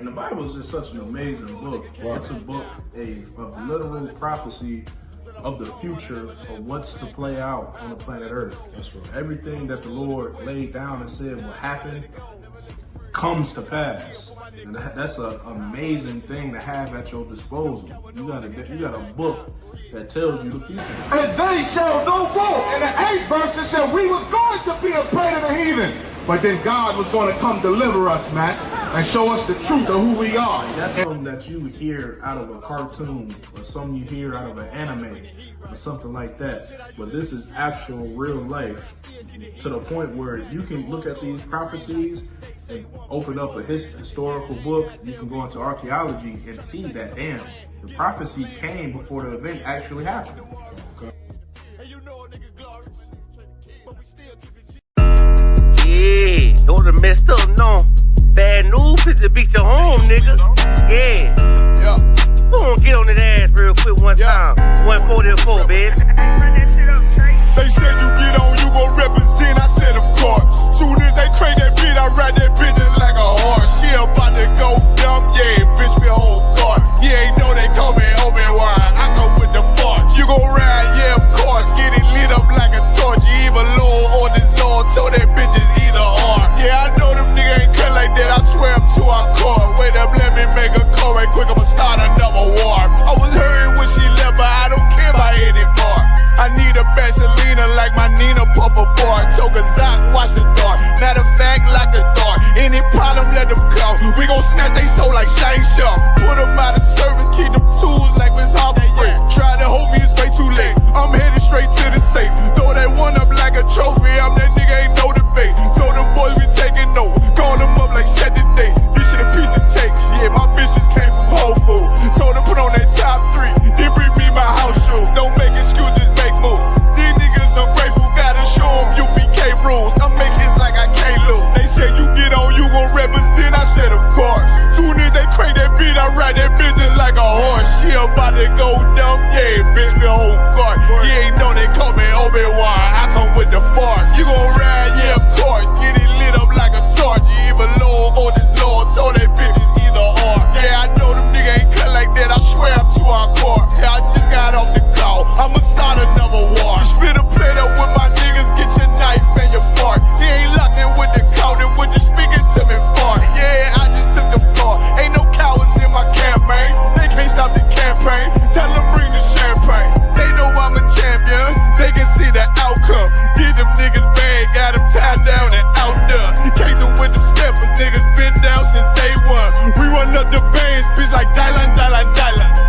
And the Bible is just such an amazing book. Wow. It's a book of literal prophecy of the future of what's to play out on the planet Earth. That's right. Everything that the Lord laid down and said will happen comes to pass. And that's an amazing thing to have at your disposal. You got a book that tells you the future. And they shall no more. In the 8th verse it said we was going to be a prey to the heathen. But then God was going to come deliver us, man, and show us the truth of who we are. That's something that you hear out of a cartoon or something you hear out of an anime or something like that. But this is actual real life to the point where you can look at these prophecies and open up a historical book. You can go into archaeology and see that, damn, the prophecy came before the event actually happened. Yeah, don't have messed up, no. Bad news, hit the beat your home, nigga. Yeah. Go on, get on that ass real quick one time. 144, baby. They said you get on, you gon' represent. I said, of course. Soon as they crank that beat, I ride that bitch just like a horse. She about to go dumb, yeah, bitch, me whole car. You ain't know they call me Obi-Wan. I come with the force. You gon' ride, yeah, of course. Get it lit up like a torch. You even Lord or this Lord, so that bitch is either or. Yeah, I know them niggas ain't cut like that. I swear I'm to our core. Wait up, let me make a call right quick. I'ma start another war. I was hurting when she left, but I don't care about any part. I need a Vaseline like my Nina Puffer bar. Took a Zoc, watch the dark. Matter of fact, like a dart. Any problem, let them come. We gon' snatch they soul like Shang Tsung. Put them out of service, keep them tools like Miss Hopper Free. Try to hold me, it's way too late. I'm headed straight to the safe. Throw that one up like a trophy. I'm that nigga, ain't no debate. Told them boys we taking over. Call them up like Saturday. This shit a piece of cake. Yeah, my bitches came from Whole Foods. Told them put on that top 3. Then bring me my house shoes. Don't make excuses, make moves. These niggas ungrateful, gotta show them UBK rules. I make hits like I can't lose. They said you get on, you gon' represent. I said of course. Soon as they crank that beat, I ride that bitch just like a horse. She about to go dumb, yeah, bitch, me whole guard. You ain't know they call me Obi-Wan. I come with the force. You gon' ride, yeah, of course. Get it lit up like a torch. You even Lord or this Lord, so that bitch is either or. Yeah, I know them niggas ain't cut like that. I swear I'm to our core. Yeah, I just got off the call. I'ma start another war. Spit a plate up with my niggas, get your knife and your fork. He ain't locked in with the count and when you speaking to me fart. Yeah, I just took the floor. Ain't no cowards in my campaign. They can't stop the campaign. Tell them bring the champagne. They know I'm a champion. They can see the outcome. Get them niggas bad, got them tied down and out there. Came through with them steppers, niggas been down since day one. We run up the bands, bitch like Dylan.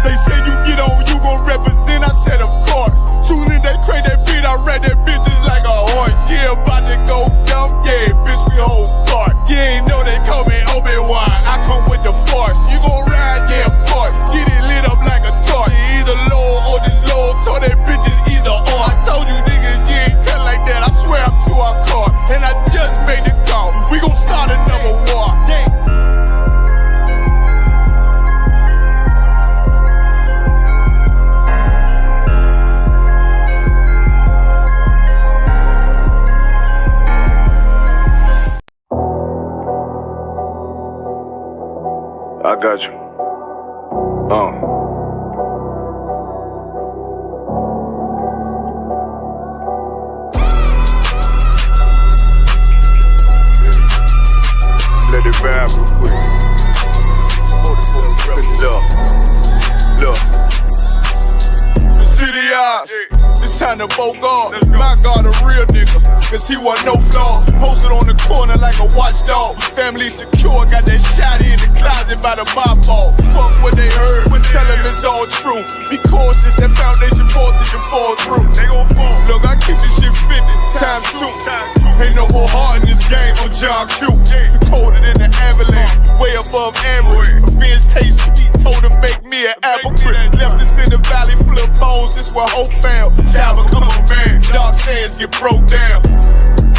They say you get on, you gon' represent. I said of course. Soon as they crank that beat, I ride that bitch just like a horse. Yeah, about to go dumb, yeah, bitch, we whole guard. You ain't know they call me Obi-Wan. I come with the force. You gon' ride, yeah, of course. Get it lit up like a torch. You either Lord or this Lord, so that bitch is either or. I told you niggas, you ain't cut like that. I swear I'm to our car. And I just made the call. We gon' start another war. Yeah. I got you. Let it vibe real quick. Look. The city eyes. It's time to vote God. My God, a real nigga. Cause he wasn't no flaw. Posted on the corner like a watchdog. Family secure, got that shot in the closet by the mob ball. Fuck what they heard, tell them it's all true. Be cautious, that foundation voltage and fall through. They gon' fall. Look, I keep this shit 50 times 2. Ain't no more heart in this game, I'm John Q. Colder than the avalanche, way above average. Revenge taste sweet, told him make me an apple crisp. Left us in the valley full of bones, this where hope found. Child become a man, dark sands get broke down.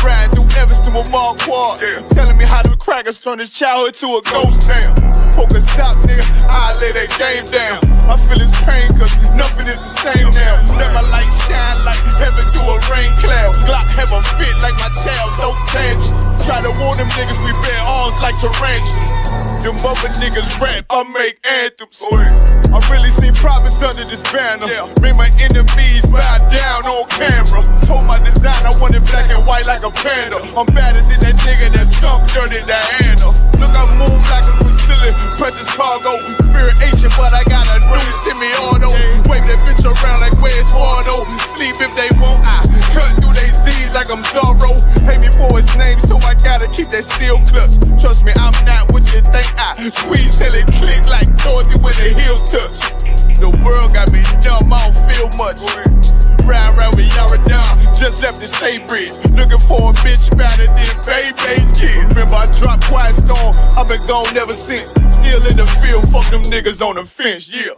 Riding through Evanston with Mark Ward. Telling me how them crackers turn his childhood to a ghost town. Poker stop, nigga, I lay that game down. I feel his pain, cause nothing is the same now. Let my light shine like heaven through a rain cloud. Glock have a fit like my child, no tangent. Try to warn them niggas we bear arms like tarantulas. Them other niggas rap, I make anthems. I really seen profits under this banner. Make my enemies bow down on camera. Told my design I wanted black and white like a panda. I'm better than that nigga that sunk dirty Diana. Look, I move like a silly precious cargo. Spirit ancient, but I got a new semi-auto. Wave that bitch around like where's Wardo. Sleep if they won't, I cut through they Z's like I'm Zorro. Hate me for his name, so I gotta keep that steel clutch. Trust me, I'm not what you think. I squeeze till it click like Dorothy when the heels touch. The world got me dumb, I don't feel much. Round with Yara down, just left the state bridge. Looking for a bitch better than Baby's kid. Remember I dropped Quiet Storm, I've been gone ever since. Still in the field, fuck them niggas on the fence, yeah.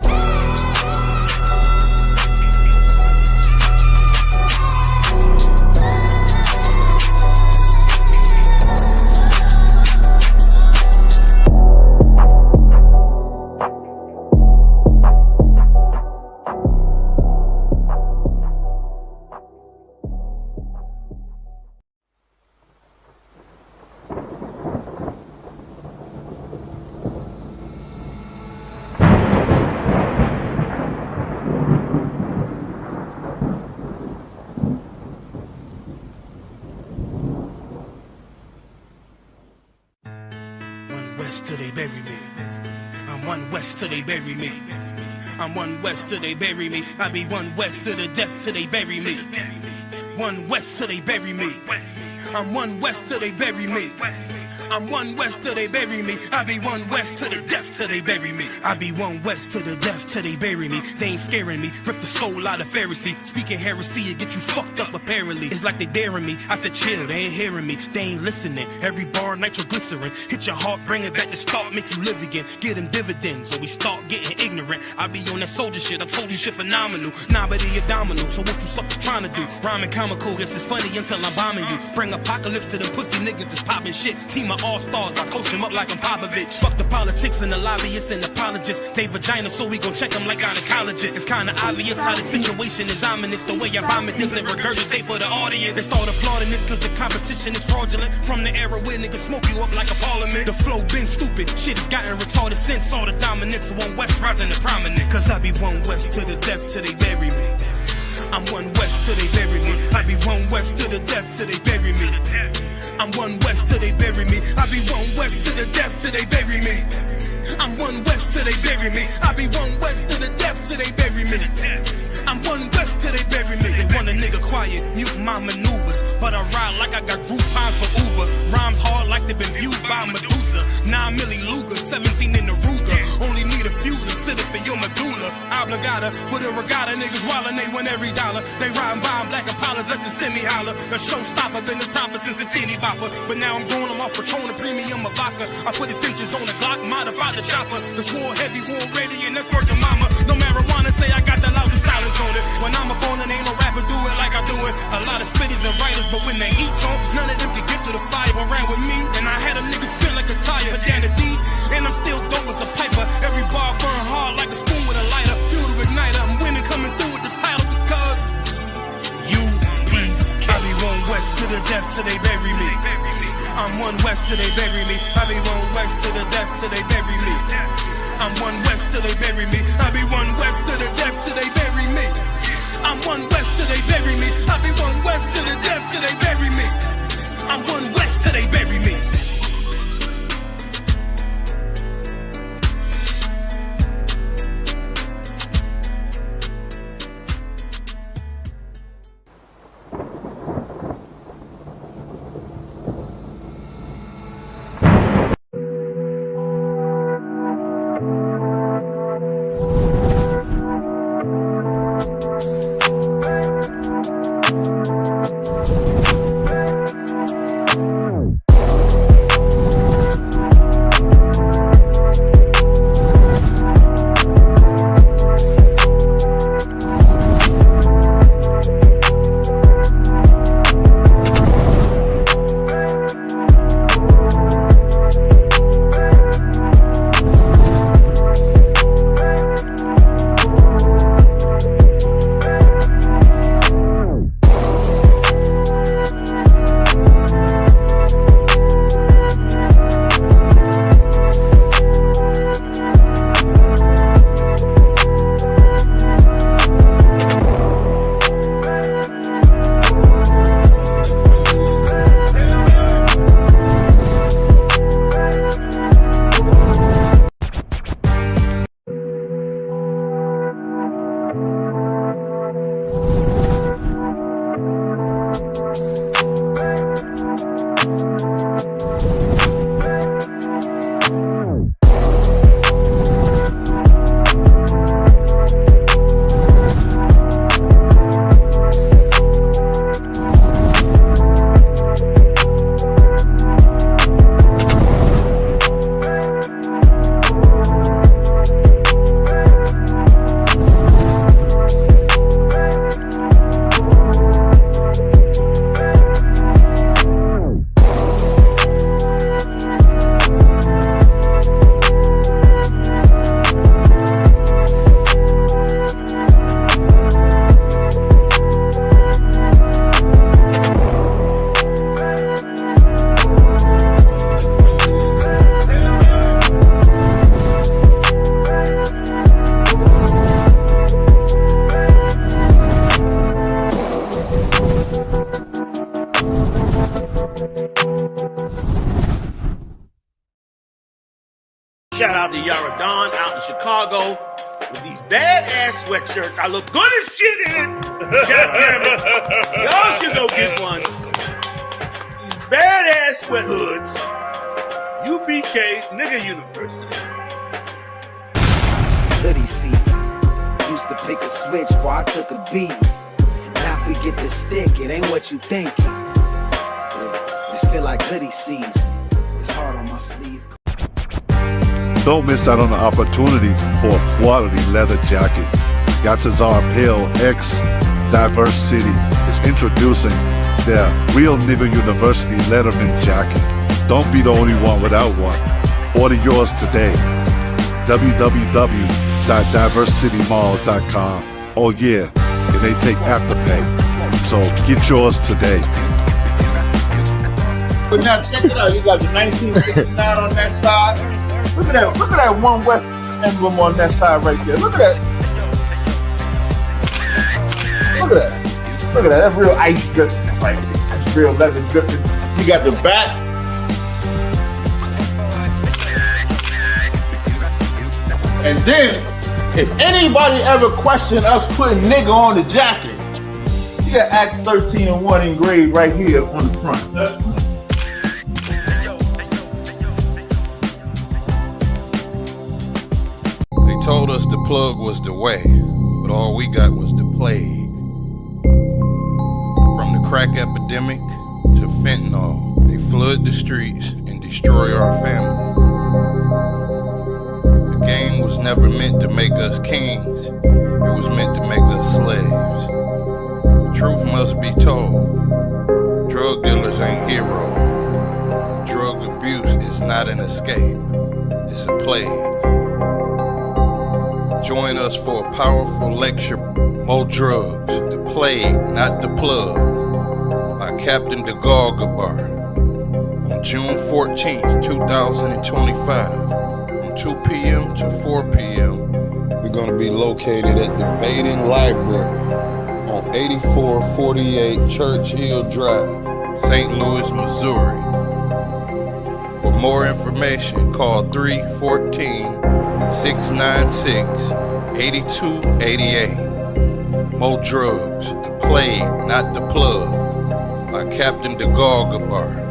West till they bury me. I'm one West till they bury me. I'm one West till they bury me. I be one West to the death till they bury me. One West till they bury me. I'm one West till they bury me. I'm one West till they bury me. I be one West to the death till they bury me. I be one West to the death till they bury me. They ain't scaring me. Rip the soul out of Pharisee. Speaking heresy, it get you fucked up apparently. It's like they daring me. I said chill, they ain't hearing me. They ain't listening. Every bar nitroglycerin. Hit your heart, bring it back to start, make you live again. Get them dividends or we start getting ignorant. I be on that soldier shit. I told you shit phenomenal. Nah, but he abdominal. So what you suckers trying to do? Rhyming comical, guess it's funny until I'm bombing you. Bring apocalypse to them pussy niggas that's popping shit. Team of all-stars, I coach them up like I'm Popovich. Fuck the politics and the lobbyists and apologists. They vagina, so we gon' check them like gynecologists. It's kinda obvious how the situation is ominous. The way I vomit this and regurgitate for the audience. They start applauding this cause the competition is fraudulent. From the era where niggas smoke you up like a parliament. The flow been stupid, shit has gotten retarded since all the dominance of one West rising to prominent. Cause I be one West to the death till they bury me. I'm one West till they bury me. I be one West to the death till they bury me. I'm one West till they bury me. I be one West to the death till they bury me. I'm one West till they bury me. I be one West to the death till they bury me. I'm one West till they bury me. They want a nigga quiet, mute my maneuvers, but I ride like I got Groupons for Uber. Rhymes hard like they been viewed by Medusa. 9 milli Luger, 17 in the Ruger. Only need a few to sit up in your medulla. Obligata for the regatta, niggas wildin', they win every dollar. They riding by in black Impalas, let the semi holler. A showstopper, been the proper since the teeny bopper. But now I'm going them off Patron, a premium of vodka. I put extensions on the Glock, modify the chopper. The swore heavy, war ready, and that's worth the mama. No marijuana, say I got the loudest silence on it. When I'm up on it, ain't no rapper do it like I do it. A lot of spitties and writers, but when the heat's on, none of them can get to the fire. Ran with me, and I had a nigga spin like a tire. But down the D, and I'm still dope as a piper. Every bar burn hard like a spoon with a lighter. Fuel to igniter, I'm winning, coming through with the title because UP. I be one West to the death till they bury me. I'm one West till they bury me. I be one West to the death till they bury me. I'm one West till they bury me. I be one West to the death till they bury me. I'm one West till they bury me. I be one West to the death till they bury me. I'm one West till they bury me. Shout out to Yara Dawn out in Chicago with these badass sweatshirts. I look good as shit in it. God damn it. Y'all should go get one. These badass sweat hoods. UBK Nigga University. Hoodie season. Used to pick a switch before I took a beat. Now if we get the stick, it ain't what you thinking. Yeah, just feel like hoodie season. It's hard on my sleeve. Don't miss out on the opportunity for a quality leather jacket. Yatazar Pale X Diverse City is introducing their Real Nigga University Letterman jacket. Don't be the only one without one. Order yours today. www.diversitymall.com. Oh yeah, and they take Afterpay. So get yours today. But now check it out. You got the 1969 on that side. Look at that. Look at that One West emblem on that side right there. Look at that. Look at that. Look at that. That's real ice drip. Like, that's real leather dripping. You got the back. And then, if anybody ever questioned us putting nigga on the jacket, you got Acts 13:1 engraved right here on the front. They told us the plug was the way, but all we got was the plague. From the crack epidemic to fentanyl, they flood the streets and destroy our family. The game was never meant to make us kings, it was meant to make us slaves. The truth must be told, drug dealers ain't heroes. Drug abuse is not an escape, it's a plague. Join us for a powerful lecture, More Drugs, The Plague, Not the Plug, by Captain DeGaugabar, on June 14th, 2025, from 2 p.m. to 4 p.m. We're going to be located at the Baden Library on 8448 Churchill Drive, St. Louis, Missouri. For more information, call 314-696-8288. More Drugs, The Plague, Not the Plug, by Captain DeGaugabar.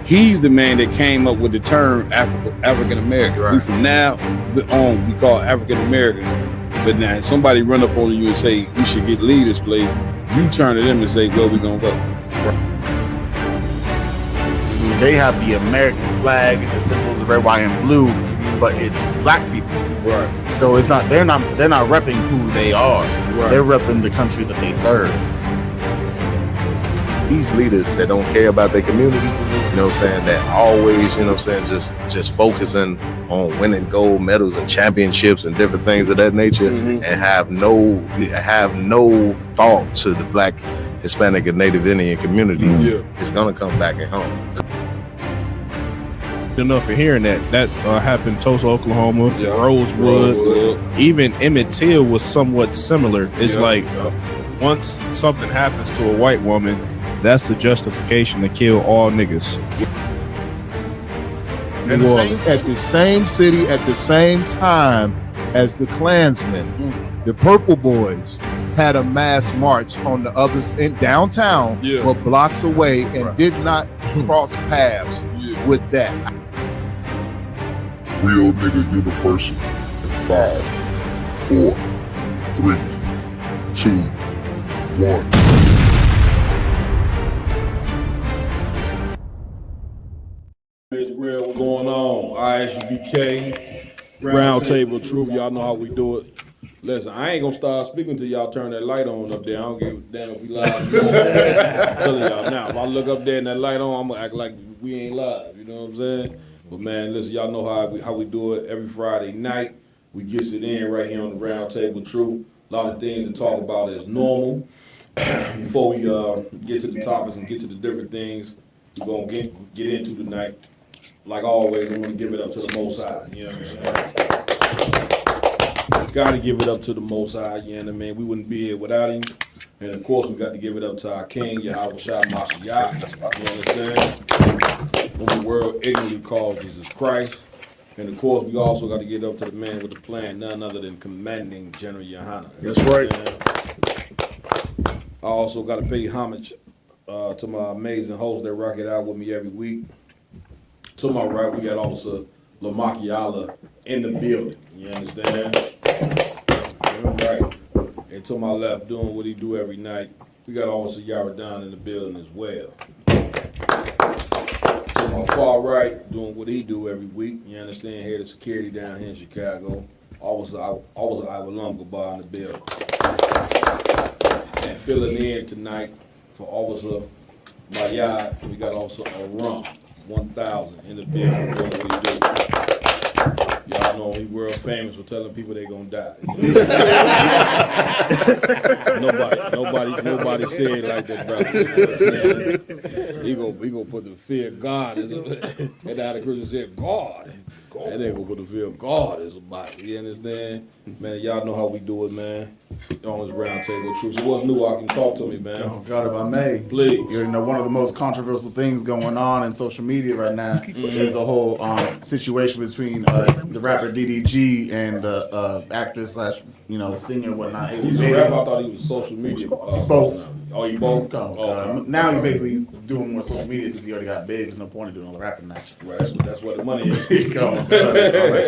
He's the man that came up with the term African American. Right. We from now on, we call African American. But now somebody run up on you and say, we should leave this place. You turn to them and say, where we gonna go? Right. They have the American flag and the symbols of red, white, and blue, but it's black people. Right. So it's not they're not repping who they are. Right. They're repping the country that they serve. These leaders that don't care about their community, you know what I'm saying, that always, you know what I'm saying, just focusing on winning gold medals and championships and different things of that nature, and have no thought to the Black, Hispanic, and Native Indian community. It's gonna come back at home. Enough for hearing that happened in Tulsa, Oklahoma, Rosewood. Even Emmett Till was somewhat similar. It's like once something happens to a white woman, that's the justification to kill all niggas. New Orleans. At the same city, at the same time as the Klansmen, the Purple Boys had a mass march on the other in downtown, but blocks away, and did not cross paths with that. Real Nigga University in 5, 4, 3, 2, 1. It's real. What's going on? ISUBK, Round Table of Truth. Y'all know how we do it. Listen, I ain't gonna start speaking until y'all turn that light on up there. I don't give a damn if we live. I'm telling y'all now. If I look up there and that light on, I'm gonna act like we ain't live. You know what I'm saying? But man, listen, y'all know how we do it every Friday night. We get it in right here on the Round Table of Truth. A lot of things to talk about as normal. Before we get to the topics and get to the different things we're gonna get into tonight. Like always, I'm gonna give it up to the Most High. You know what I'm saying? Gotta give it up to the Most High. You know what I mean? We wouldn't be here without him. And of course, we got to give it up to our King, Yahweh Shai Mashiach. You understand? When the world ignorantly calls Jesus Christ. And of course, we also got to get up to the man with the plan, none other than Commanding General Yohana. That's right. I also got to pay homage to my amazing hosts that rock it out with me every week. To my right, we got Officer Lamakiala in the building. You understand? Right. And to my left, doing what he do every night, we got Officer Yaradan in the building as well. To my far right, doing what he do every week. You understand? Head of security down here in Chicago. Officer Iwalam Gabar in the building. And filling in tonight for Officer Mayad, we got Officer Aram 1000 in the building doing what he do. Y'all know he world famous for telling people they gonna die. Nobody said it like that, brother. You know he gonna put the fear of God as and how the Christian said God. And they gonna put the fear of God as a body. You understand? Man, y'all know how we do it, man. On this Round Table of Truth. So what's new? I can talk to me, man. Oh God, if I may, please. You know, one of the most controversial things going on in social media right now is the whole situation between the rapper DDG and the actress slash singer and whatnot. He's a rapper. I thought he was social media. Both. Oh, you both? Now he's basically doing more social media since he already got big. There's no point in doing all the rapping now. Right, that's what the money is.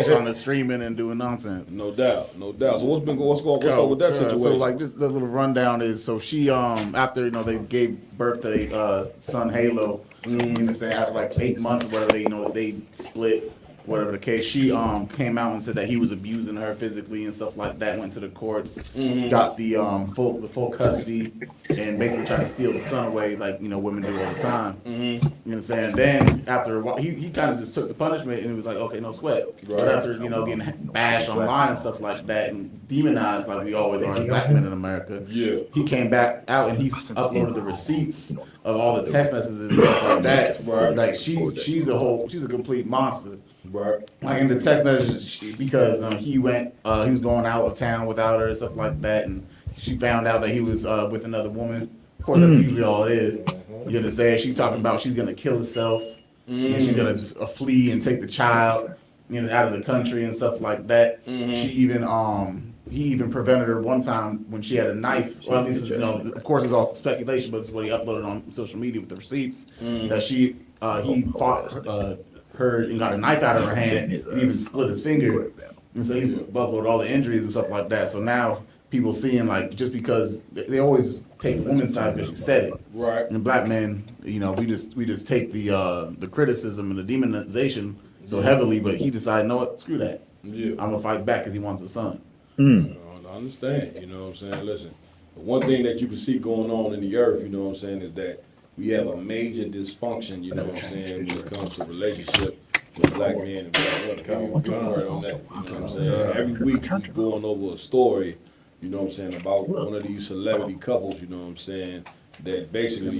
On the streaming and doing nonsense. No doubt. So what's up with that situation? So like this little rundown is she after they gave birth to their son Halo, after like 8 months or whatever they split. Whatever the case, she came out and said that he was abusing her physically and stuff like that. Went to the courts, got the full custody, and basically tried to steal the son away, like women do all the time. You know what I'm saying? Then after a while, he kind of just took the punishment and he was like, okay, no sweat. Right. But after getting bashed online and stuff like that and demonized like we always are as black men in America, he came back out and he uploaded the receipts of all the text messages and stuff like that. Right. Like she's a complete monster. Right. Like in the text messages, because he was going out of town without her and stuff like that, and she found out that he was with another woman. Of course, that's usually all it is. You understand? She talking about she's gonna kill herself, and she's gonna flee and take the child, out of the country and stuff like that. She even he even prevented her one time when she had a knife. Or at least of course it's all speculation, but it's what he uploaded on social media with the receipts that he fought her and got a knife out of her hand and even split his finger, and so he bubbleged all the injuries and stuff like that. So now people seeing like just because they always take the woman's side because she said it, right? And black men, we just take the criticism and the demonization so heavily, but he decided, no, what, screw that. I'm gonna fight back because he wants a son. I understand. You know what I'm saying? Listen, the one thing that you can see going on in the earth, is that we have a major dysfunction, when it comes to relationship with black men and black women. Every week we going over a story, about one of these celebrity couples, that basically,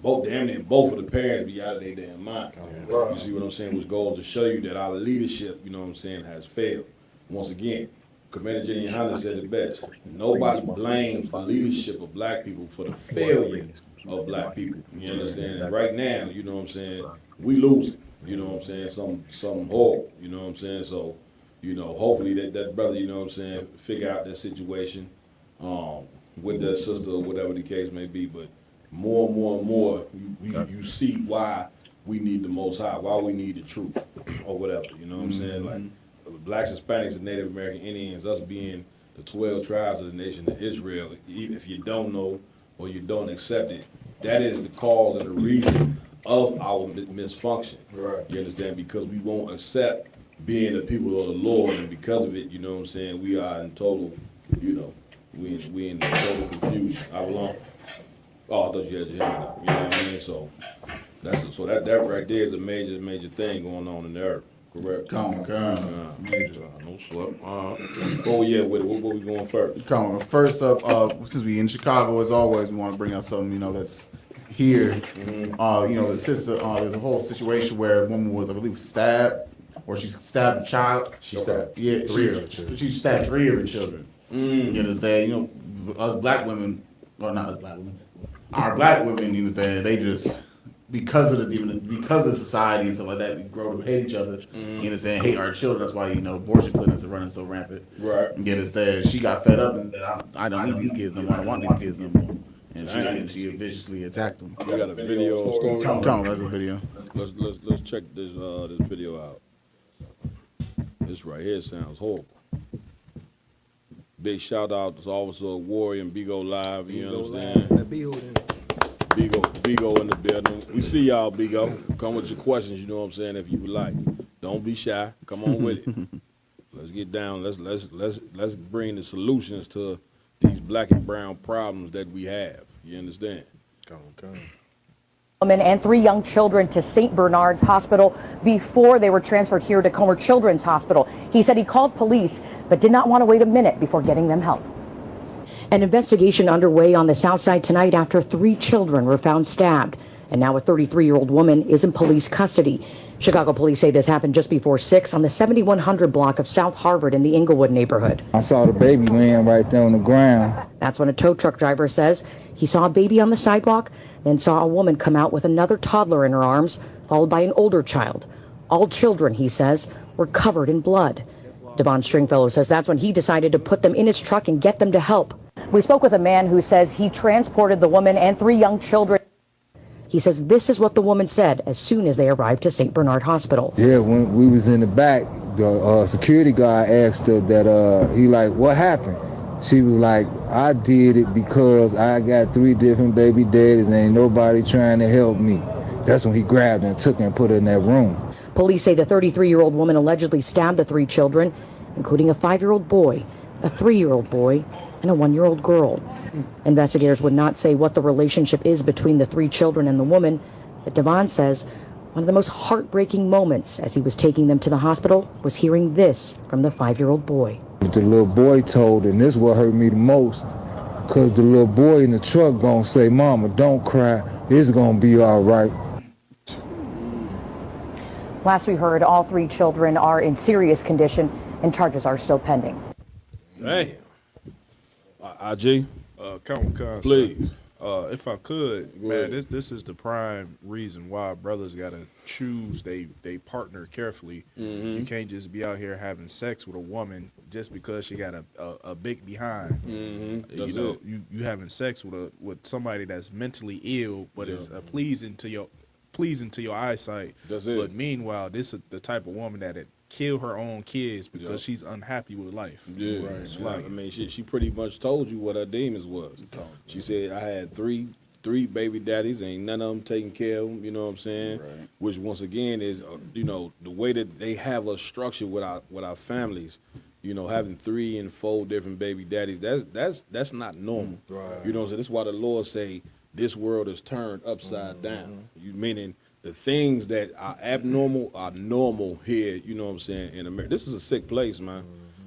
both of the parents be out of their damn mind. You see what I'm saying? Which goes to show you that our leadership, has failed. Once again, Commander Jenny Hunter said it best. Nobody blames the leadership of black people for the failure of black people. You understand? And right now, you know what I'm saying, we losing. You know what I'm saying? Something horrible. You know what I'm saying? So, you know, hopefully that brother, you know what I'm saying, figure out that situation with that sister or whatever the case may be. But more and more, you see why we need the Most High, why we need the truth or whatever. You know what I'm saying? Like, blacks, Hispanics, and Native American Indians, us being the 12 tribes of the nation of Israel, if you don't know or you don't accept it, that is the cause and the reason of our misfunction. Right. You understand? Because we won't accept being the people of the Lord, and because of it, you know what I'm saying, we are in total, you know, we in total confusion. How long? Oh, I thought you had your hand up. You know what I mean? So that right there is a major thing going on in the earth. Correct. Come on. No sweat. Oh yeah, what we going first? Come on. First up, since we in Chicago as always, we want to bring out something, you know, that's here. You know, the sister, there's a whole situation where a woman was, I believe, stabbed, or she stabbed a child. She stabbed three of her children. She stabbed 3 of her children. You understand? You know, us black women, or not us black women, our black women, you understand, they just, because of society and stuff like that, we grow to hate each other. You understand? Hate our children. That's why, you know, abortion clinics are running so rampant. Right. You understand? She got fed up and said, I don't need these kids no more. I don't want these kids no more. And she viciously attacked them. You got a video story? Come on, that's a video. Let's check this video out. This right here sounds horrible. Big shout out to Officer Warrior and Bigo Live. You understand? Bigo in the building. We see y'all, Bigo. Come with your questions, you know what I'm saying, if you would like. Don't be shy. Come on with it. Let's get down. Let's bring the solutions to these black and brown problems that we have. You understand? Come on. Woman and 3 young children to St. Bernard's Hospital before they were transferred here to Comer Children's Hospital. He said he called police, but did not want to wait a minute before getting them help. An investigation underway on the south side tonight after 3 children were found stabbed. And now a 33-year-old woman is in police custody. Chicago police say this happened just before 6 on the 7100 block of South Harvard in the Inglewood neighborhood. I saw the baby laying right there on the ground. That's when a tow truck driver says he saw a baby on the sidewalk, then saw a woman come out with another toddler in her arms, followed by an older child. All children, he says, were covered in blood. Devon Stringfellow says that's when he decided to put them in his truck and get them to help. We spoke with a man who says he transported the woman and 3 young children. He says this is what the woman said as soon as they arrived to St. Bernard Hospital. Yeah, when we was in the back, the security guard asked her that, he like, what happened? She was like, I did it because I got 3 different baby daddies and ain't nobody trying to help me. That's when he grabbed her and took her and put her in that room. Police say the 33-year-old woman allegedly stabbed the 3 children, including a 5-year-old boy, a 3-year-old boy, and a 1-year-old girl. Investigators would not say what the relationship is between the 3 children and the woman, but Devon says one of the most heartbreaking moments as he was taking them to the hospital was hearing this from the 5-year-old boy. The little boy told her, and this is what hurt me the most, because the little boy in the truck gonna say, Mama, don't cry, it's gonna be all right. Last we heard, all 3 children are in serious condition and charges are still pending. Damn. IG? Please. If I could, man, this is the prime reason why brothers gotta choose they partner carefully. You can't just be out here having sex with a woman just because she got a big behind. You know, you having sex with somebody that's mentally ill, but is pleasing to your eyesight. That's it. But meanwhile, this is the type of woman that kill her own kids because she's unhappy with life. Yeah, right. I mean, she pretty much told you what her demons was. She said, I had three baby daddies, ain't none of them taking care of them, you know what I'm saying? Right. Which, once again, is, you know, the way that they have us structured with our families, you know, having 3 and 4 different baby daddies, that's not normal. Right. You know what I'm saying? That's why the Lord say, this world is turned upside down. You meaning the things that are abnormal are normal here, you know what I'm saying, in America. This is a sick place, man.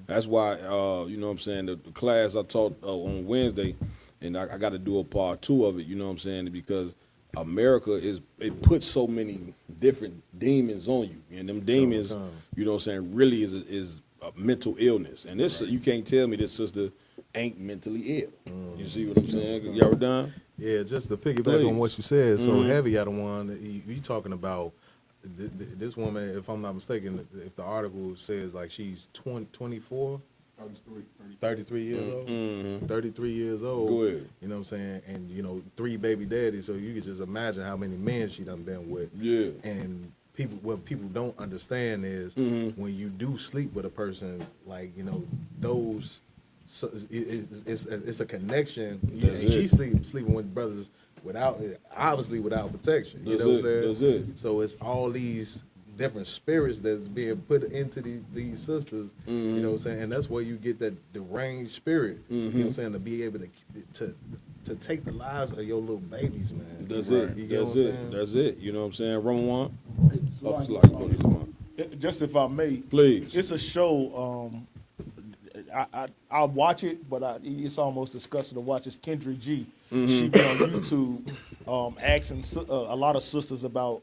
That's why, you know what I'm saying, the class I taught on Wednesday, and I got to do a part 2 of it, you know what I'm saying, because America it puts so many different demons on you. And them demons, you know what I'm saying, really is mental illness. And this you can't tell me this sister ain't mentally ill. You see what I'm saying? You ever done? Yeah, just to piggyback on what you said, so Heavy out of one, you talking about this woman, if I'm not mistaken, if the article says like she's 24, 33 years old, 33 years old. Go ahead. You know what I'm saying? And, you know, 3 baby daddies, so you can just imagine how many men she done been with. Yeah. And what people don't understand is when you do sleep with a person, like, you know, those, so it's a connection. She's sleeping with brothers obviously without protection. You know what I'm saying? That's it. So it's all these different spirits that's being put into these sisters. You know what I'm saying? And that's where you get that deranged spirit. You know what I'm saying? To be able to take the lives of your little babies, man. That's right. it. You get That's what I'm it. saying? That's it. You know what I'm saying? Roman one. Just if I may, please. It's a show. I'll watch it, but it's almost disgusting to watch. It's Kendra G. She been on YouTube asking a lot of sisters about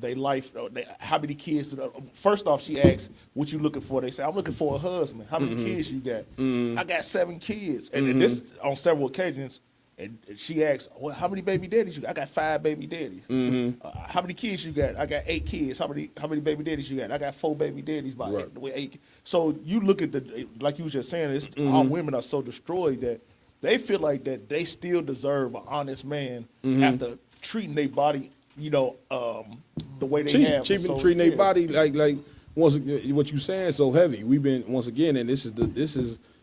their life. How many kids? First off, she asks, "What you looking for?" They say, "I'm looking for a husband." How many kids you got? I got 7 kids, and this on several occasions. And she asks, "Well, how many baby daddies you got?" I got 5 baby daddies. How many kids you got? I got 8 kids. How many baby daddies you got? I got 4 baby daddies with 8. So you look at like you was just saying, our women are so destroyed that they feel like that they still deserve an honest man after treating their body, you know, the way they have. Treating their body like once again, what you saying so heavy. We've been once again, and this is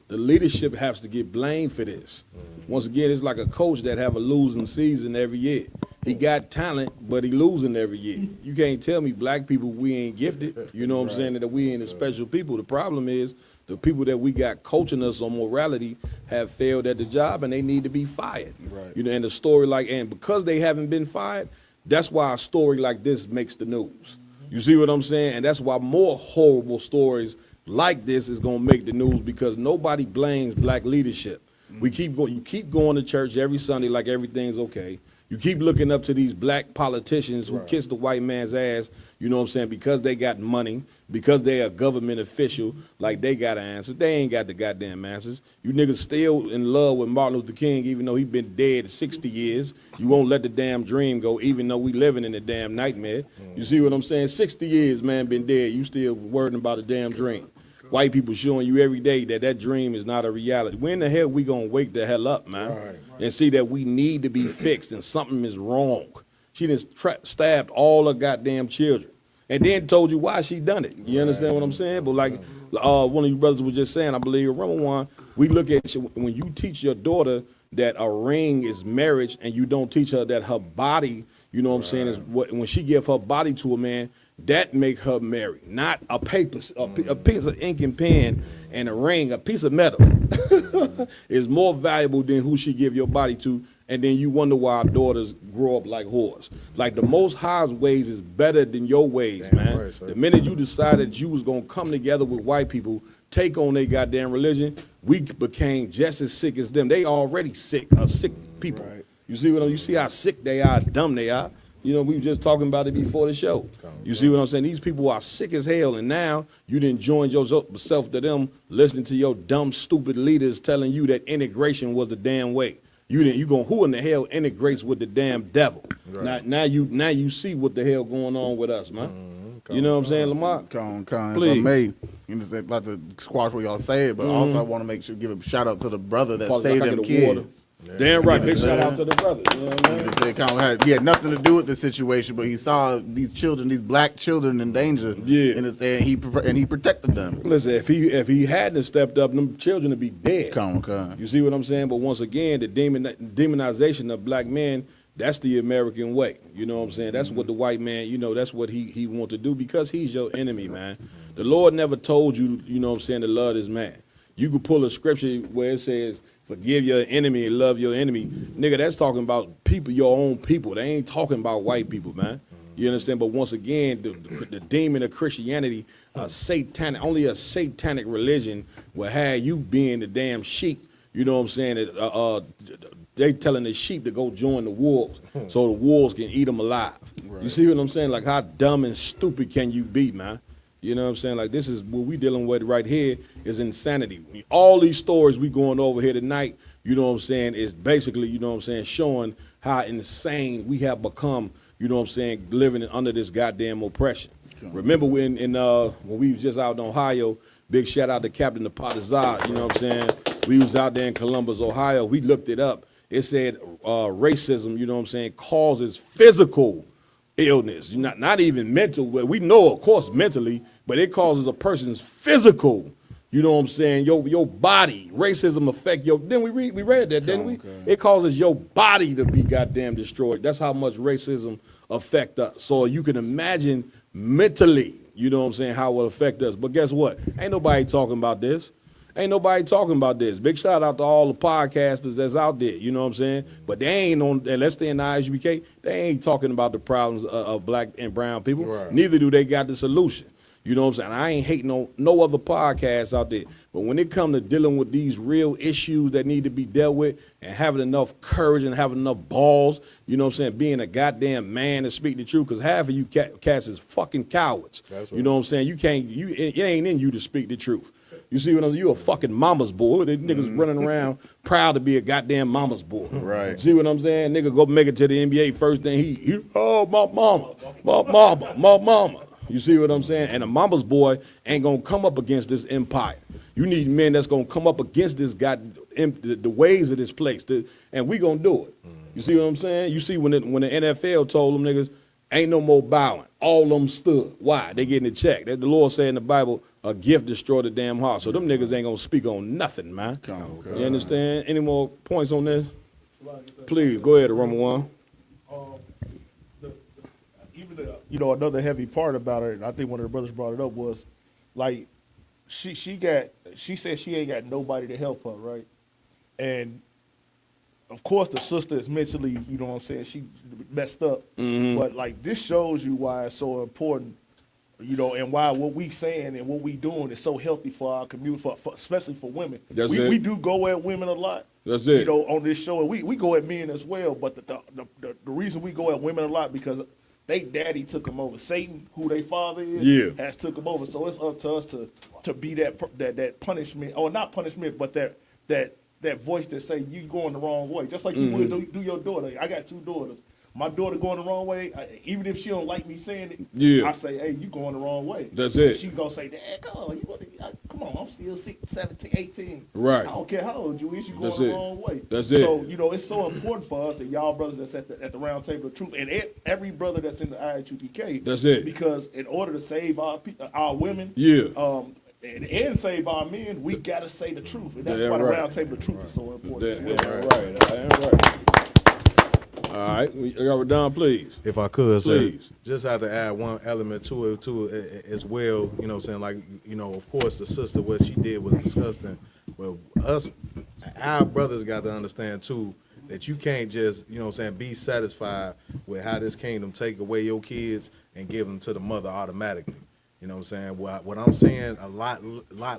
the leadership has to get blamed for this. Once again, it's like a coach that have a losing season every year. He got talent, but he losing every year. You can't tell me black people, we ain't gifted. You know what I'm saying? That we ain't the special people. The problem is the people that we got coaching us on morality have failed at the job and they need to be fired. Right. You know, and the story and because they haven't been fired, that's why a story like this makes the news. You see what I'm saying? And that's why more horrible stories like this is gonna make the news, because nobody blames black leadership. We keep going. You keep going to church every Sunday like everything's okay. You keep looking up to these black politicians who kiss the white man's ass. You know what I'm saying? Because they got money, because they a government official, like they got answers. They ain't got the goddamn answers. You niggas still in love with Martin Luther King, even though he been dead 60 years. You won't let the damn dream go, even though we living in a damn nightmare. You see what I'm saying? 60 years, man, been dead. You still worrying about a damn dream. White people showing you every day that dream is not a reality. When the hell we gonna wake the hell up, man, and see that we need to be fixed and something is wrong? She done stabbed all her goddamn children, and then told you why she done it. You understand what I'm saying? But like one of you brothers was just saying, I believe, number one, we look at when you teach your daughter that a ring is marriage, and you don't teach her that her body, you know what I'm saying, is when she give her body to a man, that make her marry, not a paper, a piece of ink and pen and a ring, a piece of metal is more valuable than who she give your body to. And then you wonder why our daughters grow up like whores. Like the Most High's ways is better than your ways, man. Right, the minute you decided you was gonna come together with white people, take on their goddamn religion, we became just as sick as them. They already sick people. Right. You see what you see how sick they are, dumb they are. You know, we were just talking about it before the show. You see what I'm saying? These people are sick as hell, and now you didn't join yourself to them listening to your dumb, stupid leaders telling you that integration was the damn way. Who in the hell integrates with the damn devil? Right. Now you see what the hell going on with us, man. You know what I'm saying, Lamar? Please. If I may, not to squash what y'all said, but also I want to make sure give a shout out to the brother that saved them kids. Damn right. Big shout out to the brother. You know what I mean? He had nothing to do with the situation, but he saw these children, these black children in danger. Yeah. And he protected them. Listen, if he hadn't stepped up, them children would be dead. You see what I'm saying? But once again, the demonization of black men, that's the American way. You know what I'm saying? That's what the white man, that's what he want to do, because he's your enemy, man. The Lord never told you, you know what I'm saying, to love this man. You could pull a scripture where it says, forgive your enemy and love your enemy. Nigga, that's talking about people, your own people. They ain't talking about white people, man. You understand? But once again, the demon of Christianity, only a satanic religion will have you being the damn sheep. You know what I'm saying? They telling the sheep to go join the wolves so the wolves can eat them alive. Right. You see what I'm saying? Like, how dumb and stupid can you be, man? You know what I'm saying? Like, this is what we dealing with right here is insanity. All these stories we going over here tonight, you know what I'm saying, is basically, you know what I'm saying, showing how insane we have become, you know what I'm saying, living under this goddamn oppression. Remember when we was just out in Ohio, big shout out to Captain Apatazar, you know what I'm saying? We was out there in Columbus, Ohio. We looked it up. It said racism, you know what I'm saying, causes physical illness, not even mental. Well, we know, of course, mentally, but it causes a person's physical, you know what I'm saying, your body. Racism affect your, then we read that, didn't we? It causes your body to be goddamn destroyed. That's how much racism affect us. So you can imagine mentally, you know what I'm saying, how it will affect us. But guess what? Ain't nobody talking about this. Ain't nobody talking about this. Big shout out to all the podcasters that's out there, you know what I'm saying? But they ain't on, let's stay in the IHBK, they ain't talking about the problems of black and brown people. Right. Neither do they got the solution. You know what I'm saying? I ain't hating on no other podcasts out there. But when it comes to dealing with these real issues that need to be dealt with and having enough courage and having enough balls, you know what I'm saying, being a goddamn man to speak the truth, because half of you cats is fucking cowards. That's right. You know what I'm saying? It ain't in you to speak the truth. You see what I'm saying? You a fucking mama's boy. The niggas running around proud to be a goddamn mama's boy. Right. See what I'm saying? Nigga go make it to the NBA first thing he oh, my mama. You see what I'm saying? And a mama's boy ain't gonna come up against this empire. You need men that's gonna come up against this the ways of this place, and we gonna do it. You see what I'm saying? You see when the NFL told them niggas, ain't no more bowing. All of them stood. Why? They getting a check. The Lord said in the Bible, a gift destroyed the damn heart. So them niggas ain't gonna speak on nothing, man. You understand? Any more points on this? Please, go ahead, Roman one. Another heavy part about it, and I think one of the brothers brought it up, was like she said she ain't got nobody to help her, right? And of course the sister is mentally, you know what I'm saying, she messed up. But like this shows you why it's so important, and why what we saying and what we doing is so healthy for our community, for especially for women. We do go at women a lot. That's it. On this show, and we go at men as well. But the reason we go at women a lot because they daddy took them over. Satan, who they father is, has took them over. So it's up to us to be that punishment, or not punishment, but that voice that say you going the wrong way. Just like you would do your daughter. I got 2 daughters. My daughter going the wrong way, even if she don't like me saying it, I say, hey, you going the wrong way. That's it. She gonna say, Dad, come on, I'm still 17, 18. Right. I don't care how old you is, you going the wrong way. That's it. So, it's so important for us and y'all brothers that's at the round table of truth, and every brother that's in the IHUPK. That's it. Because in order to save our women, and save our men, we gotta say the truth. And that's why the round table of truth is so important. Right. All right, y'all done, please. If I could, please. Just have to add one element to it as well. You know what I'm saying? Like, of course, the sister, what she did was disgusting. Well, our brothers got to understand, too, that you can't just, be satisfied with how this kingdom take away your kids and give them to the mother automatically. You know what I'm saying? What I'm seeing a lot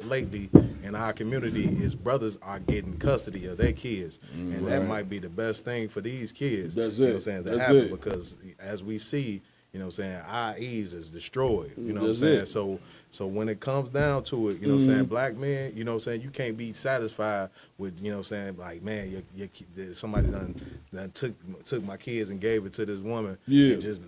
lately in our community is brothers are getting custody of their kids. And that might be the best thing for these kids. That's it. You know what I'm saying? To happen, because as we see, our Eves is destroyed. You know what I'm saying? So when it comes down to it, you know what I'm saying, black men, you know what I'm saying, you can't be satisfied with, you know what I'm saying, like, man, somebody done took my kids and gave it to this woman. It just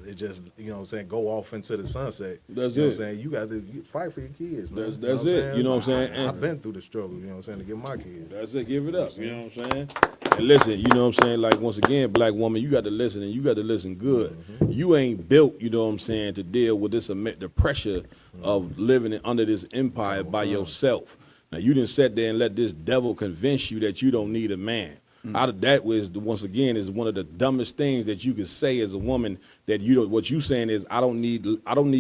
you know what I'm saying, go off into the sunset. That's you know what I'm saying? You got to fight for your kids, man. That's it. You know what I'm saying? I've been through the struggle, you know what I'm saying, to get my kids. That's it. Give it up. You know what I'm saying? And listen, you know what I'm saying, like, once again, black woman, you got to listen, and you got to listen good. You ain't built, you know what I'm saying, to deal with the pressure of living under this empire by yourself. Now, you didn't sit there and let this devil convince you that you don't need a man. Out of that was, once again, is one of the dumbest things that you can say as a woman, that what you saying is, I don't need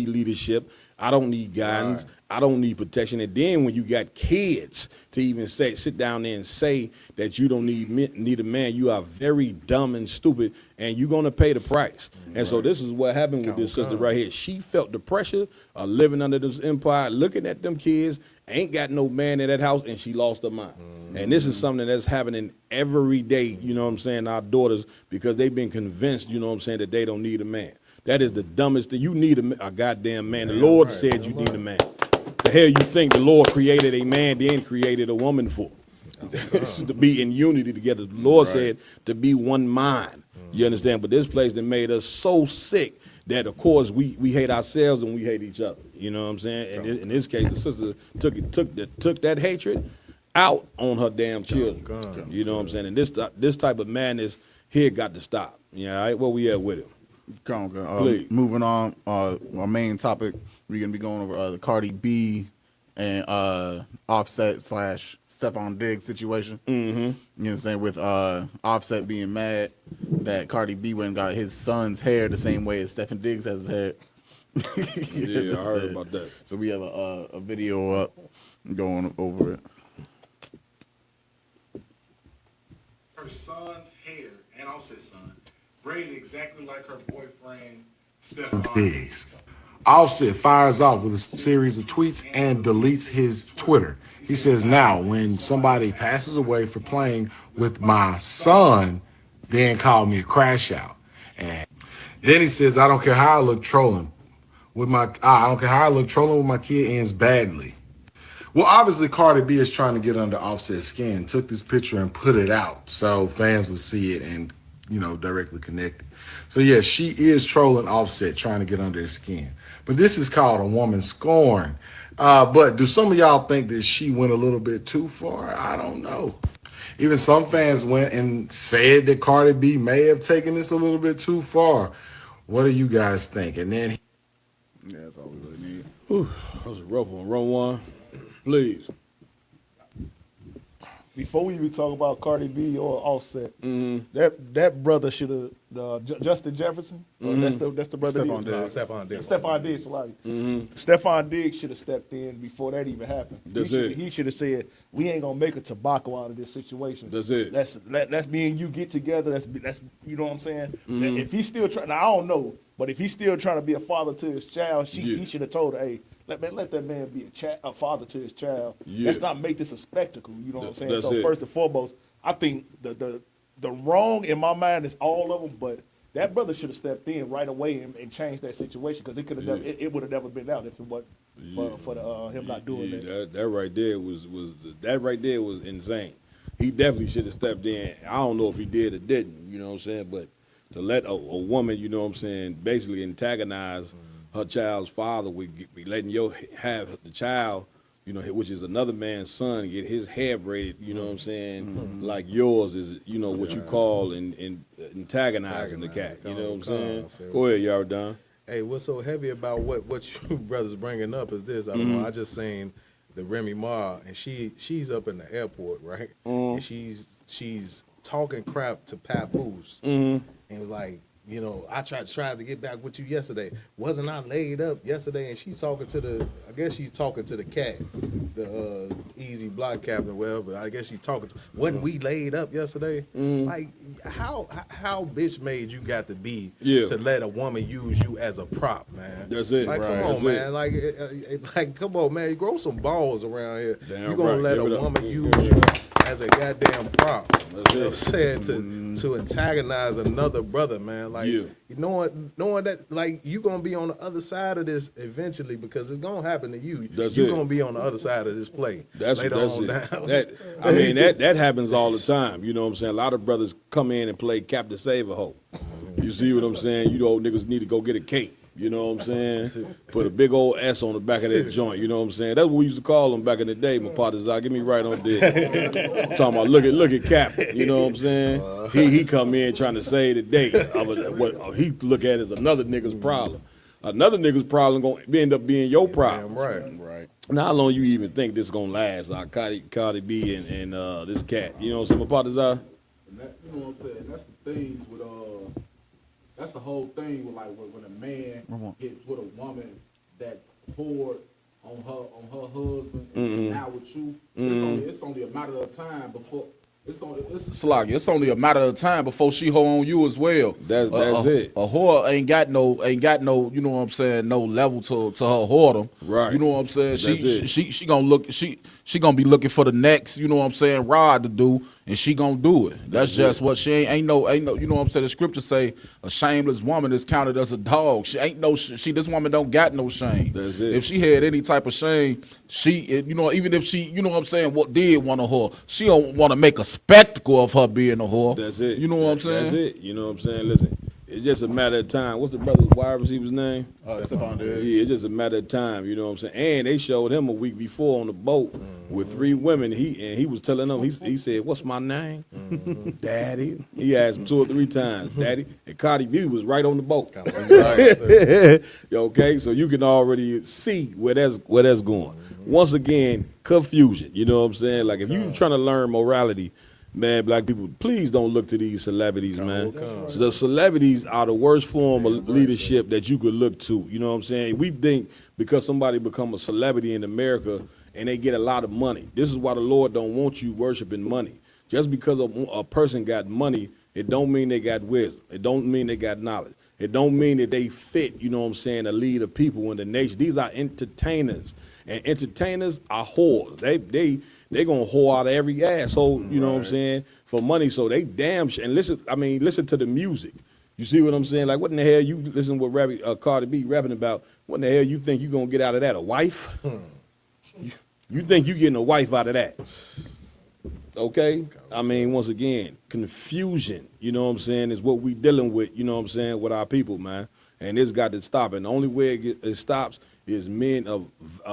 leadership. I don't need guidance. Right. I don't need protection. And then when you got kids to even sit down there and say that you don't need a man, you are very dumb and stupid, and you're going to pay the price. And so this is what happened with this sister right here. She felt the pressure of living under this empire, looking at them kids, ain't got no man in that house, and she lost her mind. And this is something that's happening every day, you know what I'm saying, our daughters, because they've been convinced, you know what I'm saying, that they don't need a man. That is the dumbest thing. You need a goddamn man. The Lord said you need a man. The hell you think the Lord created a man, then created a woman for? To be in unity together. The Lord said to be one mind. You understand? But this place that made us so sick that, of course, we hate ourselves and we hate each other. You know what I'm saying? And in this case, the sister took that hatred out on her damn children. You know what I'm saying? And this type of madness here got to stop. Yeah, all right? Where we at with it? Please. Moving on, our main topic, we're going to be going over the Cardi B and Offset / Stefon Diggs situation. You know what I'm saying? With Offset being mad that Cardi B went and got his son's hair the same way as Stefon Diggs has his hair. Yeah, I heard about that. So we have a video up going over it. Her son's hair, and Offset's son, braided exactly like her boyfriend, Stefon Diggs. Offset fires off with a series of tweets and deletes his Twitter. He says, now, when somebody passes away for playing with my son, then call me a crash out. And then he says, I don't care how I look trolling with my kid ends badly. Well, obviously, Cardi B is trying to get under Offset's skin, took this picture and put it out so fans would see it and, directly connect it. So, yeah, she is trolling Offset, trying to get under his skin. But this is called a woman scorn. But do some of y'all think that she went a little bit too far? I don't know. Even some fans went and said that Cardi B may have taken this a little bit too far. What do you guys think? And then, yeah, that's all we really need. Whew, that was a rough one. Run one, please. Before we even talk about Cardi B or Offset, that brother should have Justin Jefferson. That's the brother. Stefon Diggs. Stefon Diggs. Stefon Diggs should have stepped in before that even happened. He should have said, "We ain't gonna make a tobacco out of this situation. That's it. Let's me and you get together. That's you know what I'm saying. If he's still trying, now I don't know, but if he's still trying to be a father to his child, he should have told her, hey." Let that man be a father to his child. Yeah. Let's not make this a spectacle. You know what I'm saying? So first and foremost, I think the wrong in my mind is all of them, but that brother should have stepped in right away and changed that situation because it would have never been out if it wasn't for him not doing that. That right there was insane. He definitely should have stepped in. I don't know if he did or didn't. You know what I'm saying? But to let a woman, you know what I'm saying, basically antagonize her child's father would be letting you have the child, which is another man's son, get his hair braided, you know what I'm saying, like yours is, what you call antagonizing the cat, you know what I'm saying? Go ahead, y'all done. Hey, what's so heavy about what you brothers bringing up is this, I don't know, I just seen the Remy Ma, and she's up in the airport, right? And she's talking crap to Papoose, and it was like, I tried to get back with you yesterday. Wasn't I laid up yesterday? And she's talking to she's talking to the cat, the easy block captain, whatever. I guess she's talking to, wasn't we laid up yesterday? Like, how bitch made you got to be to let a woman use you as a prop, man? That's it. Like, come on, man. Like, come on, man. Grow some balls around here. Damn you gonna let a woman use you as a goddamn prop? You know what I'm saying? To antagonize another brother, man. Like, knowing that, like, you gonna be on the other side of this eventually because it's gonna happen to you. You're gonna be on the other side of this play. That's it. That happens all the time. You know what I'm saying? A lot of brothers come in and play Captain Save-A-Ho. You see what I'm saying? You know, niggas need to go get a cake. You know what I'm saying? Put a big old S on the back of that joint. You know what I'm saying? That's what we used to call them back in the day. My partner's out. Get me right on this. I'm talking about look at Cap. You know what I'm saying? He come in trying to save the day. What he look at as another nigga's problem. Another nigga's problem gonna end up being your problem. Right. Now, how long you even think this gonna last? Cardi B and this cat. You know what I'm saying? My partner's out. You know what I'm saying? That's the things with that's the whole thing with, like, when a man gets with a woman that poured on her husband and now with you, it's only a matter of time before it's only a matter of time before she hold on you as well. That's it. A whore ain't got no, you know what I'm saying, no level to her whoredom. Right. You know what I'm saying? She gonna be looking for the next, you know what I'm saying, rod to do. and she gonna do it. That's just what she ain't no, you know what I'm saying? The scripture say a shameless woman is counted as a dog. She ain't no, this woman don't got no shame. That's it. If she had any type of shame, you know, even if she, you know what I'm saying, what did want a whore, she don't want to make a spectacle of her being a whore. That's it. You know what I'm saying? That's it. You know what I'm saying? Listen, it's just a matter of time. What's the brother's wide receiver's name? Stefon Diggs. Yeah, it's just a matter of time. You know what I'm saying? And they showed him a week before on the boat with 3 women. He was telling them, he said, "What's my name?" Daddy. He asked him 2 or 3 times, Daddy. And Cardi B was right on the boat. Okay, so you can already see where that's going. Once again, confusion. You know what I'm saying? Like if you're trying to learn morality, man, black people, please don't look to these celebrities, man. So the celebrities are the worst form of leadership that you could look to. You know what I'm saying? We think because somebody become a celebrity in America and they get a lot of money. This is why the Lord don't want you worshiping money. Just because a person got money, it don't mean they got wisdom. It don't mean they got knowledge. It don't mean that they fit, you know what I'm saying, to lead a people in the nation. These are entertainers. And entertainers are whores. They gonna whore out of every asshole, you know what I'm saying, for money. So they damn and listen to the music. You see what I'm saying? Like what in the hell you listen to what Cardi B rapping about? What in the hell you think you gonna get out of that? A wife? You think you getting a wife out of that? Okay? I mean, once again, confusion, you know what I'm saying, is what we dealing with, you know what I'm saying, with our people, man. And it's got to stop. And the only way it stops is men of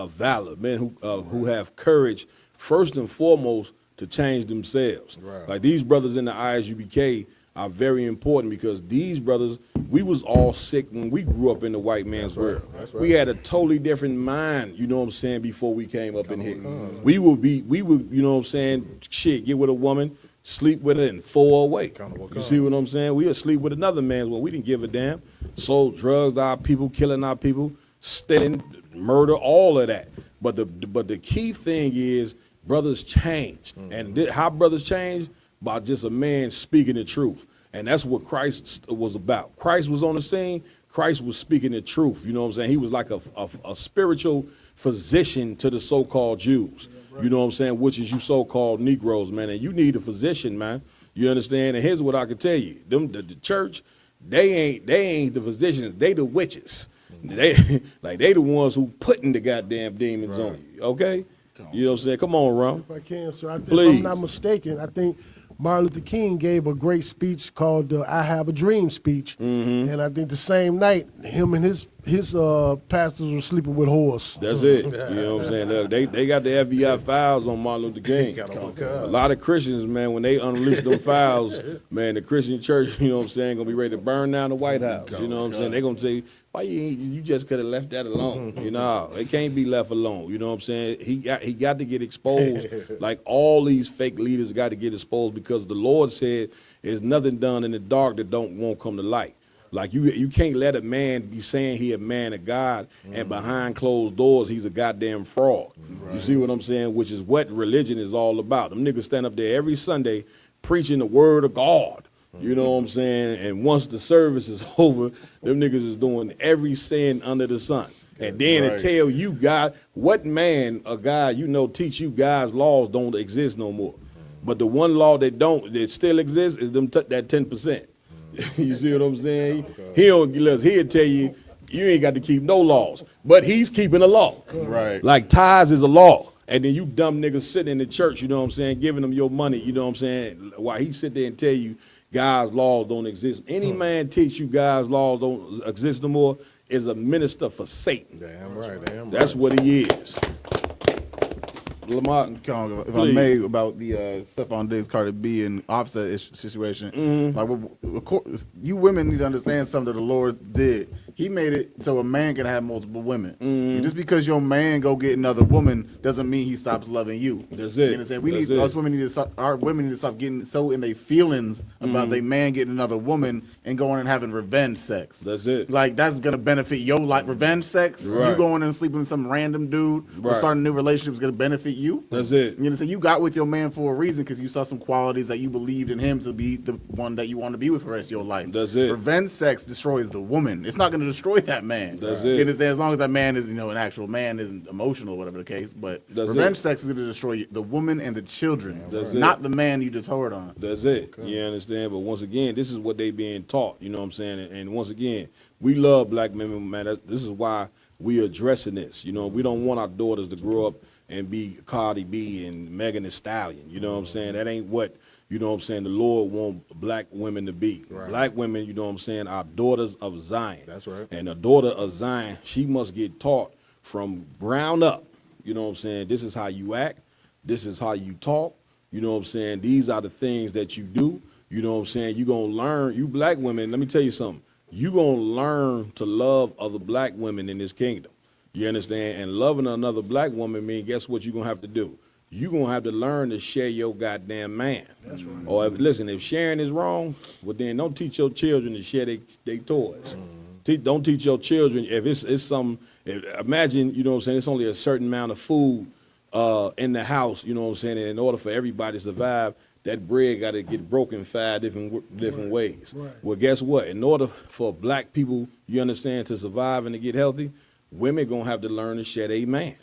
valor, men who have courage, first and foremost, to change themselves. Right. Like these brothers in the ISUBK are very important because these brothers, we was all sick when we grew up in the white man's world. Right. We had a totally different mind, you know what I'm saying, before we came up in here. We would, you know what I'm saying, shit, get with a woman, sleep with her, and throw her away. You see what I'm saying? We'd sleep with another man's woman. We didn't give a damn. Sold drugs to our people, killing our people, stealing, murder, all of that. But the key thing is brothers change. And how brothers change? By just a man speaking the truth. And that's what Christ was about. Christ was on the scene. Christ was speaking the truth. You know what I'm saying? He was like a spiritual physician to the so-called Jews. You know what I'm saying? Which is you so-called Negroes, man. And you need a physician, man. You understand? And here's what I can tell you. The church, they ain't the physicians. They the witches. They the ones who putting the goddamn demons on you. Okay? You know what I'm saying? Come on, Ron. If I can, sir. If Please. I'm not mistaken, I think Martin Luther King gave a great speech called I Have a Dream speech. And I think the same night, him and his pastors were sleeping with whores. That's it. You know what I'm saying? Look, they got the FBI files on Martin Luther King. A lot of Christians, man, when they unleash them files, man, the Christian church, you know what I'm saying, gonna be ready to burn down the White House. You know what I'm saying? They're gonna say, why you just could have left that alone? You know, it can't be left alone. You know what I'm saying? He got to get exposed. Like all these fake leaders got to get exposed because the Lord said there's nothing done in the dark that won't come to light. Like you can't let a man be saying he a man of God and behind closed doors he's a goddamn fraud. Right. You see what I'm saying? Which is what religion is all about. Them niggas stand up there every Sunday preaching the word of God. You know what I'm saying? And once the service is over, them niggas is doing every sin under the sun. And then it tell you, God, what man or God you know teach you God's laws don't exist no more. But the one law that still exists is them that 10%. You see what I'm saying? He'll tell you, you ain't got to keep no laws. But he's keeping a law. Right. Like tithes is a law. And then you dumb niggas sitting in the church, you know what I'm saying, giving them your money, you know what I'm saying, while he sit there and tell you God's laws don't exist. Any man teach you God's laws don't exist no more is a minister for Satan. Damn right. That's what he is. Lamar, if I may, about the Stefon Diggs, Cardi B, and Offset situation. Like, of course, you women need to understand something that the Lord did. He made it so a man can have multiple women. Just because your man go get another woman doesn't mean he stops loving you. That's it. You understand? Us women need to stop. Our women need to stop getting so in their feelings about their man getting another woman and going and having revenge sex. That's it. Like that's gonna benefit your life. Revenge sex. Right. You going and sleeping with some random dude or starting a new relationship is gonna benefit you. That's it. You know, so you got with your man for a reason because you saw some qualities that you believed in him to be the one that you want to be with for the rest of your life. That's it. Revenge sex destroys the woman. It's not going to destroy that man. That's You it. understand? As long as that man is, an actual man, isn't emotional, whatever the case. But That's revenge it. sex is going to destroy the woman and the children, That's not it. the man you just heard on. That's it. You understand? But once again, this is what they being taught. You know what I'm saying? And once again, we love black women, man. This is why we addressing this. You know, we don't want our daughters to grow up and be Cardi B and Megan Thee Stallion. You know what I'm saying? That ain't what, you know what I'm saying, the Lord want black women to be. Right. Black women, you know what I'm saying, are daughters of Zion. That's right. And a daughter of Zion, she must get taught from ground up. You know what I'm saying? This is how you act. This is how you talk. You know what I'm saying? These are the things that you do. You know what I'm saying? You're going to learn, you black women, let me tell you something. You're going to learn to love other black women in this kingdom. You understand? And loving another black woman means, guess what you're going to have to do? You're going to have to learn to share your goddamn man. That's right. Or if sharing is wrong, well then don't teach your children to share their toys. Don't teach your children, if it's some, imagine, you know what I'm saying, it's only a certain amount of food in the house, you know what I'm saying, and in order for everybody to survive, that bread got to get broken 5 different ways. Right. Well, guess what? In order for black people, you understand, to survive and to get healthy, women gonna have to learn to share a man.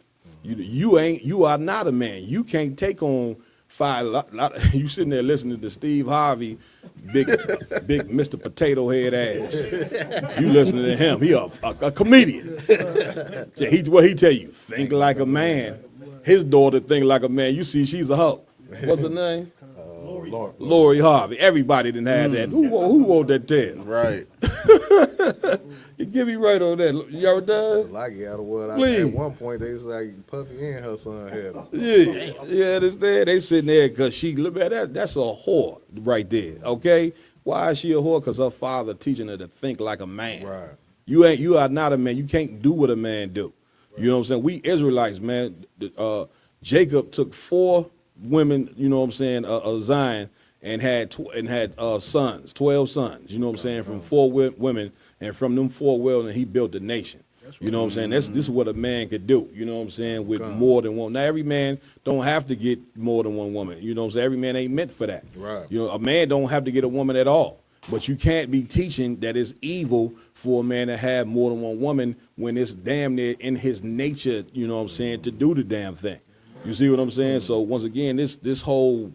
You are not a man. You can't take on 5. You sitting there listening to Steve Harvey, big Mr. Potato Head ass. You listening to him? He a comedian. What he tell you? Think like a man. His daughter think like a man. You see, she's a hoe. What's her name? Lori Harvey. Everybody didn't have that. Who wrote that tale? Right. You give me right on that. You ever done? Like out of what? Please. At one point, they was like Puffy and her son had them. Yeah, understand? They sitting there because she, look at that. That's a whore right there. Okay, why is she a whore? Because her father teaching her to think like a man. Right. You are not a man. You can't do what a man do. Right. You know what I'm saying? We Israelites, man. Jacob took 4 women, you know what I'm saying, Zion, and had sons, 12 sons, you know what I'm saying, from 4 women, and from them 4 women, he built a nation. You know what I'm saying? This is what a man could do, you know what I'm saying, with more than one. Now, every man don't have to get more than one woman, you know what I'm saying? Every man ain't meant for that. Right. You know, a man don't have to get a woman at all. But you can't be teaching that it's evil for a man to have more than one woman when it's damn near in his nature, you know what I'm saying, to do the damn thing. You see what I'm saying? So once again, this whole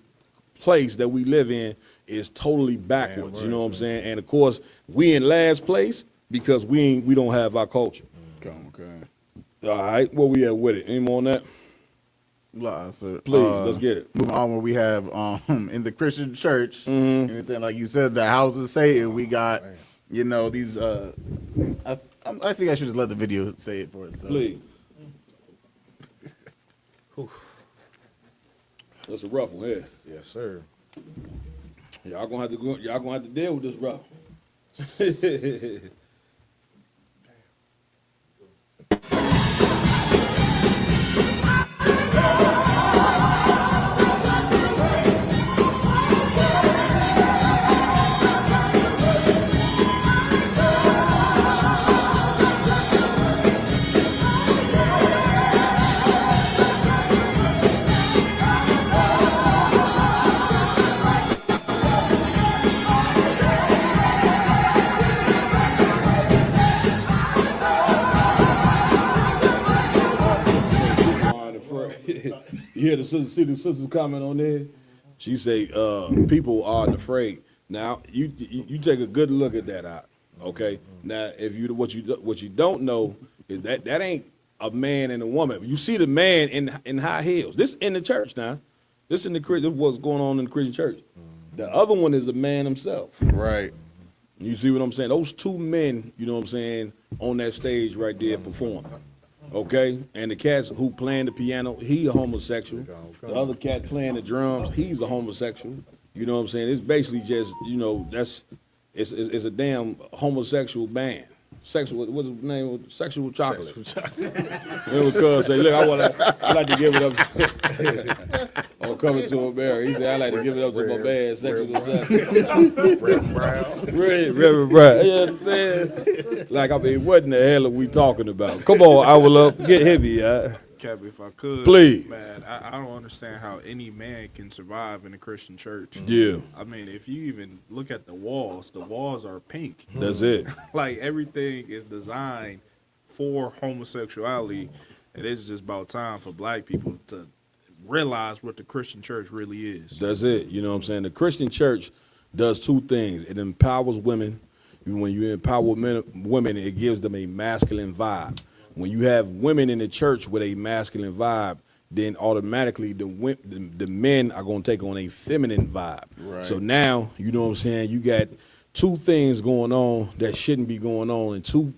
place that we live in is totally backwards. Right, you know what I'm saying? And of course, we in last place because we don't have our culture. Okay. All right, where we at with it? Any more on that? Sir. Please, let's get it. Moving on, where we have in the Christian church, and like you said, the house of Satan. We got, these. I think I should just let the video say it for itself. Please. That's a rough one here. Yes, sir. Y'all gonna have to deal with this rough. You hear the sister's comment on there? She say people aren't afraid. Now you take a good look at that out. Okay. Now if what you don't know is that ain't a man and a woman. You see the man in high heels. This in the church now. This in the Christian. What's going on in the Christian church? The other one is the man himself. Right. You see what I'm saying? Those 2 men, you know what I'm saying, on that stage right there performing. Okay, and the cats who playing the piano, he a homosexual. The other cat playing the drums, he's a homosexual. You know what I'm saying? It's basically just, it's a damn homosexual band. Sexual, what's the name? Sexual chocolate. Remember, cuz say, look, I like to give it up. On Coming to America, he said, I like to give it up to my band, sexual chocolate. Reverend Brown. You understand? Like, what in the hell are we talking about? Come on, I will get heavy. Cap, if I could, Please. man, I don't understand how any man can survive in a Christian church. Yeah. I mean, if you even look at the walls are pink. That's it. Like everything is designed for homosexuality, and it's just about time for black people to realize what the Christian church really is. That's it. You know what I'm saying? The Christian church does two things. It empowers women. When you empower women, it gives them a masculine vibe. When you have women in the church with a masculine vibe, then automatically the men are going to take on a feminine vibe. Right. So now, you know what I'm saying, you got two things going on that shouldn't be going on, and two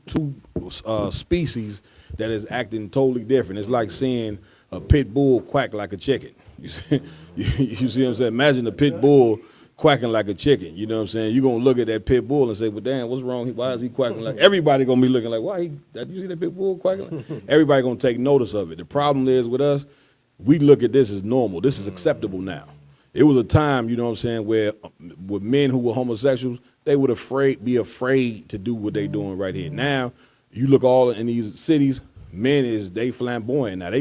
species that is acting totally different. It's like seeing a pit bull quack like a chicken. You see what I'm saying? Imagine a pit bull quacking like a chicken. You know what I'm saying? You're going to look at that pit bull and say, well, damn, what's wrong? Why is he quacking like? Everybody going to be looking like, why? You see that pit bull quacking? Everybody going to take notice of it. The problem is with us, we look at this as normal. This is acceptable now. It was a time, you know what I'm saying, where with men who were homosexuals, they would be afraid to do what they doing right here. Now, you look all in these cities, men they flamboyant now.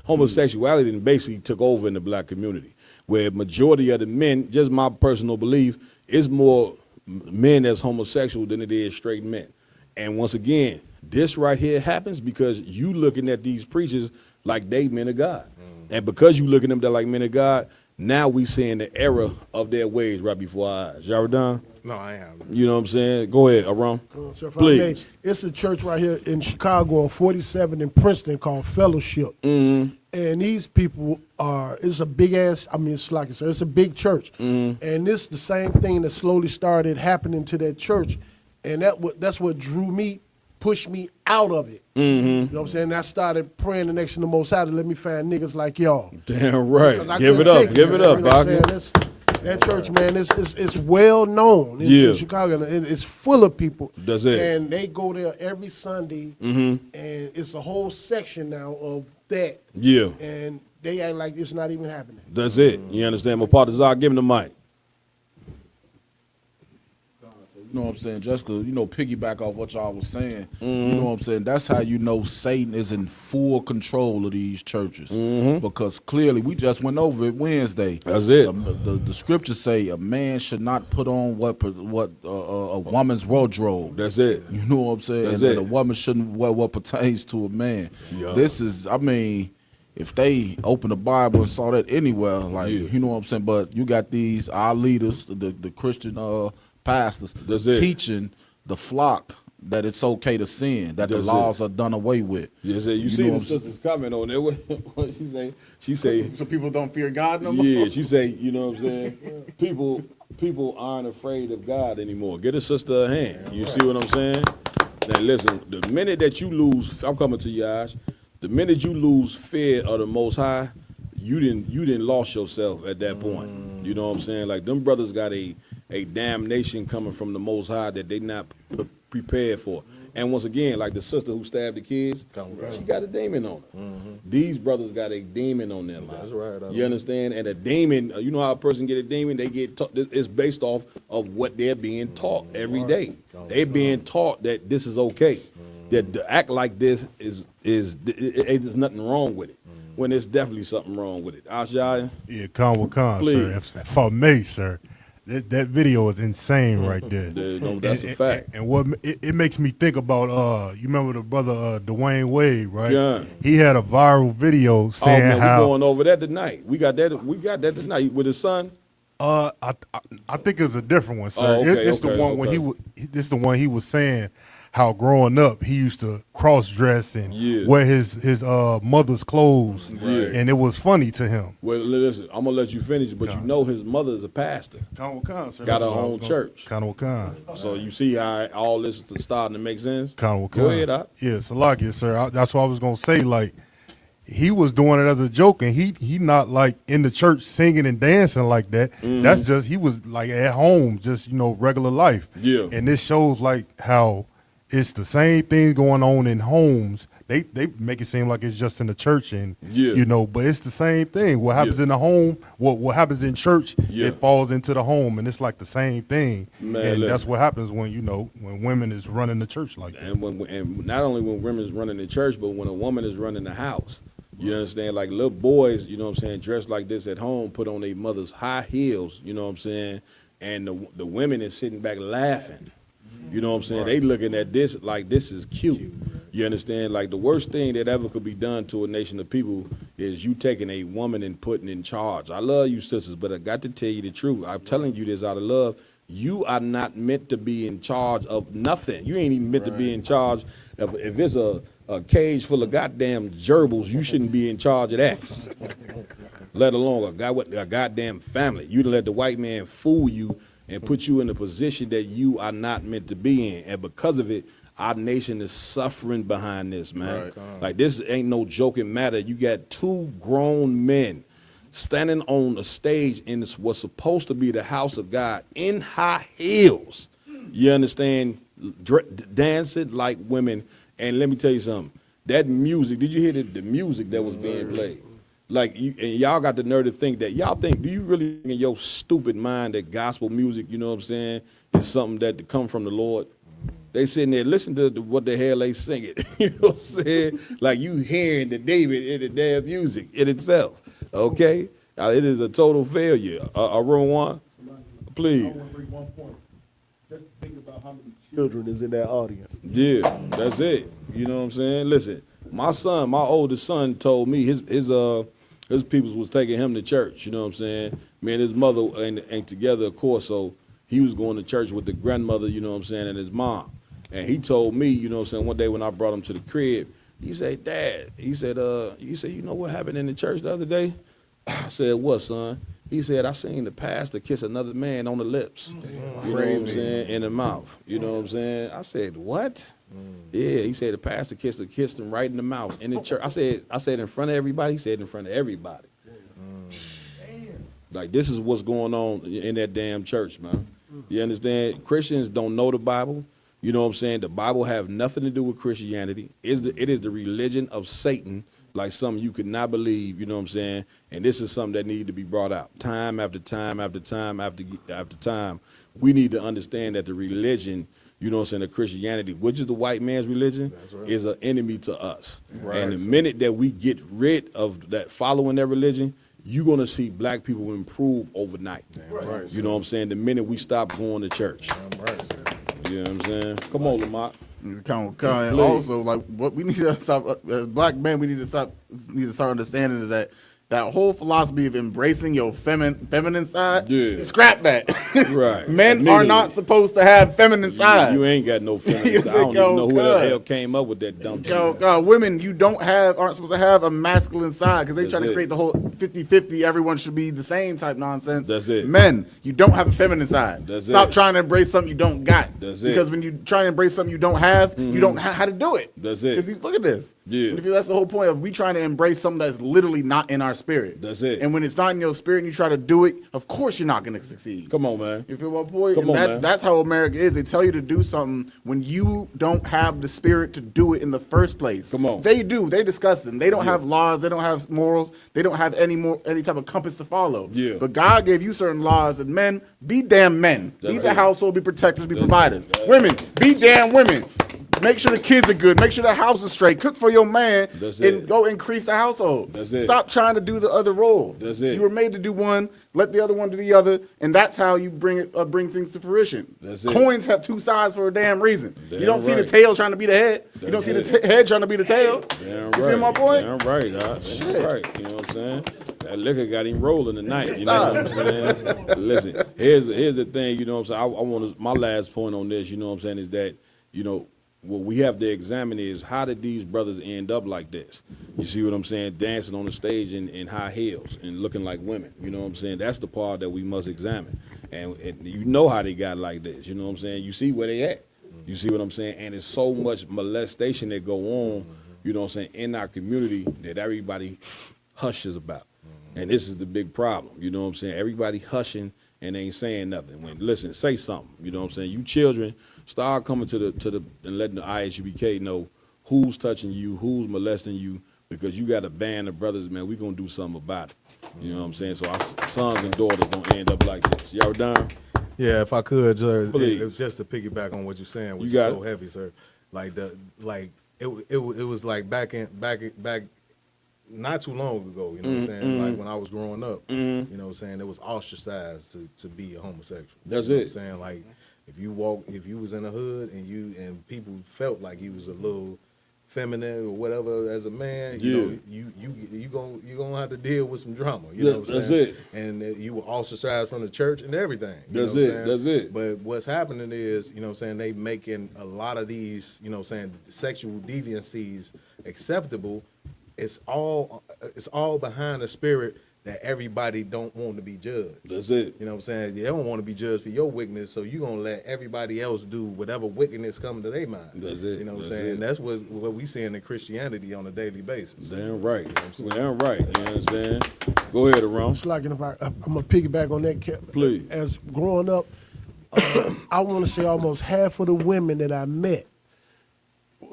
Homosexuality basically took over in the black community, where majority of the men, just my personal belief, is more men that's homosexual than it is straight men. And once again, this right here happens because you looking at these preachers like they men of God. And because you looking at them like men of God, now we seeing the error of their ways right before our eyes. Y'all done? No, I haven't. You know what I'm saying? Go ahead, Aram. Sir, if I Please. may, it's a church right here in Chicago on 47 in Princeton called Fellowship. And these people it's a big ass, it's like it's a big church. And this the same thing that slowly started happening to that church. And that's what pushed me out of it. You know what I'm saying? And I started praying the next to the Most High to let me find niggas like y'all. Damn right. Because I Give it couldn't up. take Give it up, you know what I'm Bobby. saying? That church, man, it's well known in Chicago. And it's full of people. That's it. And they go there every Sunday, and it's a whole section now of that. Yeah. And they act like it's not even happening. That's it. You understand? My partner Zah, give him the mic. You know what I'm saying? Just to, piggyback off what y'all was saying, you know what I'm saying? That's how you know Satan is in full control of these churches. Because clearly, we just went over it Wednesday. That's it. The scriptures say a man should not put on what a woman's wardrobe. That's it. You know what I'm saying? That's and it. a woman shouldn't wear what pertains to a man. Yeah. This is, if they open the Bible and saw that anywhere, you know what I'm saying? But you got our leaders, the Christian pastors, teaching the flock that it's okay to sin, that the laws are done away with. Yes, you see the sister's comment on there. What she say? She say, so people don't fear God no more? Yeah, she say, you know what I'm saying? People aren't afraid of God anymore. Get a sister a hand. You see what I'm saying? Now listen, the minute that you lose, I'm coming to you, Ash. The minute you lose fear of the Most High, you didn't lost yourself at that point. You know what I'm saying? Like them brothers got a damnation coming from the Most High that they not prepared for. And once again, like the sister who stabbed the kids, she got a demon on her. These brothers got a demon on them. That's right. You understand? And a demon, you know how a person get a demon? They get it's based off of what they're being taught every day. They're being taught that this is okay. That to act like this there's nothing wrong with it. When there's definitely something wrong with it. Ashaya? Yeah, Con, Please. sir. For me, sir, that video is insane right there. No, that's a fact. And what it makes me think about, you remember the brother Dwayne Wade, right? Yeah. He had a viral video saying man, how we going over that tonight. We got that tonight with his son. I think it's a different one, sir. Oh, okay, It's the one when it's the one he was saying how growing up he used to cross dress and wear his mother's clothes, and it was funny to him. Well, listen, I'm gonna let you finish, but you know his mother is a pastor. Con, sir. Got her own church. Con. So you see how all this is starting to make sense? Go ahead, Doc. Yeah, Salakia, sir. That's what I was gonna say. Like, he was doing it as a joke, and he not like in the church singing and dancing like that. That's just, he was like at home, just regular life. Yeah. And this shows like how it's the same thing going on in homes. They make it seem like it's just in the church, and but it's the same thing. What happens in the home, what happens in church, it falls into the home, and it's like the same thing. Man, and look. that's what happens when women is running the church like that. And not only when women's running the church, but when a woman is running the house. You understand? Like little boys, you know what I'm saying, dressed like this at home, put on their mother's high heels, you know what I'm saying, and the women is sitting back laughing. You know what I'm saying? They looking at this like this is cute. You understand? Like the worst thing that ever could be done to a nation of people is you taking a woman and putting in charge. I love you sisters, but I got to tell you the truth. I'm telling you this out of love. You are not meant to be in charge of nothing. You ain't even meant to be in charge of, if it's a cage full of goddamn gerbils, you shouldn't be in charge of that. Let alone a goddamn family. You let the white man fool you and put you in a position that you are not meant to be in. And because of it, our nation is suffering behind this, man. Like this ain't no joking matter. You got two grown men standing on a stage in what's supposed to be the house of God in high heels. You understand? Dancing like women. And let me tell you something. That music, did you hear the music that was being played? Like, and y'all got the nerve to think that. Y'all think, do you really in your stupid mind that gospel music, you know what I'm saying, is something that come from the Lord? They sitting there, listen to what the hell they singing. You know what I'm saying? Like you hearing the David in the damn music in itself. Okay? It is a total failure. Room one, please. I want to bring one point. Just think about how many children is in that audience. Yeah, that's it. You know what I'm saying? Listen, my oldest son told me his peoples was taking him to church. You know what I'm saying? Me and his mother ain't together, of course, so he was going to church with the grandmother, you know what I'm saying, and his mom. And he told me, you know what I'm saying, one day when I brought him to the crib, he said, Dad, he said, you know what happened in the church the other day? I said, what, son? He said, I seen the pastor kiss another man on the lips. You know what I'm saying? In the mouth. You know what I'm saying? I said, what? Yeah, he said the pastor kissed him right in the mouth in the church. I said in front of everybody. He said in front of everybody. Like this is what's going on in that damn church, man. You understand? Christians don't know the Bible. You know what I'm saying? The Bible have nothing to do with Christianity. It is the religion of Satan, like something you could not believe, you know what I'm saying? And this is something that needs to be brought out time after time after time after time. We need to understand that the religion, you know what I'm saying, the Christianity, which is the white man's religion, is an enemy to us. Right. And the minute that we get rid of that, following that religion, you're going to see black people improve overnight. Right. You know what I'm saying? The minute we stop going to church. You know what I'm saying? Come on, Lamont. And also, like, what we need to stop as black men, we need to start understanding is that whole philosophy of embracing your feminine side, scrap that. Right. Men are not supposed to have feminine sides. You ain't got no feminine side. I don't even know who the hell came up with that dumb thing. Women, you aren't supposed to have a masculine side because they try to create the whole 50-50, everyone should be the same type nonsense. That's it. Men, you don't have a feminine side. Stop trying to embrace something you don't got. That's it. Because when you try to embrace something you don't have, you don't know how to do it. That's it. Because look at this. Yeah. That's the whole point of we trying to embrace something that's literally not in our spirit. That's it. And when it's not in your spirit and you try to do it, of course you're not going to succeed. Come on, man. You feel my point? Come on, man. That's how America is. They tell you to do something when you don't have the spirit to do it in the first place. Come on. They do. They discuss them. They don't have laws. They don't have morals. They don't have any type of compass to follow. Yeah. But God gave you certain laws, and men, be damn men. Be the household, be protectors, be providers. Women, be damn women. Make sure the kids are good. Make sure the house is straight. Cook for your man and go increase the household. That's it. Stop trying to do the other role. That's it. You were made to do one. Let the other one do the other, and that's how you bring things to fruition. That's it. Coins have two sides for a damn reason. Damn you don't see the right. tail trying to be the head. That's you don't see it. the head trying to be the tail. Damn You right. feel my point? Damn right, Doc. Damn right. You know what I'm saying? That liquor got him rolling tonight. You know what I'm saying? Listen, here's the thing. You know what I'm saying? I want my last point on this. You know what I'm saying? Is that what we have to examine is how did these brothers end up like this? You see what I'm saying? Dancing on the stage in high heels and looking like women. You know what I'm saying? That's the part that we must examine. And you know how they got like this. You know what I'm saying? You see where they at. You see what I'm saying? And there's so much molestation that go on, you know what I'm saying, in our community that everybody hushes about. And this is the big problem. You know what I'm saying? Everybody hushing and ain't saying nothing. When listen, say something. You know what I'm saying? You children, start coming to the and letting the ISUBK know who's touching you, who's molesting you, because you got a band of brothers, man. We gonna do something about it. You know what I'm saying? So our sons and daughters don't end up like this. Y'all done? Yeah, if I could, just Please. to piggyback on what you're saying, which You is got so it. heavy, sir. It was like back not too long ago, you know what I'm saying? Like when I was growing up, you know what I'm saying? It was ostracized to be a homosexual. That's you know it. What I'm saying? Like if you was in the hood and people felt like you was a little feminine or whatever as a man, you know, you gonna have to deal with some drama. You know what I'm saying? It. And you were ostracized from the church and everything. That's know what I'm it. saying? That's it. But what's happening is, you know what I'm saying, they making a lot of these, you know what I'm saying, sexual deviancies acceptable. It's all behind the spirit that everybody don't want to be judged. That's it. You know what I'm saying? They don't want to be judged for your wickedness, so you're going to let everybody else do whatever wickedness come to their mind. That's it. You know what I'm That's saying? it. That's what we seeing in Christianity on a daily basis. Damn right. Damn right. You understand? Go ahead, Aram. It's like, if I'm going to piggyback on that, Please. As growing up, I want to say almost half of the women that I met,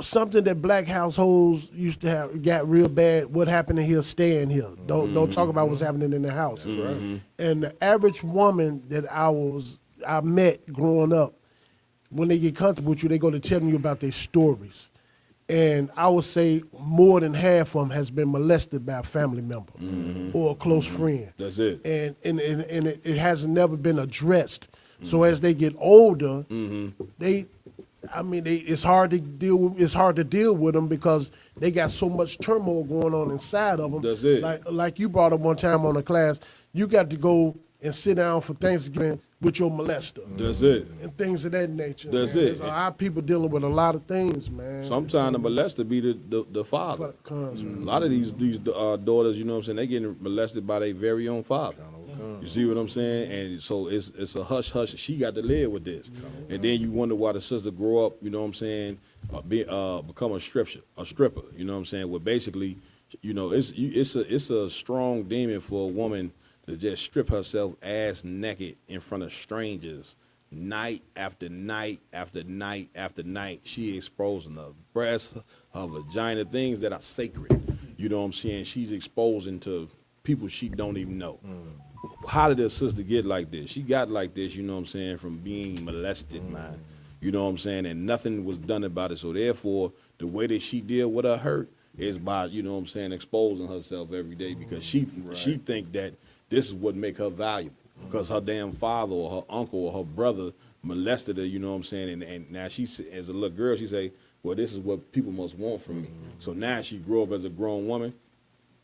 something that black households used to have got real bad. What happened in here, stay in here. Don't talk about what's happening in the house. That's right. And the average woman that I met growing up, when they get comfortable with you, they go to telling you about their stories. And I would say more than half of them has been molested by a family member or a close friend. That's it. And it has never been addressed. So as they get older, it's hard to deal with. It's hard to deal with them because they got so much turmoil going on inside of them. That's it. Like you brought up one time on the class, you got to go and sit down for Thanksgiving with your molester. That's it. And things of that nature. That's man. it. There's a lot of people dealing with a lot of things, man. Sometimes the molester be the father. A lot of these daughters, you know what I'm saying, they getting molested by their very own father. You see what I'm saying? And so it's a hush hush. She got to live with this, and then you wonder why the sister grow up. You know what I'm saying? Become a stripper. You know what I'm saying? Well, basically, you know, it's a strong demon for a woman to just strip herself ass naked in front of strangers, night after night after night after night. She exposing her breasts, her vagina, things that are sacred. You know what I'm saying? She's exposing to people she don't even know. How did her sister get like this? She got like this, you know what I'm saying, from being molested, man. You know what I'm saying? And nothing was done about it. So therefore, the way that she deal with her hurt is by, you know what I'm saying, exposing herself every day because she think that this is what make her valuable. Because her damn father or her uncle or her brother molested her, you know what I'm saying? And now she, as a little girl, she say, well, this is what people must want from me. So now she grew up as a grown woman,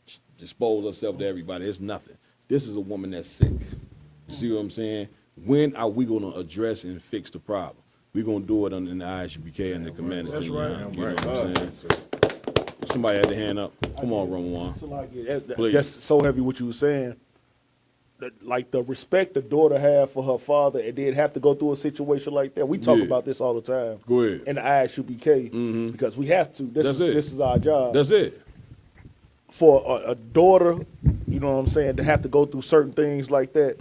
she expose herself to everybody. It's nothing. This is a woman that's sick. You see what I'm saying? When are we going to address and fix the problem? We're going to do it under the ISUPK and the commanders. That's right. You know what I'm saying? Somebody had their hand up. Come on, Roman. Please. Just so heavy what you were saying. Like the respect the daughter have for her father and then have to go through a situation like that. We talk about this all the time. Go ahead. In the ISUPK because we have to. This is our job. That's it. For a daughter, you know what I'm saying, to have to go through certain things like that,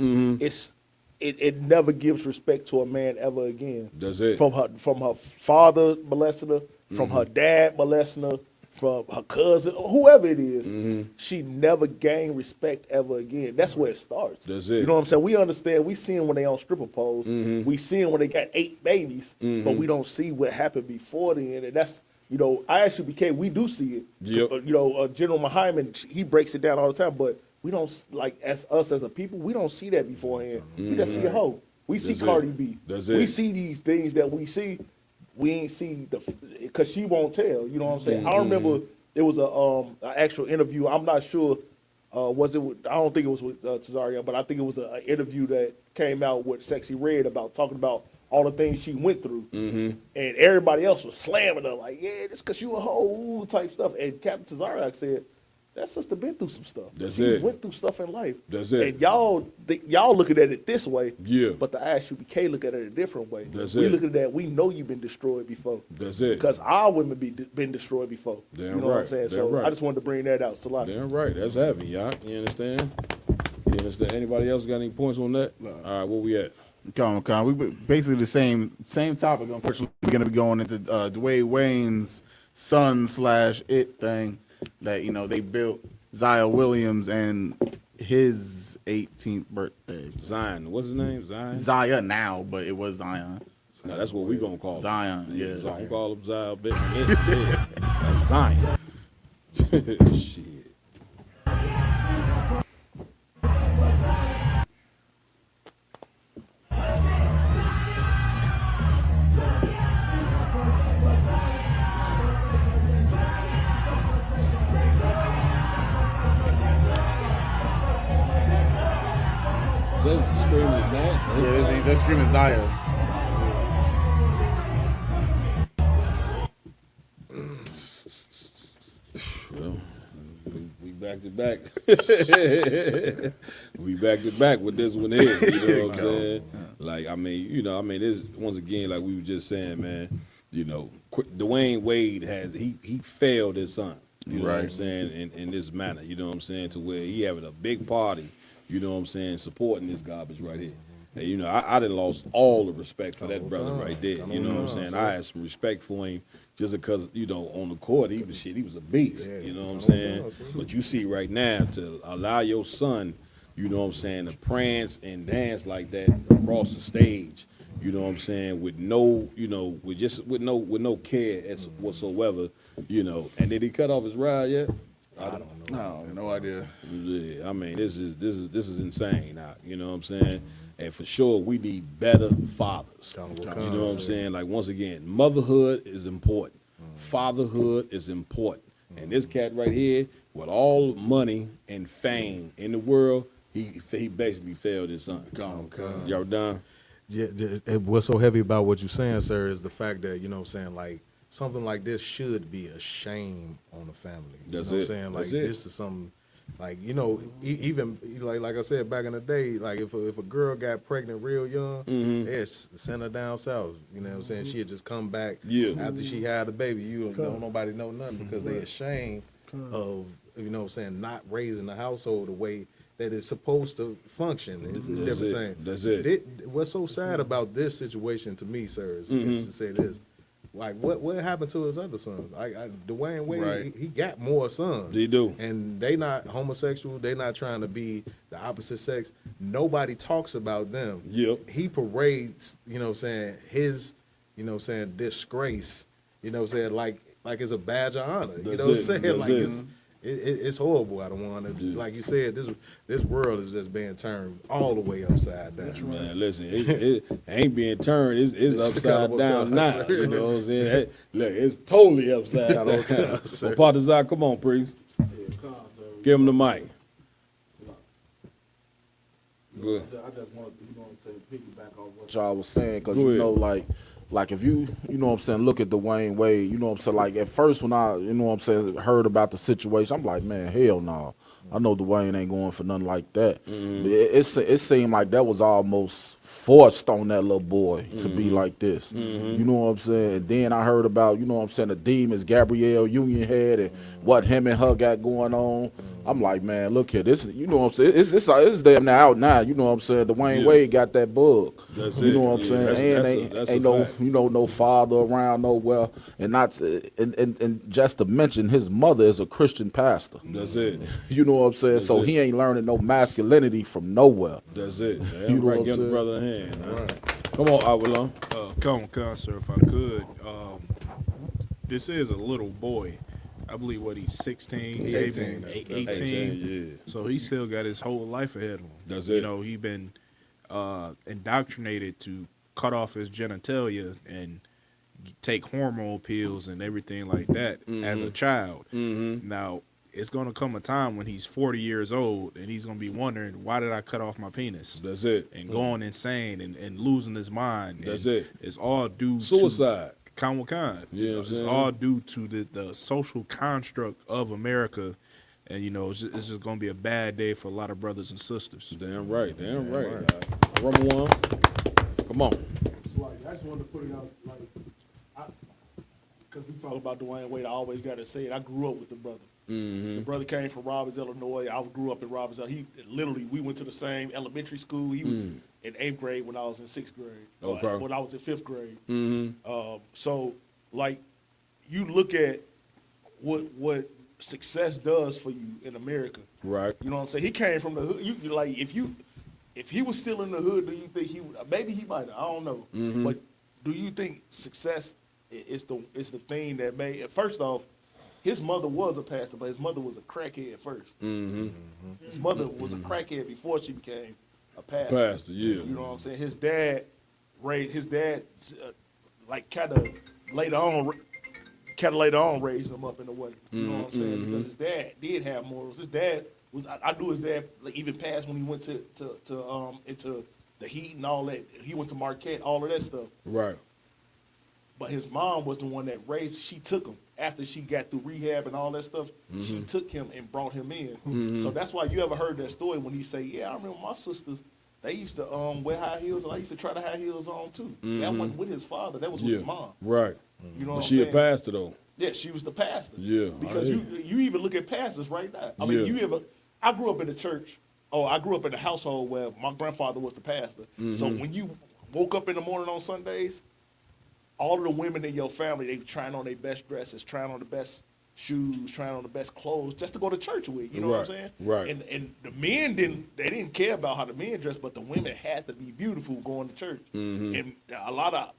it never gives respect to a man ever again. That's it. From her father molesting her, from her dad molesting her, from her cousin, whoever it is, she never gained respect ever again. That's where it starts. That's it. You know what I'm saying? We understand. We see them when they on stripper poles. We see them when they got 8 babies, but we don't see what happened before then. And that's, you know, ISUPK, we do see it. Yep. You know, General Muhammad, he breaks it down all the time, but we don't, like, as a people, we don't see that beforehand. We just see a hoe. We see Cardi B. That's We it. see these things that we see. We ain't see because she won't tell. You know what I'm saying? I remember it was an actual interview. I'm not sure. Was it? I don't think it was with Tazaria, but I think it was an interview that came out with Sexy Red about talking about all the things she went through, and everybody else was slamming her like, "Yeah, just because you a hoe," type stuff. And Captain Tazariak said, "That sister been through some stuff. She went through stuff in life. That's it. And y'all looking at it this way, Yeah. but the ISUPK look at it a different way. That's we it. looking at that. We know you've been destroyed before. That's it. Because our women been destroyed before. Damn you know what I'm saying? Damn So right. I just wanted to bring that out. Salah. Damn right. That's heavy, y'all. You understand? You understand? Anybody else got any points on that? All right, where we at? Come on. We basically the same topic. Unfortunately, we're gonna be going into Dwayne Wayne's son/it thing that, you know, they built Zion Williams and his 18th birthday. Zion. What's his name? Zion. Zion now, but it was Zion. No, that's what we gonna call him. Zion. Yeah, Zion. Call him Zion. Bitch. That's Zion. Shit. screaming Zion. Well, we back to back. We back to back with this one here. You know what I'm saying? Like, I mean, this once again, like we were just saying, man. You know, Dwayne Wade he failed his son. You know what I'm saying? In this manner. You know what I'm saying? To where he having a big party. You know what I'm saying? Supporting this garbage right here. And, you know, I done lost all the respect for that brother right there. You know what I'm saying? I had some respect for him just because, you know, on the court, he was a beast. You know what I'm saying? But you see right now, to allow your son, you know what I'm saying, to prance and dance like that across the stage, you know what I'm saying, with no, you know, with no care whatsoever, you know. And did he cut off his ride yet? I don't know. No idea. Yeah, I mean, this is insane now. You know what I'm saying? And for sure, we need better fathers. You know what I'm saying? Like, once again, motherhood is important. Fatherhood is important. And this cat right here, with all money and fame in the world, he basically failed his son. Y'all done? Yeah, what's so heavy about what you're saying, sir, is the fact that, you know what I'm saying, like, something like this should be a shame on the family. You know what I'm saying? Like, this is something, like, you know, even, like I said, back in the day, like, if a girl got pregnant real young, it's send her down south. You know what I'm saying? She'd just come back after she had the baby. You don't nobody know nothing because they ashamed of, you know what I'm saying, not raising the household the way that it's supposed to function. It's a different thing. That's it. What's so sad about this situation to me, sir, is to say this. Like, what happened to his other sons? Dwayne Wade, he got more sons. He do. And they not homosexual. They not trying to be the opposite sex. Nobody talks about them. Yep. He parades, you know what I'm saying, his, you know what I'm saying, disgrace, you know what I'm saying, like it's a badge of honor. You know what I'm saying? Like, it's horrible. I don't want to, like you said, this world is just being turned all the way upside down. That's right. Man, listen, it ain't being turned. It's upside down now. You know what I'm saying? Look, it's totally upside down. Well, Partizan, come on, priest. Give him the mic. Good. I just want to piggyback on what y'all was saying, because you know, like if you know what I'm saying, look at Dwayne Wade, you know what I'm saying, like at first when I, you know what I'm saying, heard about the situation, I'm like, man, hell no. I know Dwayne ain't going for nothing like that. It seemed like that was almost forced on that little boy to be like this. You know what I'm saying? And then I heard about, you know what I'm saying, the demons Gabrielle Union had and what him and her got going on. I'm like, man, look here, this, you know what I'm saying, it's damn near out now. You know what I'm saying? Dwayne Wade got that bug. You know what I'm saying? And ain't no, you know, no father around nowhere. And not and just to mention, his mother is a Christian pastor. That's it. You know what I'm saying? So he ain't learning no masculinity from nowhere. That's it. You know what I'm give the saying? brother a hand. Right. Come on, Avalon. Come, sir, if I could. This is a little boy. I believe he's 16, He 18. 18. Yeah. So he still got his whole life ahead of him. That's You it. know, he been indoctrinated to cut off his genitalia and take hormone pills and everything like that as a child. Now, it's going to come a time when he's 40 years old and he's going to be wondering, why did I cut off my penis? That's it. And going insane and losing his mind. That's and it. It's all due Suicide. to Khan. Yeah, it's all due to the social construct of America. And, you know, it's just going to be a bad day for a lot of brothers and sisters. Damn right. Rumble one. Come on. I just wanted to put it out, because we talk about Dwayne Wade, I always got to say it. I grew up with the brother. The brother came from Robbins, Illinois. I grew up in Robbins. We went to the same elementary school. He was in 8th grade when I was in 6th grade. Okay. When I was in 5th grade. So, like, you look at what success does for you in America. Right. You know what I'm saying? He came from the hood. You like, if he was still in the hood, do you think he would? Maybe he might. I don't know. But do you think success is the thing that made? First off, his mother was a pastor, but his mother was a crackhead first. His mother was a crackhead before she became a pastor. Yeah. You know what I'm saying? His dad like kind of later on raised him up in a way. You know what I'm saying? Because his dad did have morals. His dad was, I knew his dad, like, even passed when he went into the heat and all that. He went to Marquette, all of that stuff. Right. But his mom was the one that raised. She took him after she got through rehab and all that stuff. She took him and brought him in. So that's why you ever heard that story when he say, "Yeah, I remember my sisters. They used to wear high heels, and I used to try the high heels on too." That wasn't with his father. That was with his mom. Right. You know but what she I'm saying? a pastor though. Yeah, she was the pastor. Yeah. Because you even look at pastors right now. I mean, I grew up in the church. Oh, I grew up in a household where my grandfather was the pastor. So when you woke up in the morning on Sundays, all of the women in your family, they were trying on their best dresses, trying on the best shoes, trying on the best clothes, just to go to church with. You know what I'm saying? Right. And the men didn't care about how the men dressed, but the women had to be beautiful going to church. And a lot of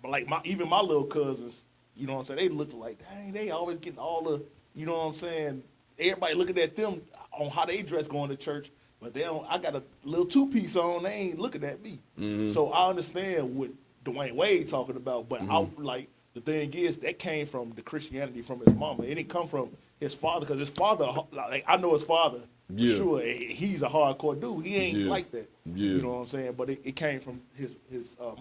even my little cousins, you know what I'm saying? They look like, dang, they always getting all the, you know what I'm saying? Everybody looking at them on how they dress going to church, but they don't. I got a little two-piece on. They ain't looking at me. So I understand what Dwayne Wade talking about, but the thing is that came from the Christianity from his mama. It didn't come from his father, because his father, I know his father for sure. He's a hardcore dude. He ain't like that. You know what I'm saying? But it came from his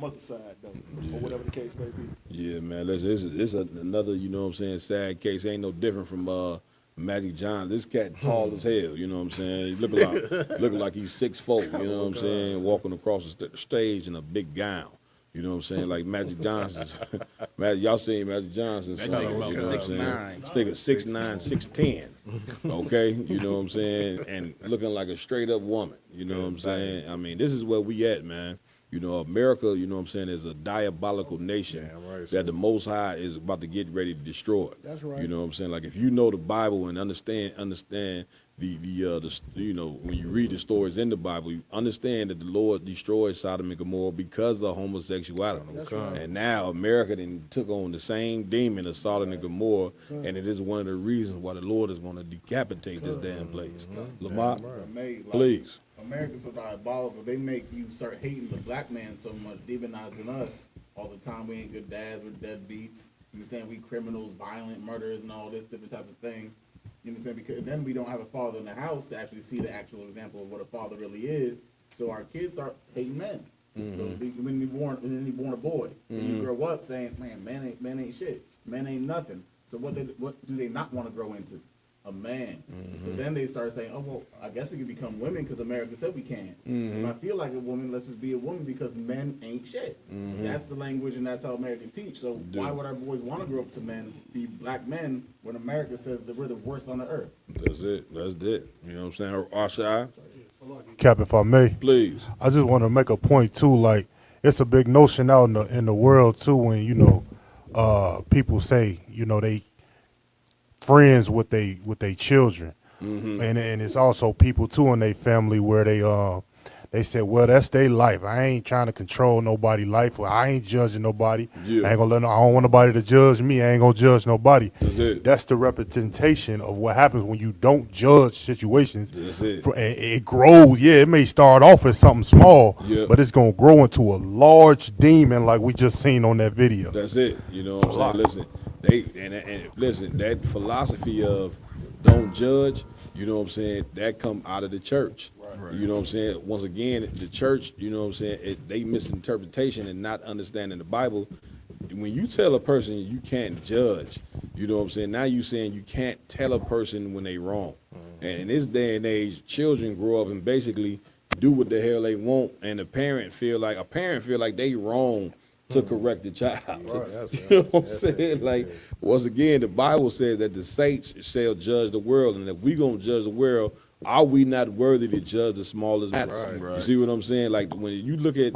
mother's side though, or whatever the case may be. Yeah, man. It's another, you know what I'm saying, sad case. Ain't no different from Magic Johnson. This cat tall as hell, you know what I'm saying? He looking like he's 6'4", you know what I'm saying? Walking across the stage in a big gown. You know what I'm saying? Like Magic Johnson's. Y'all seen Magic Johnson's son, you know what I'm saying? This nigga 6'9", 6'10", okay? You know what I'm saying? And looking like a straight up woman, you know what I'm saying? I mean, this is where we at, man. You know, America, you know what I'm saying, is a diabolical nation that the Most High is about to get ready to destroy. That's right. You know what I'm saying? Like, if you know the Bible and understand the you know, when you read the stories in the Bible, you understand that the Lord destroyed Sodom and Gomorrah because of homosexuality. That's right. And now America then took on the same demon of Sodom and Gomorrah, and it is one of the reasons why the Lord is going to decapitate this damn place. Lamar, please. America's so diabolical. They make you start hating the black man so much, demonizing us all the time. We ain't good dads, we're deadbeats. You understand? We criminals, violent, murderers, and all this different types of things. You understand? Because then we don't have a father in the house to actually see the actual example of what a father really is. So our kids start hating men. So when you're born a boy, and you grow up saying, "Man, men ain't shit. Men ain't nothing." So what do they not want to grow into? A man. So then they start saying, "Oh well, I guess we can become women because America said we can. If I feel like a woman, let's just be a woman because men ain't shit." That's the language and that's how America teach. So why would our boys want to grow up to men, be black men, when America says that we're the worst on the earth? That's it. You know what I'm saying? Ashai? Cap, if I may, please. I just want to make a point too. Like, it's a big notion out in the world too when, you know, people say, you know, they friends with they children, and it's also people too in their family where they said, well, that's their life. I ain't trying to control nobody's life. Or I ain't judging nobody. I ain't gonna I don't want nobody to judge me. I ain't gonna judge nobody. That's the representation of what happens when you don't judge situations. It grows. Yeah, it may start off as something small, but it's gonna grow into a large demon like we just seen on that video. That's it. You know what I'm saying? Listen, listen, that philosophy of don't judge, you know what I'm saying, that come out of the church. You know what I'm saying? Once again, the church, you know what I'm saying, they misinterpretation and not understanding the Bible. When you tell a person you can't judge, you know what I'm saying, now you saying you can't tell a person when they wrong. And in this day and age, children grow up and basically do what the hell they want, and a parent feel like they wrong to correct the child. You know what I'm saying? Like, once again, the Bible says that the saints shall judge the world, and if we gonna judge the world, are we not worthy to judge the smallest matters? You see what I'm saying? Like, when you look at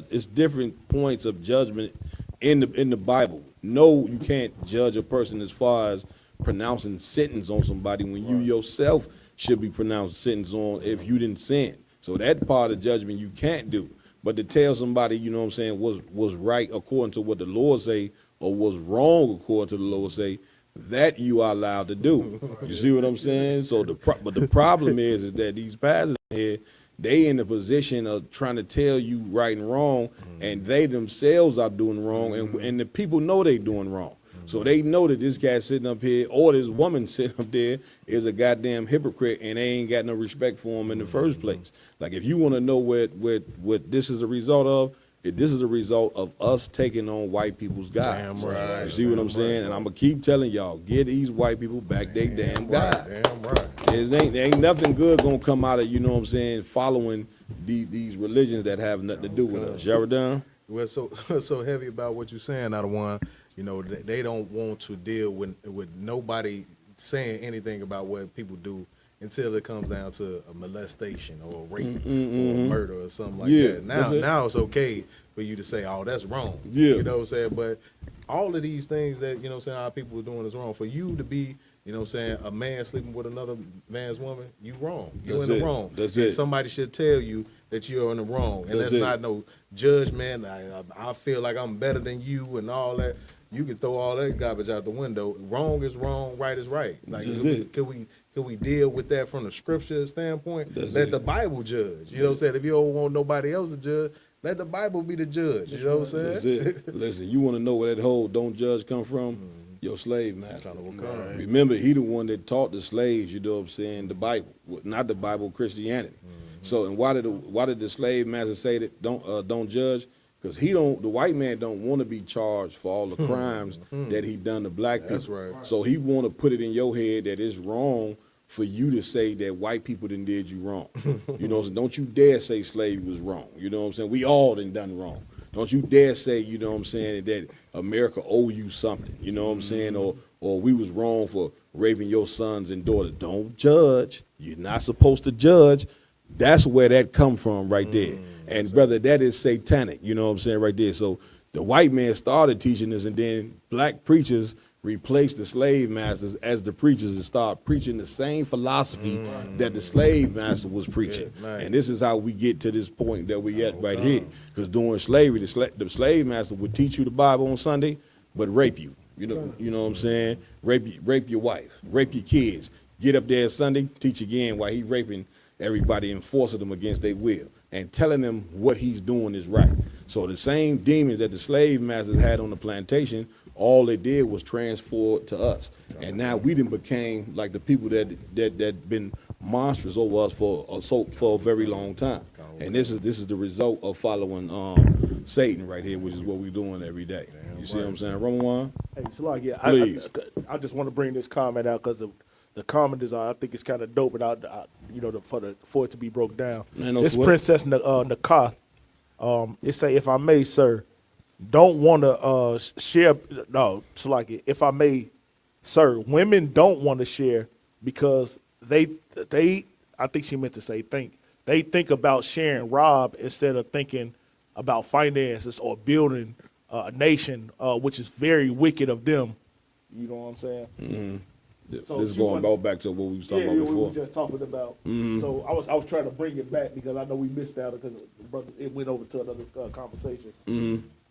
it's different points of judgment in the Bible. No, you can't judge a person as far as pronouncing sentence on somebody when you yourself should be pronounced sentence on if you didn't sin. So that part of judgment you can't do. But to tell somebody, you know what I'm saying, was right according to what the Lord say or was wrong according to the Lord say, that you are allowed to do. You see what I'm saying? So but the problem is that these pastors here, they in the position of trying to tell you right and wrong, and they themselves are doing wrong, and the people know they doing wrong. So they know that this guy sitting up here or this woman sitting up there is a goddamn hypocrite, and they ain't got no respect for him in the first place. Like, if you want to know what this is a result of, this is a result of us taking on white people's gods. Damn right. You see what I'm saying? And I'm gonna keep telling y'all, get these white people back their damn God. Damn right. There ain't nothing good gonna come out of, you know what I'm saying, following these religions that have nothing to do with us. You ever done? Well, so heavy about what you're saying, out of one, you know, they don't want to deal with nobody saying anything about what people do until it comes down to a molestation or a rape or a murder or something like that. Now it's okay for you to say, oh, that's wrong. Yeah. You know what I'm saying? But all of these things that, you know what I'm saying, our people are doing is wrong. For you to be, you know what I'm saying, a man sleeping with another man's woman, you wrong. You're in the wrong. That's and it. somebody should tell you that you're in the wrong. And that's not no judgment. I feel like I'm better than you and all that. You can throw all that garbage out the window. Wrong is wrong, right is right. Like, could we deal with that from the scripture standpoint? Let the Bible judge. You know what I'm saying? If you don't want nobody else to judge, let the Bible be the judge. You know what I'm saying? That's it. Listen, you want to know where that whole don't judge come from? Your slave master. Remember, he the one that taught the slaves, you know what I'm saying, the Bible, not the Bible, Christianity. So, and why did the slave master say that don't judge? Because the white man don't want to be charged for all the crimes that he done to black people. That's right. So he want to put it in your head that it's wrong for you to say that white people done did you wrong. You know, so don't you dare say slavery was wrong. You know what I'm saying? We all done wrong. Don't you dare say, you know what I'm saying, that America owe you something. You know what I'm saying? Or we was wrong for raping your sons and daughters. Don't judge. You're not supposed to judge. That's where that come from right there. And brother, that is satanic, you know what I'm saying, right there. So the white man started teaching this, and then black preachers replaced the slave masters as the preachers and start preaching the same philosophy that the slave master was preaching. And this is how we get to this point that we at right here. Because during slavery, the slave master would teach you the Bible on Sunday, but rape you. You know what I'm saying? Rape your wife, rape your kids. Get up there Sunday, teach again while he raping everybody and forcing them against their will and telling them what he's doing is right. So the same demons that the slave masters had on the plantation, all they did was transfer it to us. And now we done became like the people that been monstrous over us for a very long time. And this is the result of following Satan right here, which is what we're doing every day. You see what I'm saying, Roman? Hey, Salak, yeah, Please. I just want to bring this comment out because the comment is, I think it's kind of dope, and for it to be broke down. This Princess Nakath, it say, if I may, sir, don't want to share. No, Salaki, if I may, sir, women don't want to share because they. I think she meant to say they think about sharing Rob instead of thinking about finances or building a nation, which is very wicked of them. You know what I'm saying? Mm-hmm. So this is going back to what we was talking about before. we were just talking about. So I was trying to bring it back because I know we missed out because it went over to another conversation.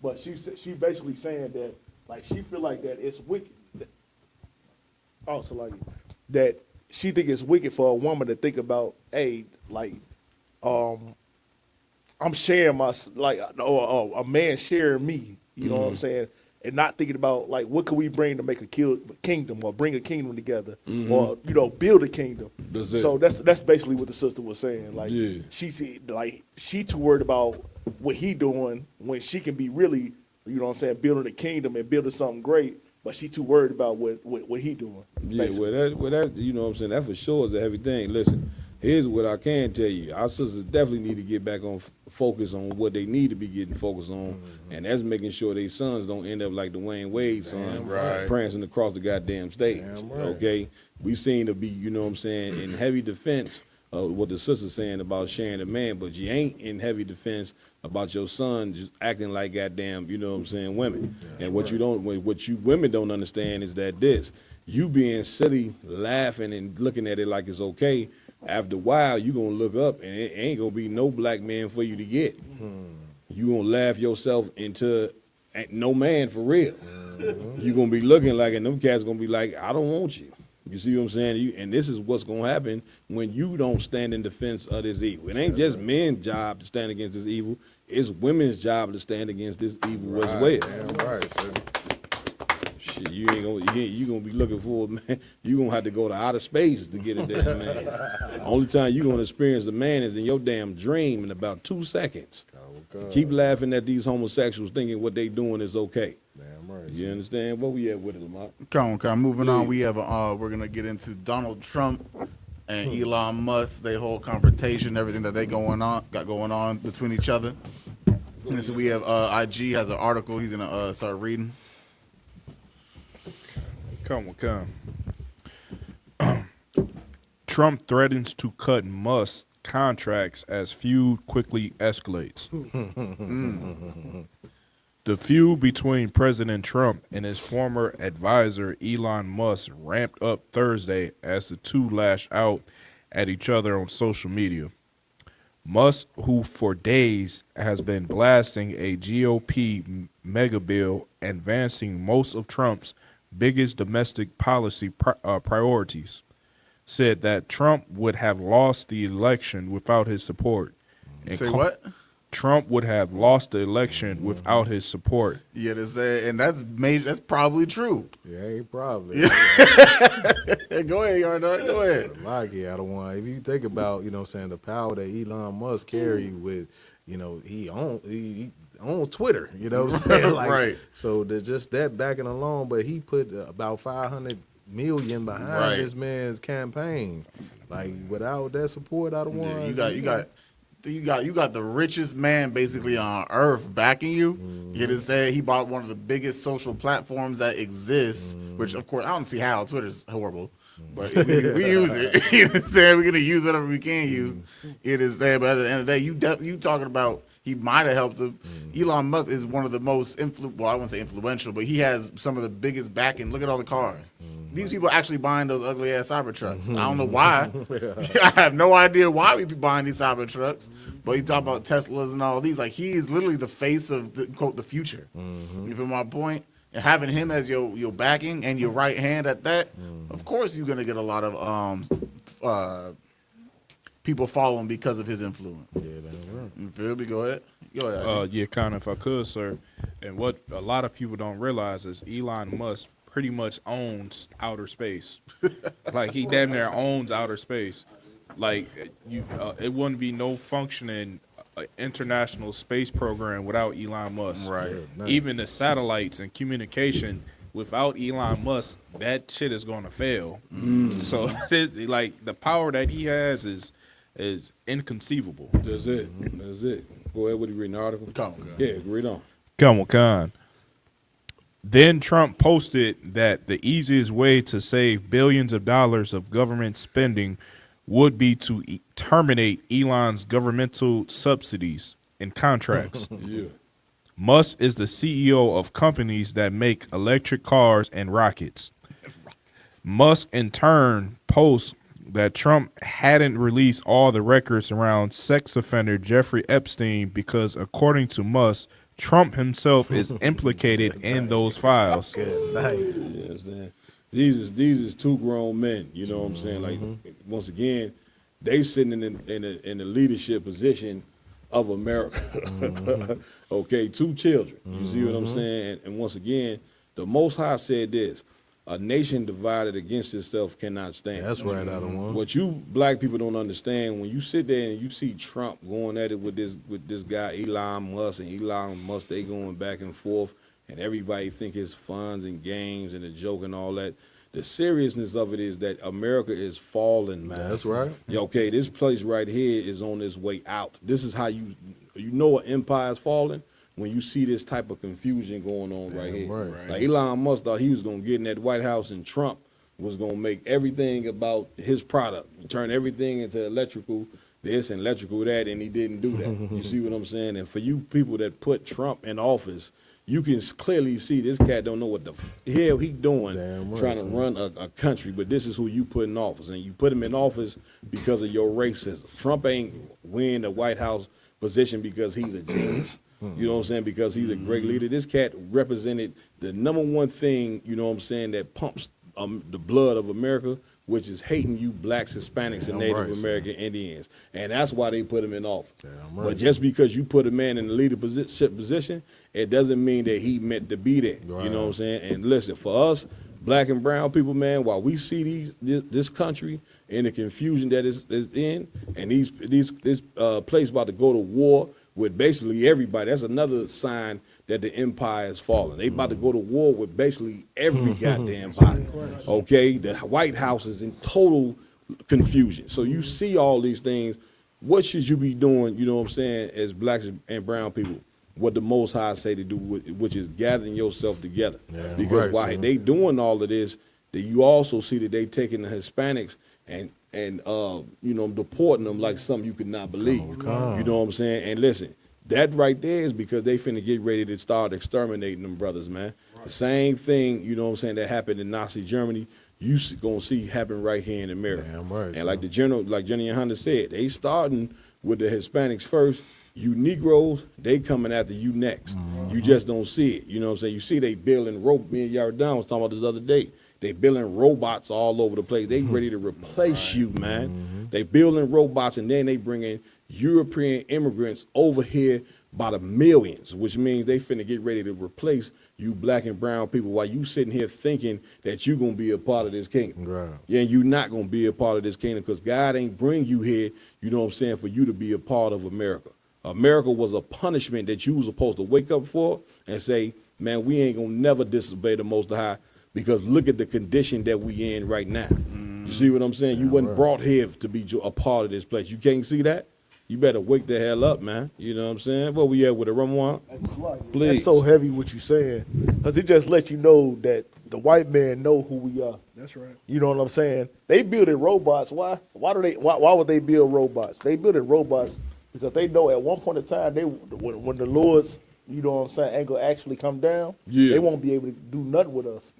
But she basically saying that like she feel like that it's wicked. Also like that she think it's wicked for a woman to think about, hey, like I'm sharing my or a man sharing me. You know what I'm saying? And not thinking about like what can we bring to make a kingdom or bring a kingdom together or build a kingdom. So that's basically what the sister was saying. Like she too worried about what he doing when she can be really, you know what I'm saying, building a kingdom and building something great. But she too worried about what he doing. Yeah, well that you know what I'm saying, that for sure is a heavy thing. Listen, here's what I can tell you. Our sisters definitely need to get back on focus on what they need to be getting focused on, and that's making sure their sons don't end up like Dwayne Wade's son, prancing across the goddamn stage. Okay? We seem to be, you know what I'm saying, in heavy defense of what the sister's saying about sharing a man, but you ain't in heavy defense about your son just acting like goddamn, you know what I'm saying, women. And what you women don't understand is that you being silly, laughing and looking at it like it's okay, after a while, you going to look up and it ain't going to be no black man for you to get. You going to laugh yourself into no man for real. You going to be looking like, and them cats going to be like, I don't want you. You see what I'm saying? And this is what's going to happen when you don't stand in defense of this evil. It ain't just men's job to stand against this evil. It's women's job to stand against this evil as well. Right, sir. Shit, you gonna be looking for it, man. You gonna have to go to outer space to get it there, man. Only time you gonna experience the man is in your damn dream in about 2 seconds. Keep laughing at these homosexuals thinking what they doing is okay. Damn right. You understand? What we at with it, Lamont? Come on. Moving Please. on, we have we're gonna get into Donald Trump and Elon Musk. They whole confrontation, everything that got going on between each other. And so we have IG has an article he's gonna start reading. Come. Trump threatens to cut Musk contracts as feud quickly escalates. The feud between President Trump and his former advisor Elon Musk ramped up Thursday as the two lashed out at each other on social media. Musk, who for days has been blasting a GOP mega bill advancing most of Trump's biggest domestic policy priorities, said that Trump would have lost the election without his support. And Say what? Trump would have lost the election without his support. Yeah, and that's major. That's probably true. Yeah, probably. Go ahead, Yarda. Go ahead. I don't want. If you think about, the power that Elon Musk carry with, he owns Twitter. You know what I'm saying? Right. So there's just that backing along, but he put about 500 million behind this man's campaign. Like without that support, I don't want. You got the richest man basically on earth backing you. You understand? He bought one of the biggest social platforms that exists, which of course I don't see how. Twitter's horrible, but we use it. You understand? We're gonna use whatever we can use. You understand? But at the end of the day, you talking about he might have helped him. Elon Musk is one of the most I wouldn't say influential, but he has some of the biggest backing. Look at all the cars. These people actually buying those ugly ass Cybertrucks. I don't know why. I have no idea why we be buying these Cybertrucks. But you talk about Teslas and all these. Like he is literally the face of the quote the future. You feel my point? And having him as your backing and your right hand at that, of course you're gonna get a lot of people following because of his influence. Yeah, that's right. You feel me? Go ahead. Yeah, kind of, if I could, sir. And what a lot of people don't realize is Elon Musk pretty much owns outer space. Like he damn near owns outer space. Like it wouldn't be no functioning international space program without Elon Musk. Right. Even the satellites and communication without Elon Musk, that shit is going to fail. So like the power that he has is inconceivable. That's it. Go ahead with the reading article. Come on. Yeah, read on. Come on. Then Trump posted that the easiest way to save billions of dollars of government spending would be to terminate Elon's governmental subsidies and contracts. Yeah. Musk is the CEO of companies that make electric cars and rockets. Musk, in turn, posts that Trump hadn't released all the records around sex offender Jeffrey Epstein because, according to Musk, Trump himself is implicated in those files. Yes, man. These is two grown men. You know what I'm saying? Like once again, they sitting in the leadership position of America. Okay, 2 children. You see what I'm saying? And once again, the Most High said this: a nation divided against itself cannot stand. That's right, out of one. What you black people don't understand, when you sit there and you see Trump going at it with this guy Elon Musk, they going back and forth, and everybody think it's fun and games and a joke and all that. The seriousness of it is that America is falling, man. That's right. Yeah, okay, this place right here is on its way out. This is how you know an empire is falling when you see this type of confusion going on right here. Right. Like Elon Musk thought he was going to get in that White House and Trump was going to make everything about his product, turn everything into electrical this and electrical that, and he didn't do that. You see what I'm saying? And for you people that put Trump in office, you can clearly see this cat don't know what the hell he doing trying to run a country, but this is who you put in office. And you put him in office because of your racism. Trump ain't win the White House position because he's a genius. You know what I'm saying? Because he's a great leader. This cat represented the number one thing, you know what I'm saying, that pumps the blood of America, which is hating you blacks, Hispanics, and Native American Indians. And that's why they put him in office. But just because you put a man in the leadership position, it doesn't mean that he meant to be there. You know what I'm saying? And listen, for us, black and brown people, man, while we see this country and the confusion that is in, and this place about to go to war with basically everybody, that's another sign that the empire is falling. They about to go to war with basically every goddamn body. Okay, the White House is in total confusion. So you see all these things. What should you be doing? You know what I'm saying? As blacks and brown people, what the Most High say to do, which is gathering yourself together. Because while they doing all of this, that you also see that they taking the Hispanics and you know, deporting them like something you could not believe. You know what I'm saying? And listen, that right there is because they finna get ready to start exterminating them brothers, man. The same thing, you know what I'm saying, that happened in Nazi Germany, you gonna see happen right here in America. And like Jenny and Hunter said, they starting with the Hispanics first. You Negroes, they coming after you next. You just don't see it. You know what I'm saying? You see they building me and Yardan was talking about this other day. They building robots all over the place. They ready to replace you, man. They building robots, and then they bringing European immigrants over here by the millions, which means they finna get ready to replace you black and brown people while you sitting here thinking that you gonna be a part of this kingdom. Yeah, and you not gonna be a part of this kingdom because God ain't bring you here, you know what I'm saying, for you to be a part of America. America was a punishment that you was supposed to wake up for and say, man, we ain't gonna never disobey the Most High because look at the condition that we in right now. You see what I'm saying? You wasn't brought here to be a part of this place. You can't see that? You better wake the hell up, man. You know what I'm saying? What we at with a Ramon? Please. That's so heavy what you saying, because it just lets you know that the white man know who we are. That's right. You know what I'm saying? They building robots. Why would they build robots? They building robots because they know at one point in time when the Lord's, you know what I'm saying, ain't gonna actually come down, they won't be able to do nothing with us.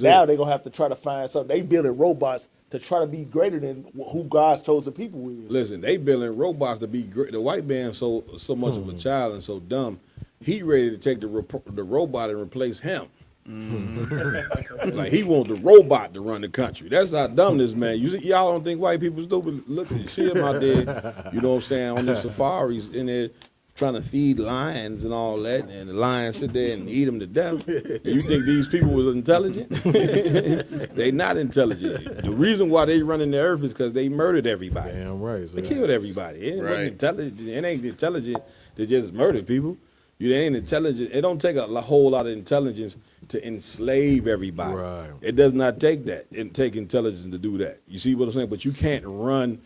Now they're gonna have to try to find something. They building robots to try to be greater than who God's chosen people is. Listen, they building robots to be great. The white man so much of a child and so dumb, he ready to take the robot and replace him. Like he want the robot to run the country. That's how dumb this man. Y'all don't think white people stupid? Look, you see him out there, you know what I'm saying, on the safaris in there trying to feed lions and all that, and the lions sit there and eat them to death. You think these people was intelligent? They not intelligent. The reason why they running the earth is because they murdered everybody. Damn right. They killed everybody. It wasn't intelligent. It ain't intelligent to just murder people. It ain't intelligent. It don't take a whole lot of intelligence to enslave everybody. Right. It does not take that. It take intelligence to do that. You see what I'm saying? But you can't run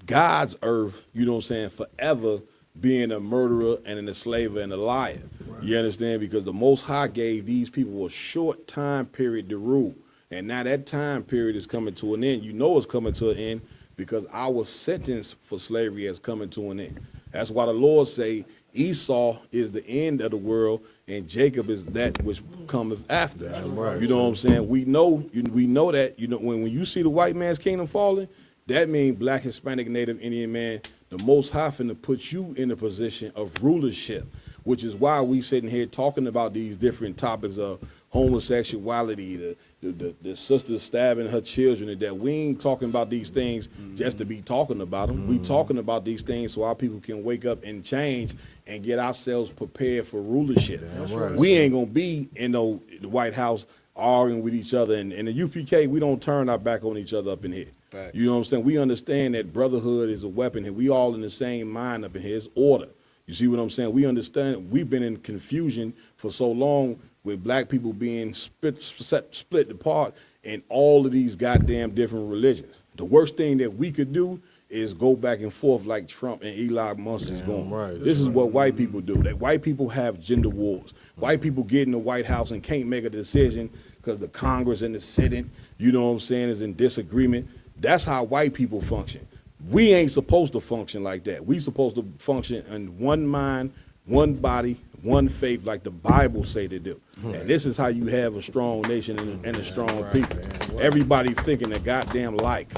God's earth, you know what I'm saying, forever being a murderer and an enslaver and a liar. Right. You understand? Because the Most High gave these people a short time period to rule. And now that time period is coming to an end. You know it's coming to an end because our sentence for slavery has coming to an end. That's why the Lord say Esau is the end of the world and Jacob is that which cometh after. Right. You know what I'm saying? We know that, you know, when you see the white man's kingdom falling, that means black, Hispanic, Native, Indian man, the Most High finna put you in a position of rulership, which is why we sitting here talking about these different topics of homosexuality, the sister stabbing her children, and that we ain't talking about these things just to be talking about them. We talking about these things so our people can wake up and change and get ourselves prepared for rulership. Right. We ain't gonna be in the White House arguing with each other, and in the UPK, we don't turn our back on each other up in here. Facts. You know what I'm saying? We understand that brotherhood is a weapon, and we all in the same mind up in here. It's order. You see what I'm saying? We understand. We've been in confusion for so long with black people being split apart in all of these goddamn different religions. The worst thing that we could do is go back and forth like Trump and Elon Musk is going. Right. This is what white people do. That white people have gender wars. White people get in the White House and can't make a decision because the Congress and the Senate, you know what I'm saying, is in disagreement. That's how white people function. We ain't supposed to function like that. We supposed to function in one mind, one body, one faith, like the Bible say to do. And this is how you have a strong nation and a strong people. Everybody thinking a goddamn like.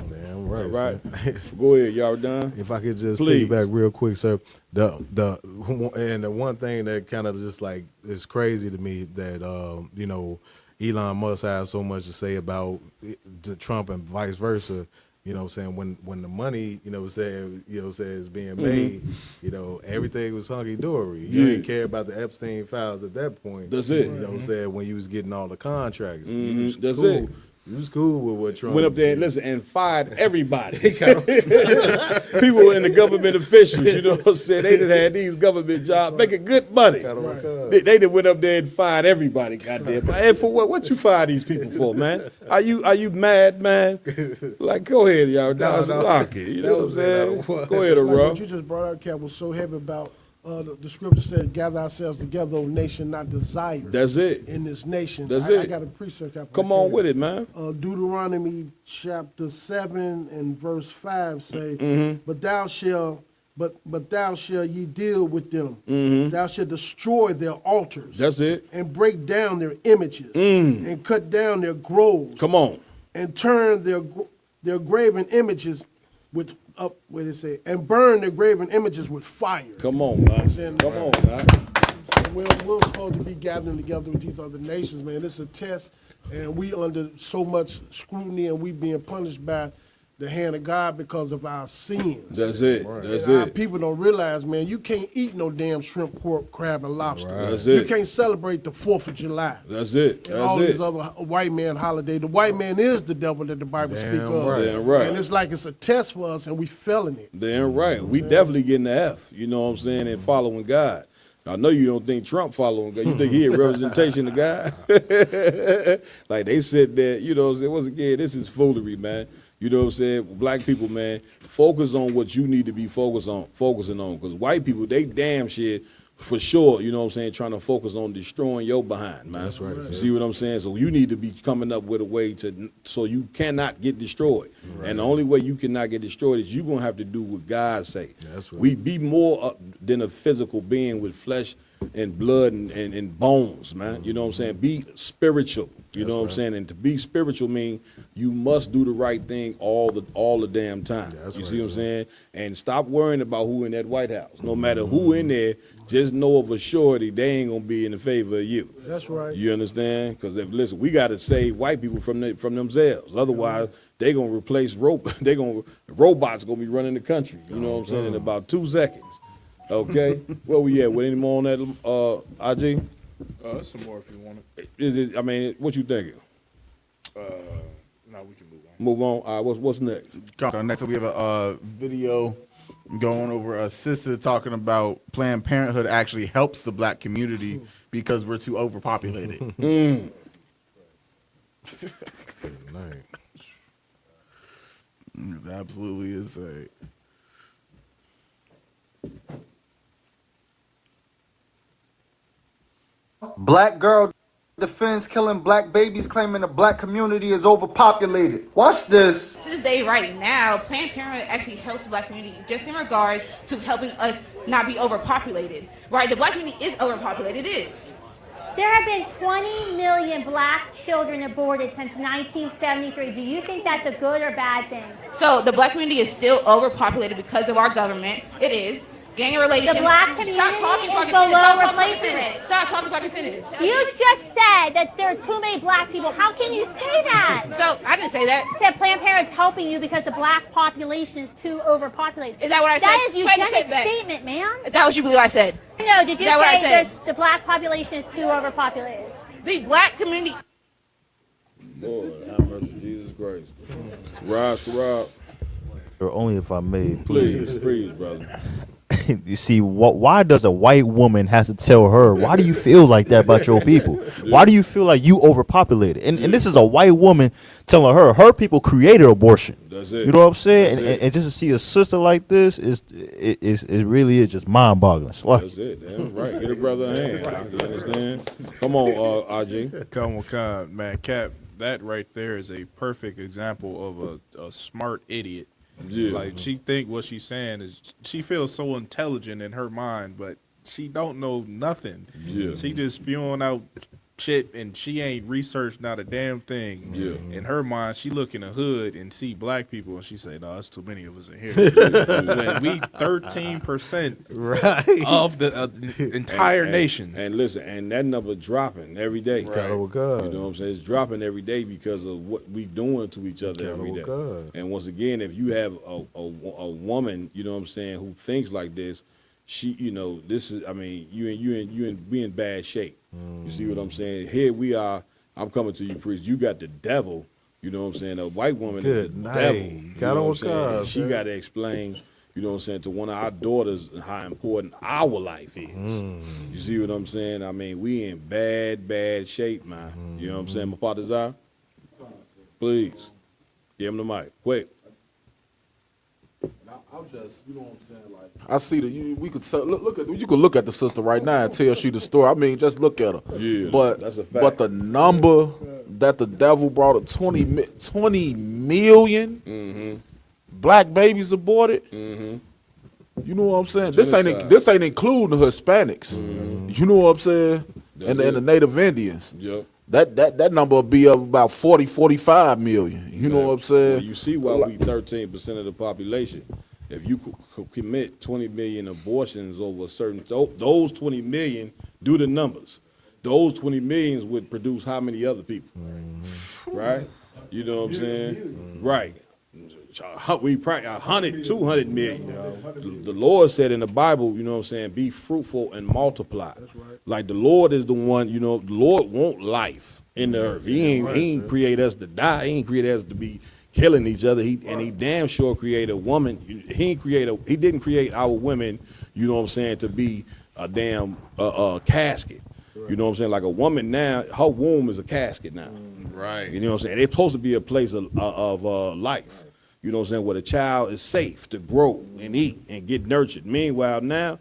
Right. Go ahead, y'all done? If I could just piggyback real quick, sir. The one thing that kind of just like is crazy to me that you know, Elon Musk has so much to say about Trump and vice versa. You know what I'm saying? When the money, is being made, everything was hunky-dory. You didn't care about the Epstein files at that point. That's it. You know what I'm saying? When you was getting all the contracts. That's it. You was cool with what Trump went up there and did. listen and fired everybody. People in the government officials, you know what I'm saying? They done had these government jobs making good money. They done went up there and fired everybody, goddamn. And for what? What you fire these people for, man? Are you mad, man? Like, go ahead, y'all. Lock it. You know what I'm saying? Go ahead, It's like Aurora. what you just brought out, Cap, was so heavy about the scripture said, "Gather ourselves together, O nation, not desire." That's it. In this nation, That's I it. got a precept. Cap, Come on with it, man. Deuteronomy chapter 7 and verse 5 say, Mhm. "But thou shalt ye deal with them. Mhm. Thou shalt destroy their altars. That's it. And break down their images, and cut down their groves. Come on. And turn their graven images with what did it say? And burn their graven images with fire." Come on, man. Saying, Come on, man. so we're supposed to be gathering together with these other nations, man. It's a test, and we under so much scrutiny, and we being punished by the hand of God because of our sins. That's it. That's And our it. people don't realize, man, you can't eat no damn shrimp, pork, crab, and lobster. That's You it. can't celebrate the 4th of July. That's it. And That's all it. these other white man holidays. The white man is the devil that the Bible speaks of. right. Damn right. And it's like it's a test for us, and we failing it. Damn right. We definitely getting the F, you know what I'm saying, and following God. I know you don't think Trump following God. You think he a representation of God? Like they said that, you know what I'm saying? Once again, this is foolery, man. You know what I'm saying? Black people, man, focus on what you need to be focusing on. Because white people, they damn shit for sure, you know what I'm saying, trying to focus on destroying your behind, man. That's right. You see what I'm saying? So you need to be coming up with a way so you cannot get destroyed. Right. And the only way you cannot get destroyed is you're going to have to do what God say. That's right. We be more than a physical being with flesh and blood and bones, man. You know what I'm saying? Be spiritual. You know what I'm saying? And to be spiritual mean you must do the right thing all the damn time. You see what I'm saying? And stop worrying about who in that White House. No matter who in there, just know of a surety they ain't gonna be in the favor of you. That's right. You understand? Because listen, we got to save white people from themselves. Otherwise, they gonna replace robots gonna be running the country. You know what I'm saying? In about 2 seconds. Okay, where we at? With any more on that, IG? Some more if you want it. Is it? I mean, what you thinking? No, we can move on. Move on. All right, what's next? Next up, we have a video going over a sister talking about Planned Parenthood actually helps the black community because we're too overpopulated. Nice. It's absolutely insane. Black girl defends killing black babies, claiming the black community is overpopulated. Watch this. To this day, right now, Planned Parenthood actually helps the black community just in regards to helping us not be overpopulated. Right? The black community is overpopulated. It is. There have been 20 million black children aborted since 1973. Do you think that's a good or bad thing? So the black community is still overpopulated because of our government. It is. Gang relations. The black community Stop talking so I is can finish. below Stop talking so I can replacement finish. rate. Stop talking so I can finish. You just said that there are too many black people. How can you say that? So I didn't say that. You said Planned Parenthood's helping you because the black population is too overpopulated. Is that what I said? That is Wait, eugenic take that back. statement, man. Is that what you believe I said? No, did you Is that what I say said? the black population is too overpopulated? The black community. Lord, have mercy, Jesus Christ. Rob. Or only if I may, Please, brother. You see, why does a white woman has to tell her, why do you feel like that about your people? Why do you feel like you overpopulated? And this is a white woman telling her people created abortion. That's it. You know what I'm saying? And just to see a sister like this is really is just mind-boggling. That's it. Damn right. Get a brother a hand. You understand? Come on, RJ. Come on, man. Cap, that right there is a perfect example of a smart idiot. Yeah. Like, she think what she's saying is, she feels so intelligent in her mind, but she don't know nothing. Yeah. She just spewing out shit, and she ain't researched not a damn thing. Yeah. In her mind, she look in the hood and see black people, and she say, "No, it's too many of us in here." When we 13% of the entire nation. And listen, and that number dropping every day. God. You know what I'm saying? It's dropping every day because of what we doing to each other every day. God. And once again, if you have a woman, you know what I'm saying, who thinks like this, she, you know, this is, I mean, we in bad shape. You see what I'm saying? Here we are. I'm coming to you, priest. You got the devil. You know what I'm saying? A white woman is the devil. You Got know on what I'm saying? God, She man. got to explain, you know what I'm saying, to one of our daughters how important our life is. You see what I'm saying? I mean, we in bad shape, man. You know what I'm saying? My partner's out. Please. Give him the mic. Quick. I'm just, you know what I'm saying, like I see that we could look at, you could look at the sister right now and tell she the story. I mean, just look at her. Yeah, but that's a fact. But the number that the devil brought up, 20 million black babies aborted. You know what I'm saying? Genocide. This ain't including the Hispanics. You know what I'm saying? And the Native Indians. Yep. That number will be up about 40, 45 million. You know what I'm saying? You see why we 13% of the population. If you commit 20 million abortions over a certain, those 20 million, do the numbers. Those 20 millions would produce how many other people? Right? You know what I'm saying? Right. We probably 100, 200 million. The Lord said in the Bible, you know what I'm saying, be fruitful and multiply. Like the Lord is the one, you know, the Lord want life in the earth. He ain't create us to die. He ain't create us to be killing each other. He damn sure created a woman. He didn't create our women, you know what I'm saying, to be a damn casket. You know what I'm saying? Like a woman now, her womb is a casket now. Right. You know what I'm saying? It's supposed to be a place of life. You know what I'm saying? Where the child is safe to grow and eat and get nurtured. Meanwhile, now,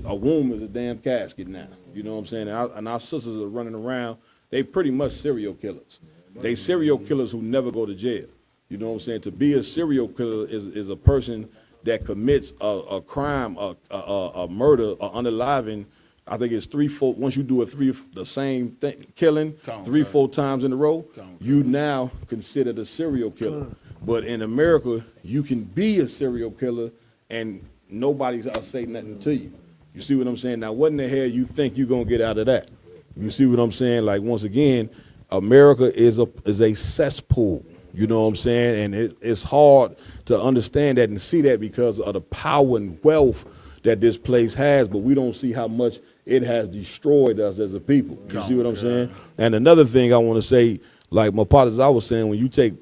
a womb is a damn casket now. You know what I'm saying? And our sisters are running around. They pretty much serial killers. They serial killers who never go to jail. You know what I'm saying? To be a serial killer is a person that commits a crime, a murder, a unaliving. I think it's 3-4. Once you do the same thing, killing 3-4 times in a row, you now considered a serial killer. But in America, you can be a serial killer and nobody's say nothing to you. You see what I'm saying? Now, what in the hell you think you're gonna get out of that? You see what I'm saying? Like, once again, America is a cesspool. You know what I'm saying? And it's hard to understand that and see that because of the power and wealth that this place has, but we don't see how much it has destroyed us as a people. You see what I'm saying? And another thing I want to say, like my partners, I was saying, when you take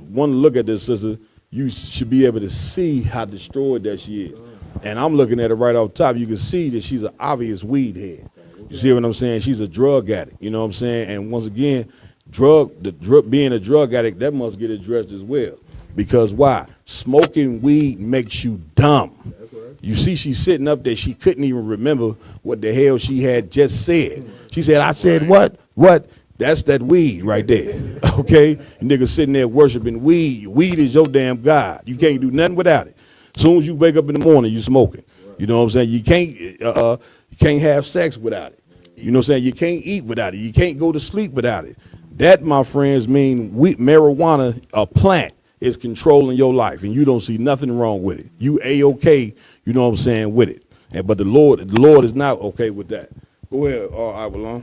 one look at this sister, you should be able to see how destroyed that she is. And I'm looking at her right off top. You can see that she's an obvious weed head. You see what I'm saying? She's a drug addict. You know what I'm saying? And once again, being a drug addict, that must get addressed as well. Because why? Smoking weed makes you dumb. You see, she's sitting up there. She couldn't even remember what the hell she had just said. She said, I said what? What? That's that weed right there. Okay? Nigga sitting there worshiping weed. Weed is your damn God. You can't do nothing without it. As soon as you wake up in the morning, you smoking. You know what I'm saying? You can't have sex without it. You know what I'm saying? You can't eat without it. You can't go to sleep without it. That, my friends, mean marijuana, a plant, is controlling your life, and you don't see nothing wrong with it. You A-okay, you know what I'm saying, with it. But the Lord is not okay with that. Go ahead, Avalon.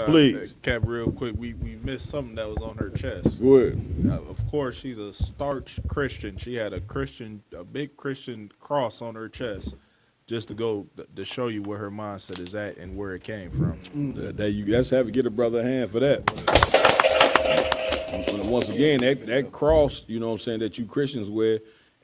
Please. Cap, real quick, we missed something that was on her chest. Go ahead. Of course, she's a starch Christian. She had a big Christian cross on her chest, just to show you where her mindset is at and where it came from. Let's have to get a brother a hand for that. And once again, that cross, you know what I'm saying, that you Christians wear,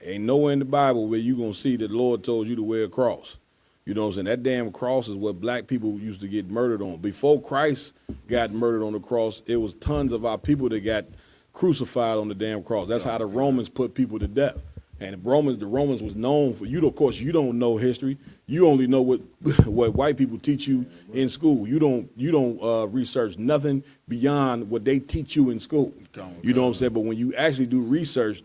ain't nowhere in the Bible where you gonna see that the Lord told you to wear a cross. You know what I'm saying? That damn cross is what black people used to get murdered on. Before Christ got murdered on the cross, it was tons of our people that got crucified on the damn cross. That's how the Romans put people to death. And the Romans was known for, of course, you don't know history. You only know what white people teach you in school. You don't research nothing beyond what they teach you in school. You know what I'm saying? But when you actually do research,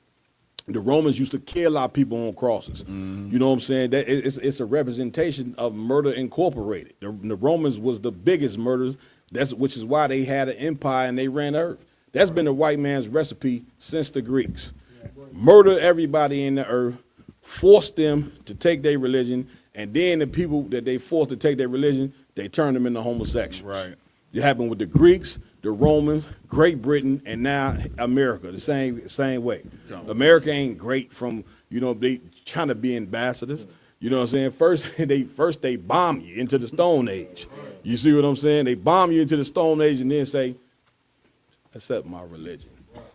the Romans used to kill our people on crosses. You know what I'm saying? It's a representation of murder incorporated. The Romans was the biggest murderers. Which is why they had an empire and they ran earth. That's been the white man's recipe since the Greeks. Murder everybody in the earth, force them to take their religion, and then the people that they forced to take their religion, they turn them into homosexuals. Right. It happened with the Greeks, the Romans, Great Britain, and now America, the same way. America ain't great from, they trying to be ambassadors. You know what I'm saying? First they bomb you into the Stone Age. You see what I'm saying? They bomb you into the Stone Age and then say, accept my religion.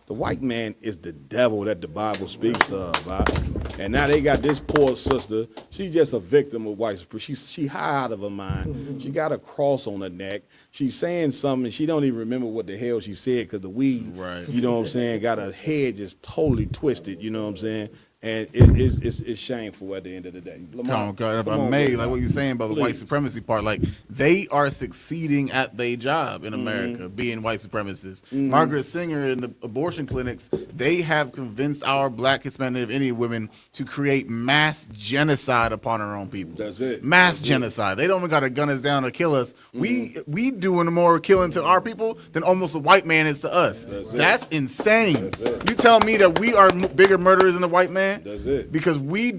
The white man is the devil that the Bible speaks of, right? And now they got this poor sister. She's just a victim of white supremacy. She high out of her mind. She got a cross on her neck. She's saying something, and she don't even remember what the hell she said because the weed, you know what I'm saying, got her head just totally twisted, you know what I'm saying? And it's shameful at the end of the day. Come on, May, like what you're saying about the white supremacy part, like they are succeeding at their job in America, being white supremacists. Margaret Sanger in the abortion clinics, they have convinced our black, Hispanic, Indian women to create mass genocide upon our own people. That's it. Mass genocide. They don't even got to gun us down or kill us. We doing more killing to our people than almost a white man is to us. That's insane. You tell me that we are bigger murderers than the white man? That's it. Because we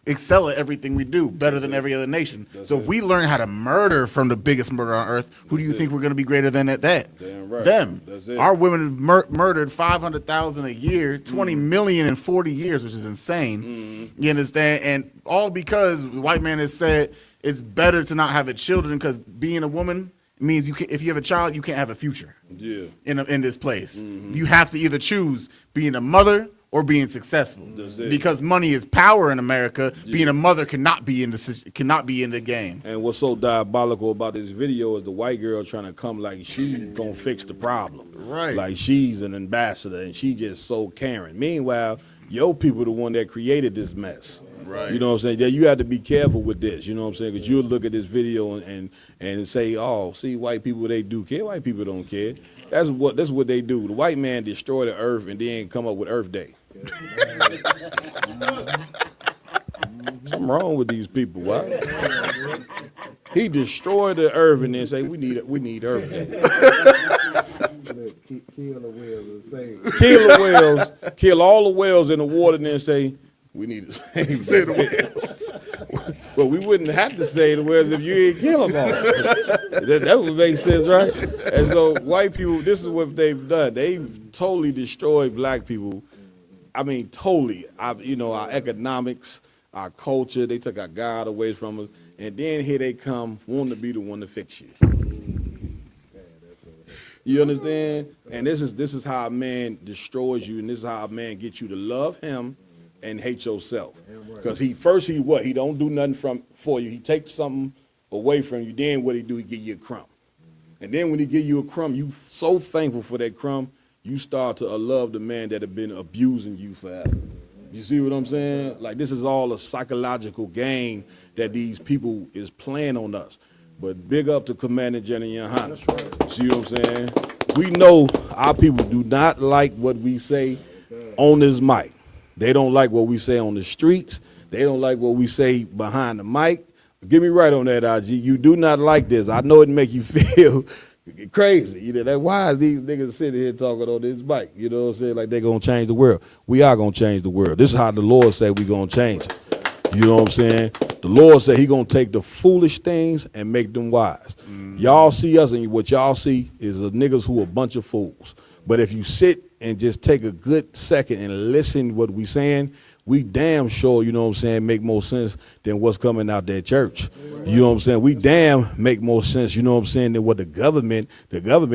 excel at everything we do better than every other nation. So if we learn how to murder from the biggest murderer on earth, who do you think we're going to be greater than at that? Damn right. Them. That's it. Our women have murdered 500,000 a year, 20 million in 40 years, which is insane. You understand? And all because the white man has said it's better to not have a children because being a woman means if you have a child, you can't have a future. Yeah. In this place, you have to either choose being a mother or being successful. Because money is power in America. Being a mother cannot be in the game. And what's so diabolical about this video is the white girl trying to come like she's gonna fix the problem. Right. Like she's an ambassador and she just so caring. Meanwhile, your people the one that created this mess. Right. You know what I'm saying? Yeah, you have to be careful with this. You know what I'm saying? Because you'll look at this video and say, "Oh, see, white people they do care. White people don't care." That's what they do. The white man destroy the earth and then come up with Earth Day. Something wrong with these people. Why? He destroyed the earth and then say, "We need Earth Day." Kill the whales. Kill the whales. Kill all the whales in the water and then say, "We need to save the whales." Well, we wouldn't have to save the whales if you ain't kill them all. That would make sense, right? And so white people, this is what they've done. They've totally destroyed black people. I mean, totally. Our economics, our culture, they took our God away from us. And then here they come wanting to be the one to fix you. You understand? And this is how a man destroys you, and this is how a man gets you to love him and hate yourself. Because he don't do nothing for you. He takes something away from you. Then what he do, he give you a crumb. And then when he give you a crumb, you so thankful for that crumb, you start to love the man that have been abusing you forever. You see what I'm saying? Like this is all a psychological game that these people is playing on us. But big up to Commander General Yohana. See what I'm saying? We know our people do not like what we say on this mic. They don't like what we say on the streets. They don't like what we say behind the mic. Get me right on that, IG. You do not like this. I know it make you feel crazy. You know, why is these niggas sitting here talking on this mic? You know what I'm saying? Like they're going to change the world. We are going to change the world. This is how the Lord say we going to change it. You know what I'm saying? The Lord said he going to take the foolish things and make them wise. Y'all see us and what y'all see is a niggas who a bunch of fools. But if you sit and just take a good second and listen to what we saying, we damn sure, you know what I'm saying, make more sense than what's coming out that church. You know what I'm saying? We damn make more sense, you know what I'm saying, than what the government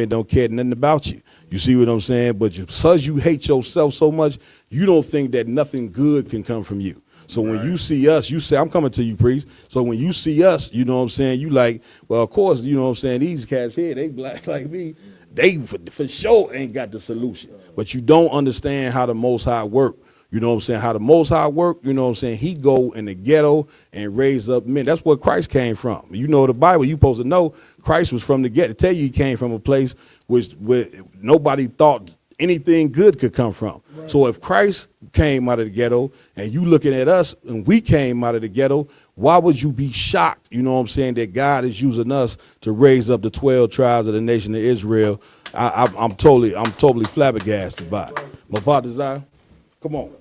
don't care nothing about you. You see what I'm saying? But because you hate yourself so much, you don't think that nothing good can come from you. So when you see us, you say, I'm coming to you, priest. So when you see us, you know what I'm saying, you like, well, of course, you know what I'm saying, these cats here, they black like me. They for sure ain't got the solution. But you don't understand how the Most High work. You know what I'm saying? How the Most High work, you know what I'm saying? He go in the ghetto and raise up men. That's where Christ came from. You know the Bible, you supposed to know Christ was from the ghetto. Tell you he came from a place where nobody thought anything good could come from. Right. So if Christ came out of the ghetto, and you looking at us, and we came out of the ghetto, why would you be shocked, you know what I'm saying, that God is using us to raise up the 12 tribes of the nation of Israel? I'm totally flabbergasted by it. My partner's there. Come on.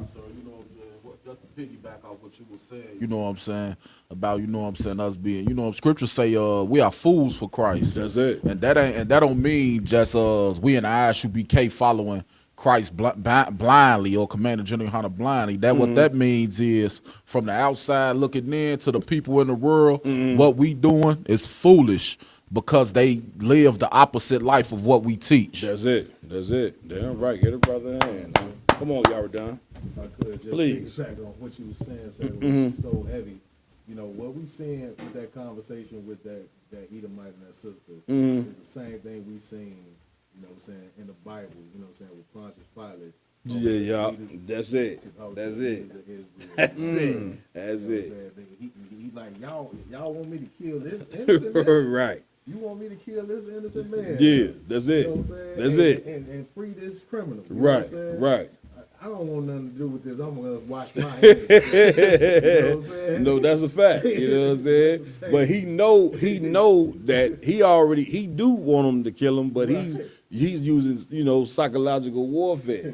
So, you know what I'm saying? Just to piggyback off what you were saying, you know what I'm saying, about, you know what I'm saying, us being, you know, scriptures say we are fools for Christ. That's it. And that don't mean just we in the ISUBK following Christ blindly or Commander General Hunter blindly. What that means is, from the outside looking in to the people in the world, what we doing is foolish because they live the opposite life of what we teach. That's it. Damn right. Get a brother hand. Come on, y'all done. If I could just Please. piggyback on what you were saying, it was so heavy. You know, what we seeing with that conversation with that Edomite and that sister is the same thing we seen, you know what I'm saying, in the Bible, you know what I'm saying, with Pontius Pilate. Yeah, y'all. That's it. That's it. That's it. He like, y'all want me to kill this innocent man? Right. You want me to kill this innocent man? Yeah, that's it. You know what I'm saying? That's it. And free this criminal. You know Right, what I'm saying? right. I don't want nothing to do with this. I'm gonna wash my hands. You know what I'm saying? No, that's a fact. You know what I'm saying? But he know that he do want him to kill him, but he's using, you know, psychological warfare.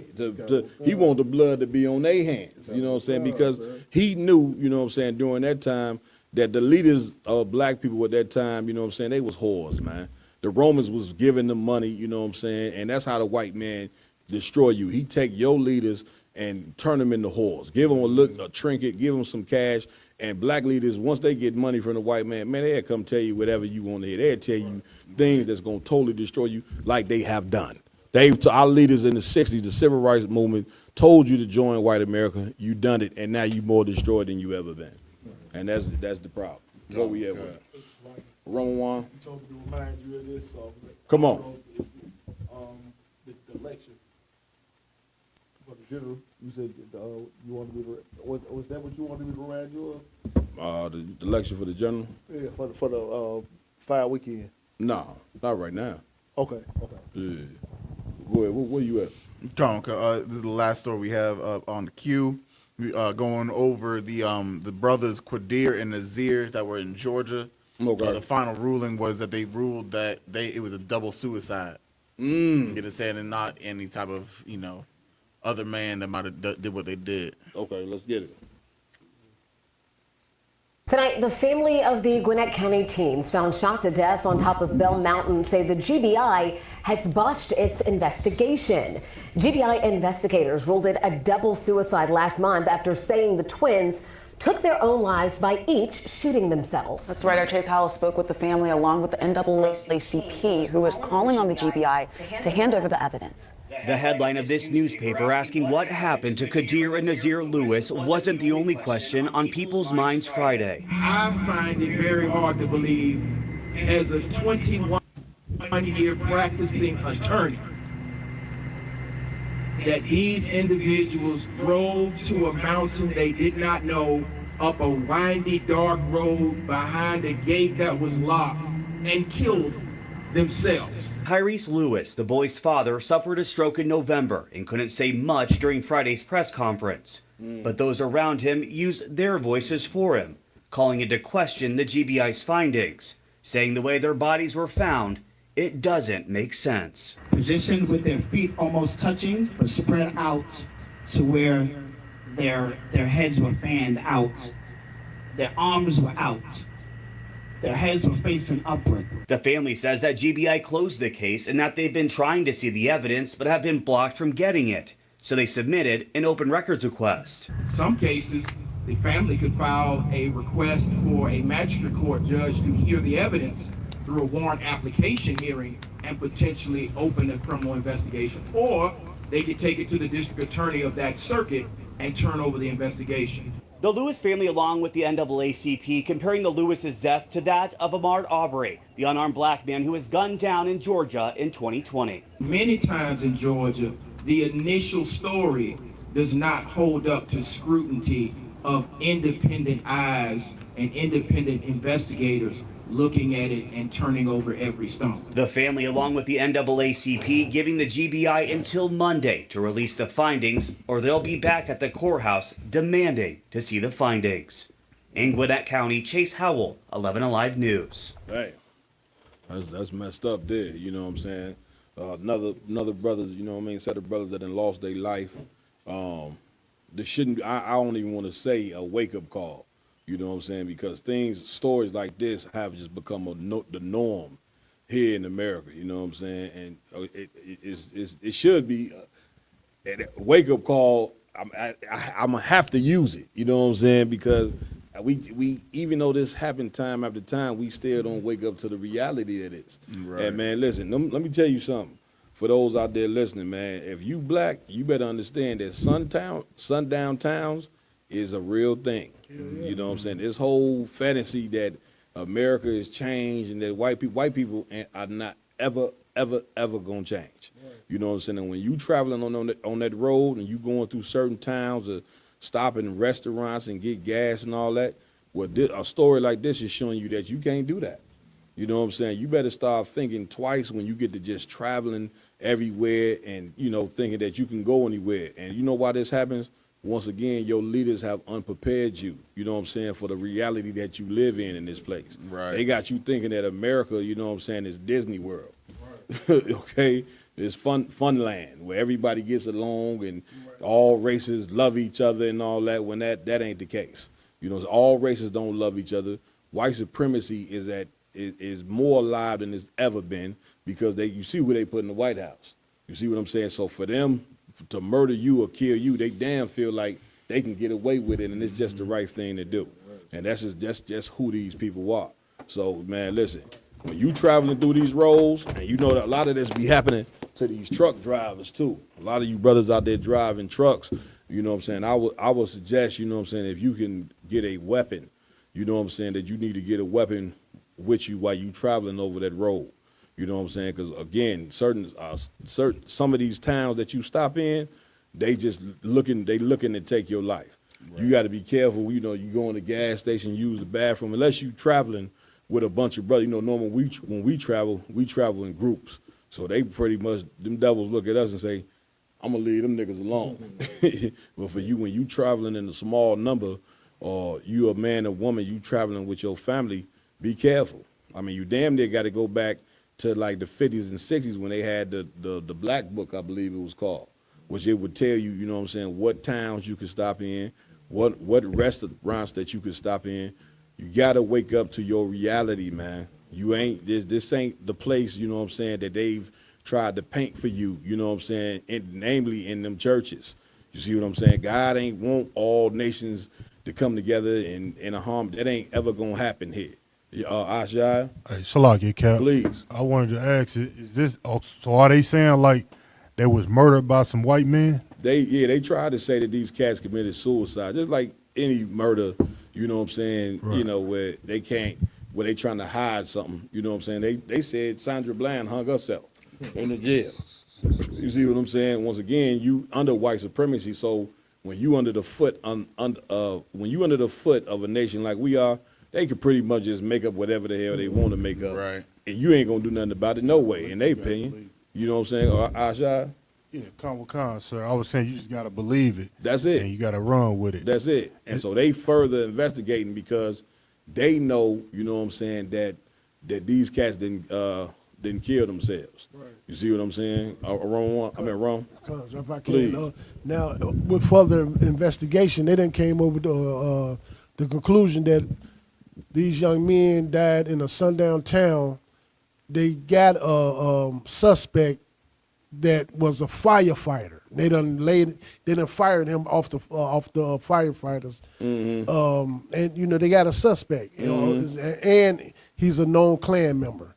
He want the blood to be on their hands. You know what I'm saying? Because he knew, you know what I'm saying, during that time that the leaders of black people at that time, you know what I'm saying, they was whores, man. The Romans was giving them money, you know what I'm saying, and that's how the white man destroy you. He take your leaders and turn them into whores. Give them a trinket, give them some cash. And black leaders, once they get money from the white man, they'll come tell you whatever you want to hear. They'll tell you things that's going to totally destroy you, like they have done. Our leaders in the 60s, the civil rights movement, told you to join white America. You done it, and now you more destroyed than you ever been. And that's the problem. Where we at with it? Roman 1. You told me to remind you of this. Come on. The lecture. For the general, you said you wanted me to. Was that what you wanted me to remind you of? The lecture for the general? Yeah, for the fire weekend. No, not right now. Okay. Yeah. Go ahead. Where you at? This is the last story we have on the queue. Going over the brothers Quadir and Nazir that were in Georgia. Okay. The final ruling was that they ruled that it was a double suicide. It is saying, and not any type of, you know, other man that might have did what they did. Okay, let's get it. Tonight, the family of the Gwinnett County teens found shot to death on top of Bell Mountain say the GBI has botched its investigation. GBI investigators ruled it a double suicide last month after saying the twins took their own lives by each shooting themselves. That's right. Our Chase Howell spoke with the family along with the NAACP, who is calling on the GBI to hand over the evidence. The headline of this newspaper asking what happened to Qadir and Nazir Lewis wasn't the only question on people's minds Friday. I find it very hard to believe, as a 21-year practicing attorney, that these individuals drove to a mountain they did not know, up a windy, dark road behind a gate that was locked, and killed themselves. Tyrese Lewis, the boy's father, suffered a stroke in November and couldn't say much during Friday's press conference. But those around him used their voices for him, calling into question the GBI's findings, saying the way their bodies were found, it doesn't make sense. Positioned with their feet almost touching, but spread out to where their heads were fanned out. Their arms were out. Their heads were facing upward. The family says that GBI closed the case and that they've been trying to see the evidence but have been blocked from getting it. So they submitted an open records request. Some cases, the family could file a request for a magistrate court judge to hear the evidence through a warrant application hearing and potentially open a criminal investigation. Or they could take it to the district attorney of that circuit and turn over the investigation. The Lewis family, along with the NAACP, comparing the Lewis's death to that of Ahmaud Arbery, the unarmed black man who was gunned down in Georgia in 2020. Many times in Georgia, the initial story does not hold up to scrutiny of independent eyes and independent investigators looking at it and turning over every stone. The family, along with the NAACP, giving the GBI until Monday to release the findings, or they'll be back at the courthouse demanding to see the findings. In Gwinnett County, Chase Howell, 11 Alive News. Hey, that's messed up there, you know what I'm saying? Another brothers, you know what I mean, set of brothers that done lost their life. This shouldn't, I don't even want to say a wake-up call, you know what I'm saying, because stories like this have just become the norm here in America, you know what I'm saying, and it should be a wake-up call. I'm going to have to use it, you know what I'm saying, because we even though this happened time after time, we still don't wake up to the reality that it is. Right. And man, listen, let me tell you something. For those out there listening, man, if you black, you better understand that sundown towns is a real thing. Yeah. You know what I'm saying? This whole fantasy that America has changed and that white people are not ever gonna change. Right. You know what I'm saying? And when you traveling on that road and you going through certain towns or stopping in restaurants and get gas and all that, well, a story like this is showing you that you can't do that. You know what I'm saying? You better start thinking twice when you get to just traveling everywhere and, you know, thinking that you can go anywhere. And you know why this happens? Once again, your leaders have unprepared you, you know what I'm saying, for the reality that you live in this place. Right. They got you thinking that America, you know what I'm saying, is Disney World. Right. Okay? It's fun land where everybody gets along and all races love each other and all that, when that ain't the case. You know, all races don't love each other. White supremacy is more alive than it's ever been because you see who they put in the White House. You see what I'm saying? So for them to murder you or kill you, they damn feel like they can get away with it and it's just the right thing to do. And that's just who these people are. So, man, listen, when you traveling through these roads, and you know that a lot of this be happening to these truck drivers too. A lot of you brothers out there driving trucks, you know what I'm saying, I would suggest, you know what I'm saying, if you can get a weapon, you know what I'm saying, that you need to get a weapon with you while you traveling over that road. You know what I'm saying? Because again, some of these towns that you stop in, they looking to take your life. Right. You got to be careful. You know, you go in the gas station, use the bathroom, unless you traveling with a bunch of brothers. You know, normally when we travel in groups. So they pretty much, them devils look at us and say, I'm gonna leave them niggas alone. But for you, when you traveling in a small number, or you a man or woman, you traveling with your family, be careful. I mean, you damn near got to go back to like the 50s and 60s when they had the Black Book, I believe it was called, which it would tell you, you know what I'm saying, what towns you could stop in, what restaurants that you could stop in. You got to wake up to your reality, man. You ain't, this ain't the place, you know what I'm saying, that they've tried to paint for you, you know what I'm saying, namely in them churches. You see what I'm saying? God ain't want all nations to come together in a harm. That ain't ever going to happen here. Ashai? Hey, Salaki, Cap. Please. I wanted to ask, is this, so are they saying like they was murdered by some white men? They tried to say that these cats committed suicide, just like any murder, you know what I'm saying, right. You know, where they trying to hide something, you know what I'm saying. They said Sandra Bland hung herself in the jail. You see what I'm saying? Once again, you under white supremacy, so when you under the foot of a nation like we are, they could pretty much just make up whatever the hell they want to make up. Right. And you ain't gonna do nothing about it, no way, in their opinion. You know what I'm saying? Or Ashai? Yeah, con, sir. I was saying you just gotta believe it. That's it. And you gotta run with it. That's it. And so they further investigating because they know, you know what I'm saying, that these cats didn't kill themselves. Right. You see what I'm saying? Wrong? Because if I can, now with further investigation, they then came over to the conclusion that these young men died in a sundown town. They got a suspect that was a firefighter. They done fired him off the firefighters. Mm-hmm. And you know they got a suspect. You know, and he's a known Klan member.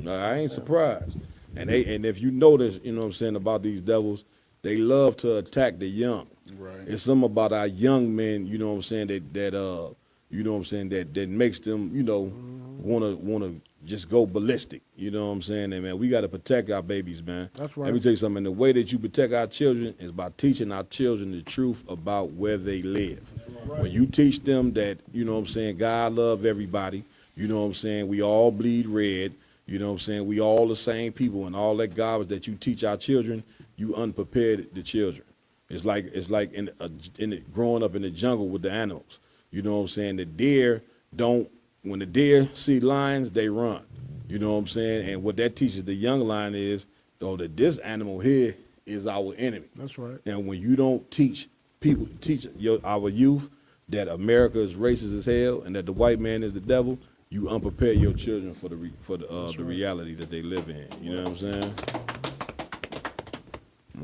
I ain't surprised. And if you notice, you know what I'm saying, about these devils, they love to attack the young. Right. It's something about our young men, you know what I'm saying, that you know what I'm saying, that makes them, you know, wanna just go ballistic. You know what I'm saying? And man, we gotta protect our babies, man. That's right. Let me tell you something, the way that you protect our children is by teaching our children the truth about where they live. Right. When you teach them that, you know what I'm saying, God love everybody, You know what I'm saying? We all bleed red. You know what I'm saying? We all the same people, and all that garbage that you teach our children, you unprepared the children. It's like growing up in the jungle with the animals. You know what I'm saying? The deer when the deer see lions, they run. You know what I'm saying? And what that teaches the young lion is, though, that this animal here is our enemy. That's right. And when you don't teach our youth that America is racist as hell and that the white man is the devil, you unprepare your children for the reality that they live in. You know what I'm saying?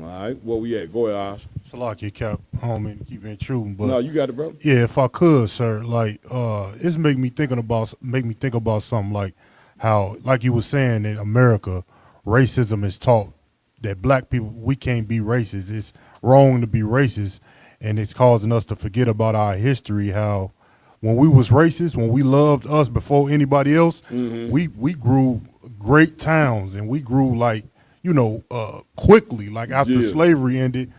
All right, where we at? Go ahead, Osh. Salaki Cap, I don't mean to keep intruding, but no, you got it, bro. Yeah, if I could, sir, like it's make me think about something like how, like you were saying, in America, racism is taught that black people, we can't be racist. It's wrong to be racist, and it's causing us to forget about our history. How when we was racist, when we loved us before anybody else, we grew great towns, and we grew like, quickly. Like after slavery ended,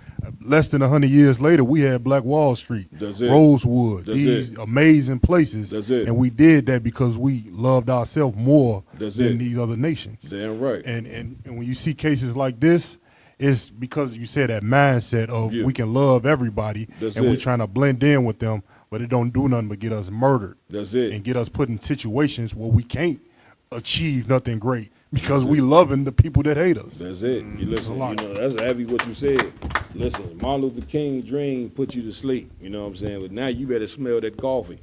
less than 100 years later, we had Black Wall Street, Rosewood, these amazing places. And we did that because we loved ourselves more than these other nations. Damn right. And when you see cases like this, it's because you said that mindset of we can love everybody we're trying to blend in with them, but it don't do nothing but get us murdered. And get us put in situations where we can't achieve nothing great because we loving the people that hate us. That's it. You listen, that's heavy what you said. Listen, Martin Luther King dream put you to sleep, you know what I'm saying? But now you better smell that coffee,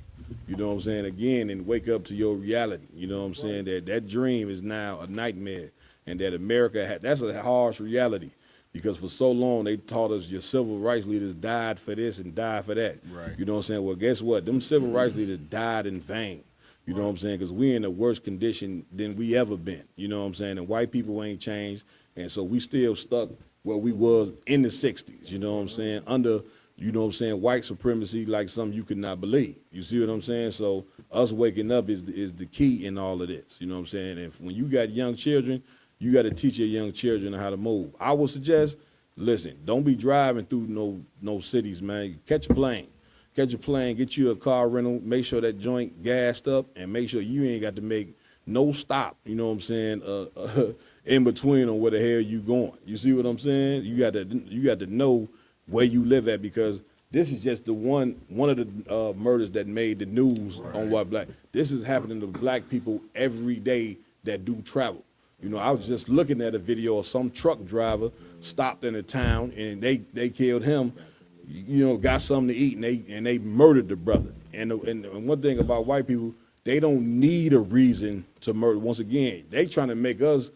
you know what I'm saying, again, and wake up to your reality, you know what I'm saying? That dream is now a nightmare, and that America, that's a harsh reality, because for so long they taught us your civil rights leaders died for this and died for that. Right. You know what I'm saying? Well, guess what? Them civil rights leaders died in vain. You know what I'm saying? Because we in a worse condition than we ever been. You know what I'm saying? And white people ain't changed. And so we still stuck where we was in the 60s. You know what I'm saying? Under, you know what I'm saying, white supremacy like something you could not believe. You see what I'm saying? So us waking up is the key in all of this. You know what I'm saying? And when you got young children, you got to teach your young children how to move. I would suggest, listen, don't be driving through no cities, man. Catch a plane. Catch a plane, get you a car rental, make sure that joint gassed up, and make sure you ain't got to make no stop, you know what I'm saying, in between on where the hell you going. You see what I'm saying? You got to know where you live at, because this is just one of the murders that made the news on White Black. This is happening to black people every day that do travel. You know, I was just looking at a video of some truck driver stopped in a town, and they killed him. You know, got something to eat, and they murdered the brother. And one thing about white people, they don't need a reason to murder. Once again, they trying to make us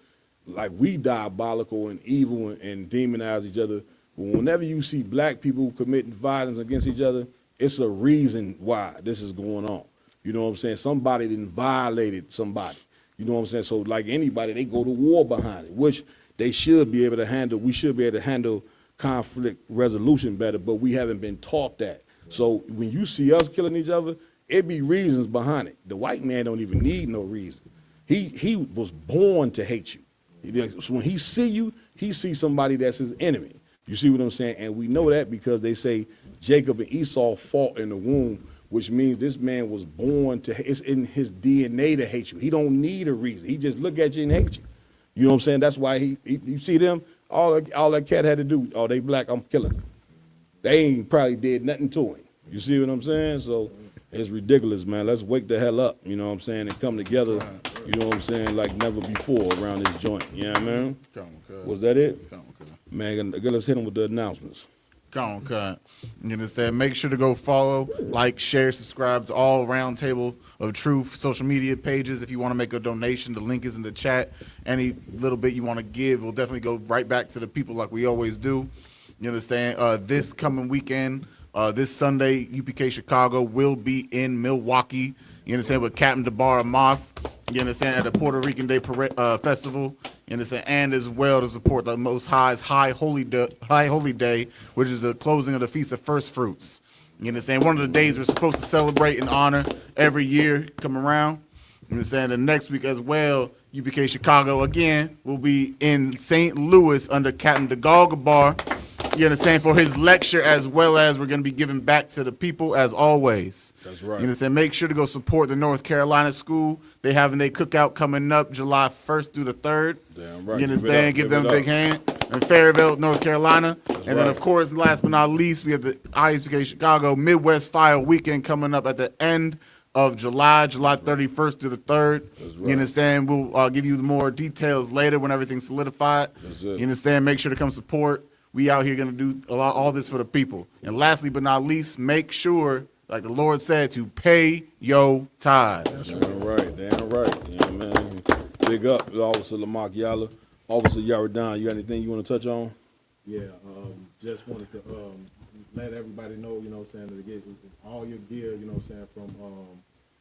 like we diabolical and evil and demonize each other. But whenever you see black people committing violence against each other, it's a reason why this is going on. You know what I'm saying? Somebody didn't violated somebody. You know what I'm saying? So like anybody, they go to war behind it, which they should be able to handle. We should be able to handle conflict resolution better, but we haven't been taught that. So when you see us killing each other, it be reasons behind it. The white man don't even need no reason. He was born to hate you. So when he see you, he sees somebody that's his enemy. You see what I'm saying? And we know that because they say Jacob and Esau fought in the womb, which means this man was born to, it's in his DNA to hate you. He don't need a reason. He just look at you and hate you. You know what I'm saying? That's why you see them, all that cat had to do, oh, they black, I'm killing them. They ain't probably did nothing to him. You see what I'm saying? So it's ridiculous, man. Let's wake the hell up, you know what I'm saying, and come together, you know what I'm saying, like never before around this joint. You know what I mean? Was that it? Man, let's hit them with the announcements. Come on, cut. You understand? Make sure to go follow, like, share, subscribe to all Roundtable of Truth social media pages. If you want to make a donation, the link is in the chat. Any little bit you want to give, we'll definitely go right back to the people like we always do. You understand? This coming weekend, this Sunday, UPK Chicago will be in Milwaukee. You understand? With Captain DeBar Moth. You understand? At the Puerto Rican Day Festival. You understand? And as well to support the Most High's High Holy Day, which is the closing of the Feast of First Fruits. You understand? One of the days we're supposed to celebrate and honor every year come around. You understand? The next week as well, UPK Chicago again will be in St. Louis under Captain DeGalgabar. You understand? For his lecture, as well as we're going to be giving back to the people as always. That's right. You understand? Make sure to go support the North Carolina school. They having their cookout coming up July 1st through the 3rd. Damn right. You understand? Give them a big up. hand. In Fayetteville, North Carolina. And then, right. of course, last but not least, we have the ISBK Chicago Midwest Fire Weekend coming up at the end of July 31st through the 3rd. right. You understand? We'll give you more details later when everything's solidified. That's it. You understand? Make sure to come support. We out here going to do all this for the people. And lastly but not least, make sure, like the Lord said, to pay your tithes. Damn right. Yeah, man. Big up to Officer Lamar Yala. Officer Yaradan, you got anything you want to touch on? Yeah, just wanted to let everybody know, you know what I'm saying, to get all your gear, you know what I'm saying, from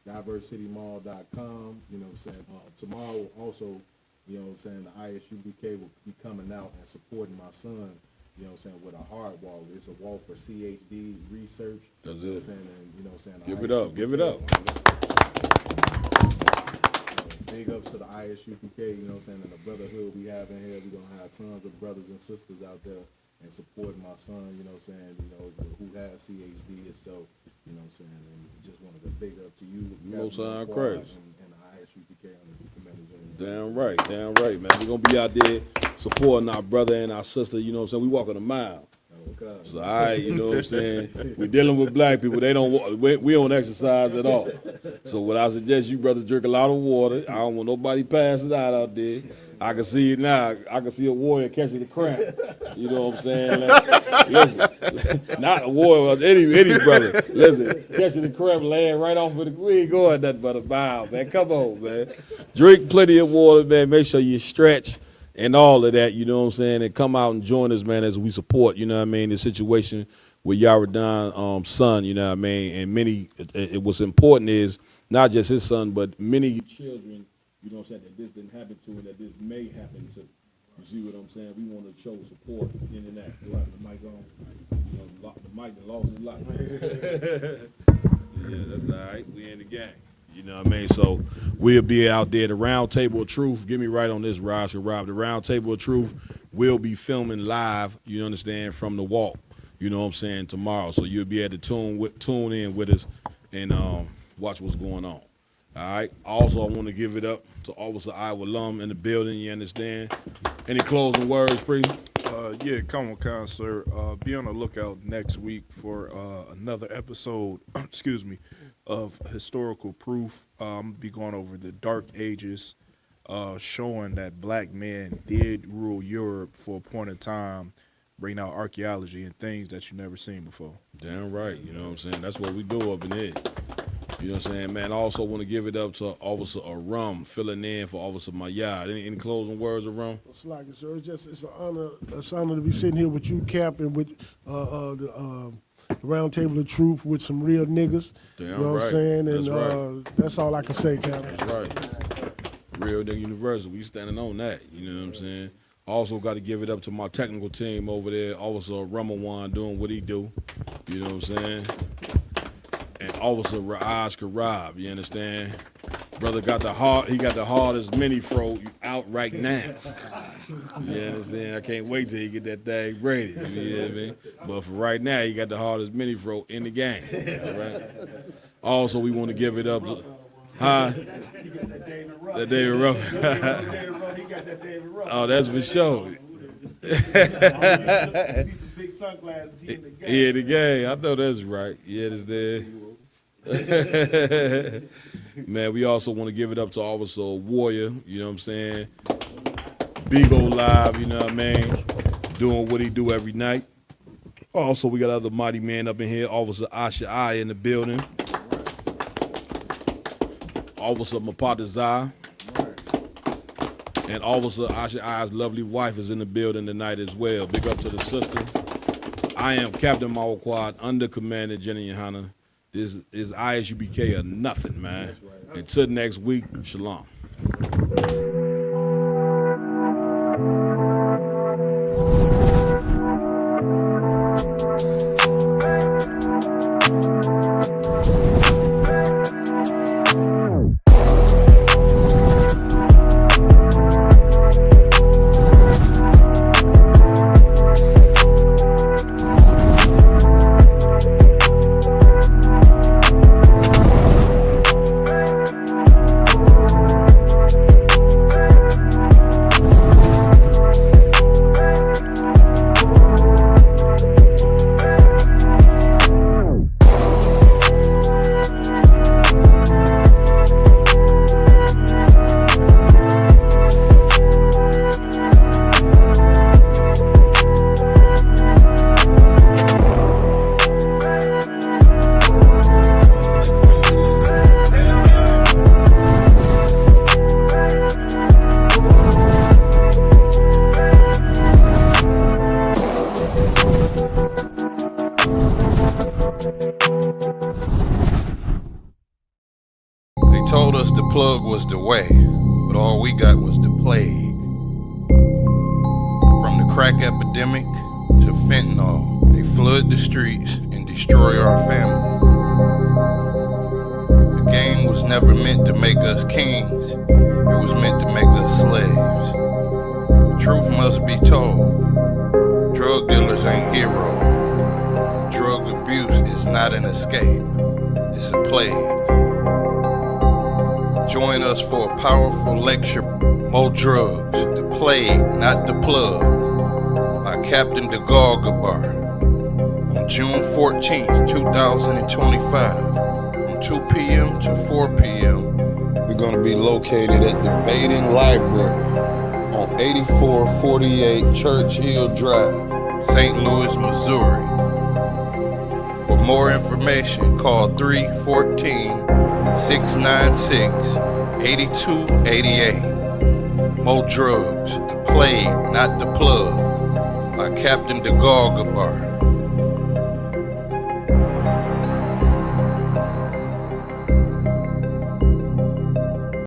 diversitymall.com, you know what I'm saying. Tomorrow also, you know what I'm saying, the ISUBK will be coming out and supporting my son, you know what I'm saying, with a hard walk. It's a walk for CHD research. That's you know it. what I'm saying, and, you know what I'm saying. Give it up. Give it up. Big ups to the ISUPK, you know what I'm saying, and the brotherhood we have in here. We're going to have tons of brothers and sisters out there and supporting my son, you know what I'm saying, you know, who has CHD itself, you know what I'm saying, and just wanted to big up to you. Most sign crazy. And the ISUPK on the commanders. Damn right, man. We're going to be out there supporting our brother and our sister, you know what I'm saying. We walking a mile. So, all right, you know what I'm saying? We're dealing with black people. They don't. We don't exercise at all. So what I suggest you brothers drink a lot of water. I don't want nobody passing out there. I can see it now. I can see a warrior catching the cramp. You know what I'm saying? Listen, not a warrior, any brother. Listen, catching the cramp, laying right off of the. We ain't going nothing but a bow, man. Come on, man. Drink plenty of water, man. Make sure you stretch. And all of that, you know what I'm saying, and come out and join us, man, as we support, you know what I mean, the situation with Yaradan's son, you know what I mean, and many, what's important is not just his son, but many children, you know what I'm saying, that this didn't happen to and that this may happen to. You see what I'm saying? We want to show support in that. Right, the mic on. You know, the mic that lost his life. Yeah, that's all right. We in the game. You know what I mean? So we'll be out there. The Round Table of Truth. Get me right on this, Rob. The Round Table of Truth will be filming live, you understand, from the walk. You know what I'm saying, tomorrow. So you'll be able to tune in with us and watch what's going on. All right. Also, I want to give it up to Officer Iowa Lum in the building, you understand? Any closing words, Pre? Yeah, come on, sir. Be on the lookout next week for another episode, excuse me, of Historical Proof. I'm going to be going over the Dark Ages, showing that black men did rule Europe for a point in time, bringing out archaeology and things that you never seen before. Damn right, you know what I'm saying? That's what we do up in here. You know what I'm saying, man? I also want to give it up to Officer Arum, filling in for Officer Mayad. Any closing words, Arum? It's like it, sir. It's an honor. It's an honor to be sitting here with you, Cap, and with the Round Table of Truth with some real niggas. Damn you know right. what I'm saying? And That's right. that's all I can say, Cap. That's right. Real nigga University. We standing on that. You know what I'm saying? Also got to give it up to my technical team over there, Officer Ramawan doing what he do. You know what I'm saying? And Officer Ra'aj Karab, you understand? Brother got the hardest mini fro out right now. You understand? I can't wait till he get that thing braided. You know what I mean? But for right now, he got the hardest mini fro in the game. All right? Also, we want to give it up to, that David Ruff. Oh, that's for sure. Big sunglasses. He in the game. I know that's right. You understand? Man, we also want to give it up to Officer Warrior, you know what I'm saying? Bigo Live, you know what I mean? Doing what he do every night. Also, we got other mighty men up in here. Officer Asha I in the building. Officer Mapata Zai. And Officer Asha I's lovely wife is in the building tonight as well. Big up to the sister. I am Captain Mawquad, under Commander Jenny Yohana. This is ISUBK or nothing, man. Right. Until next week, shalom. plug was the way, but all we got was the plague. From the crack epidemic to fentanyl, they flood the streets and destroy our family. The game was never meant to make us kings, it was meant to make us slaves. The truth must be told, drug dealers ain't heroes. Drug abuse is not an escape, it's a plague. Join us for a powerful lecture, More Drugs, the Plague, Not the Plug, by Captain Dagagabar, on June 14th, 2025, from 2 p.m. to 4 p.m. We're going to be located at the Baden Library on 8448 Church Hill Drive, St. Louis, Missouri. For more information, call 314-696-8288. More Drugs, the Plague, Not the Plug, by Captain Dagagabar.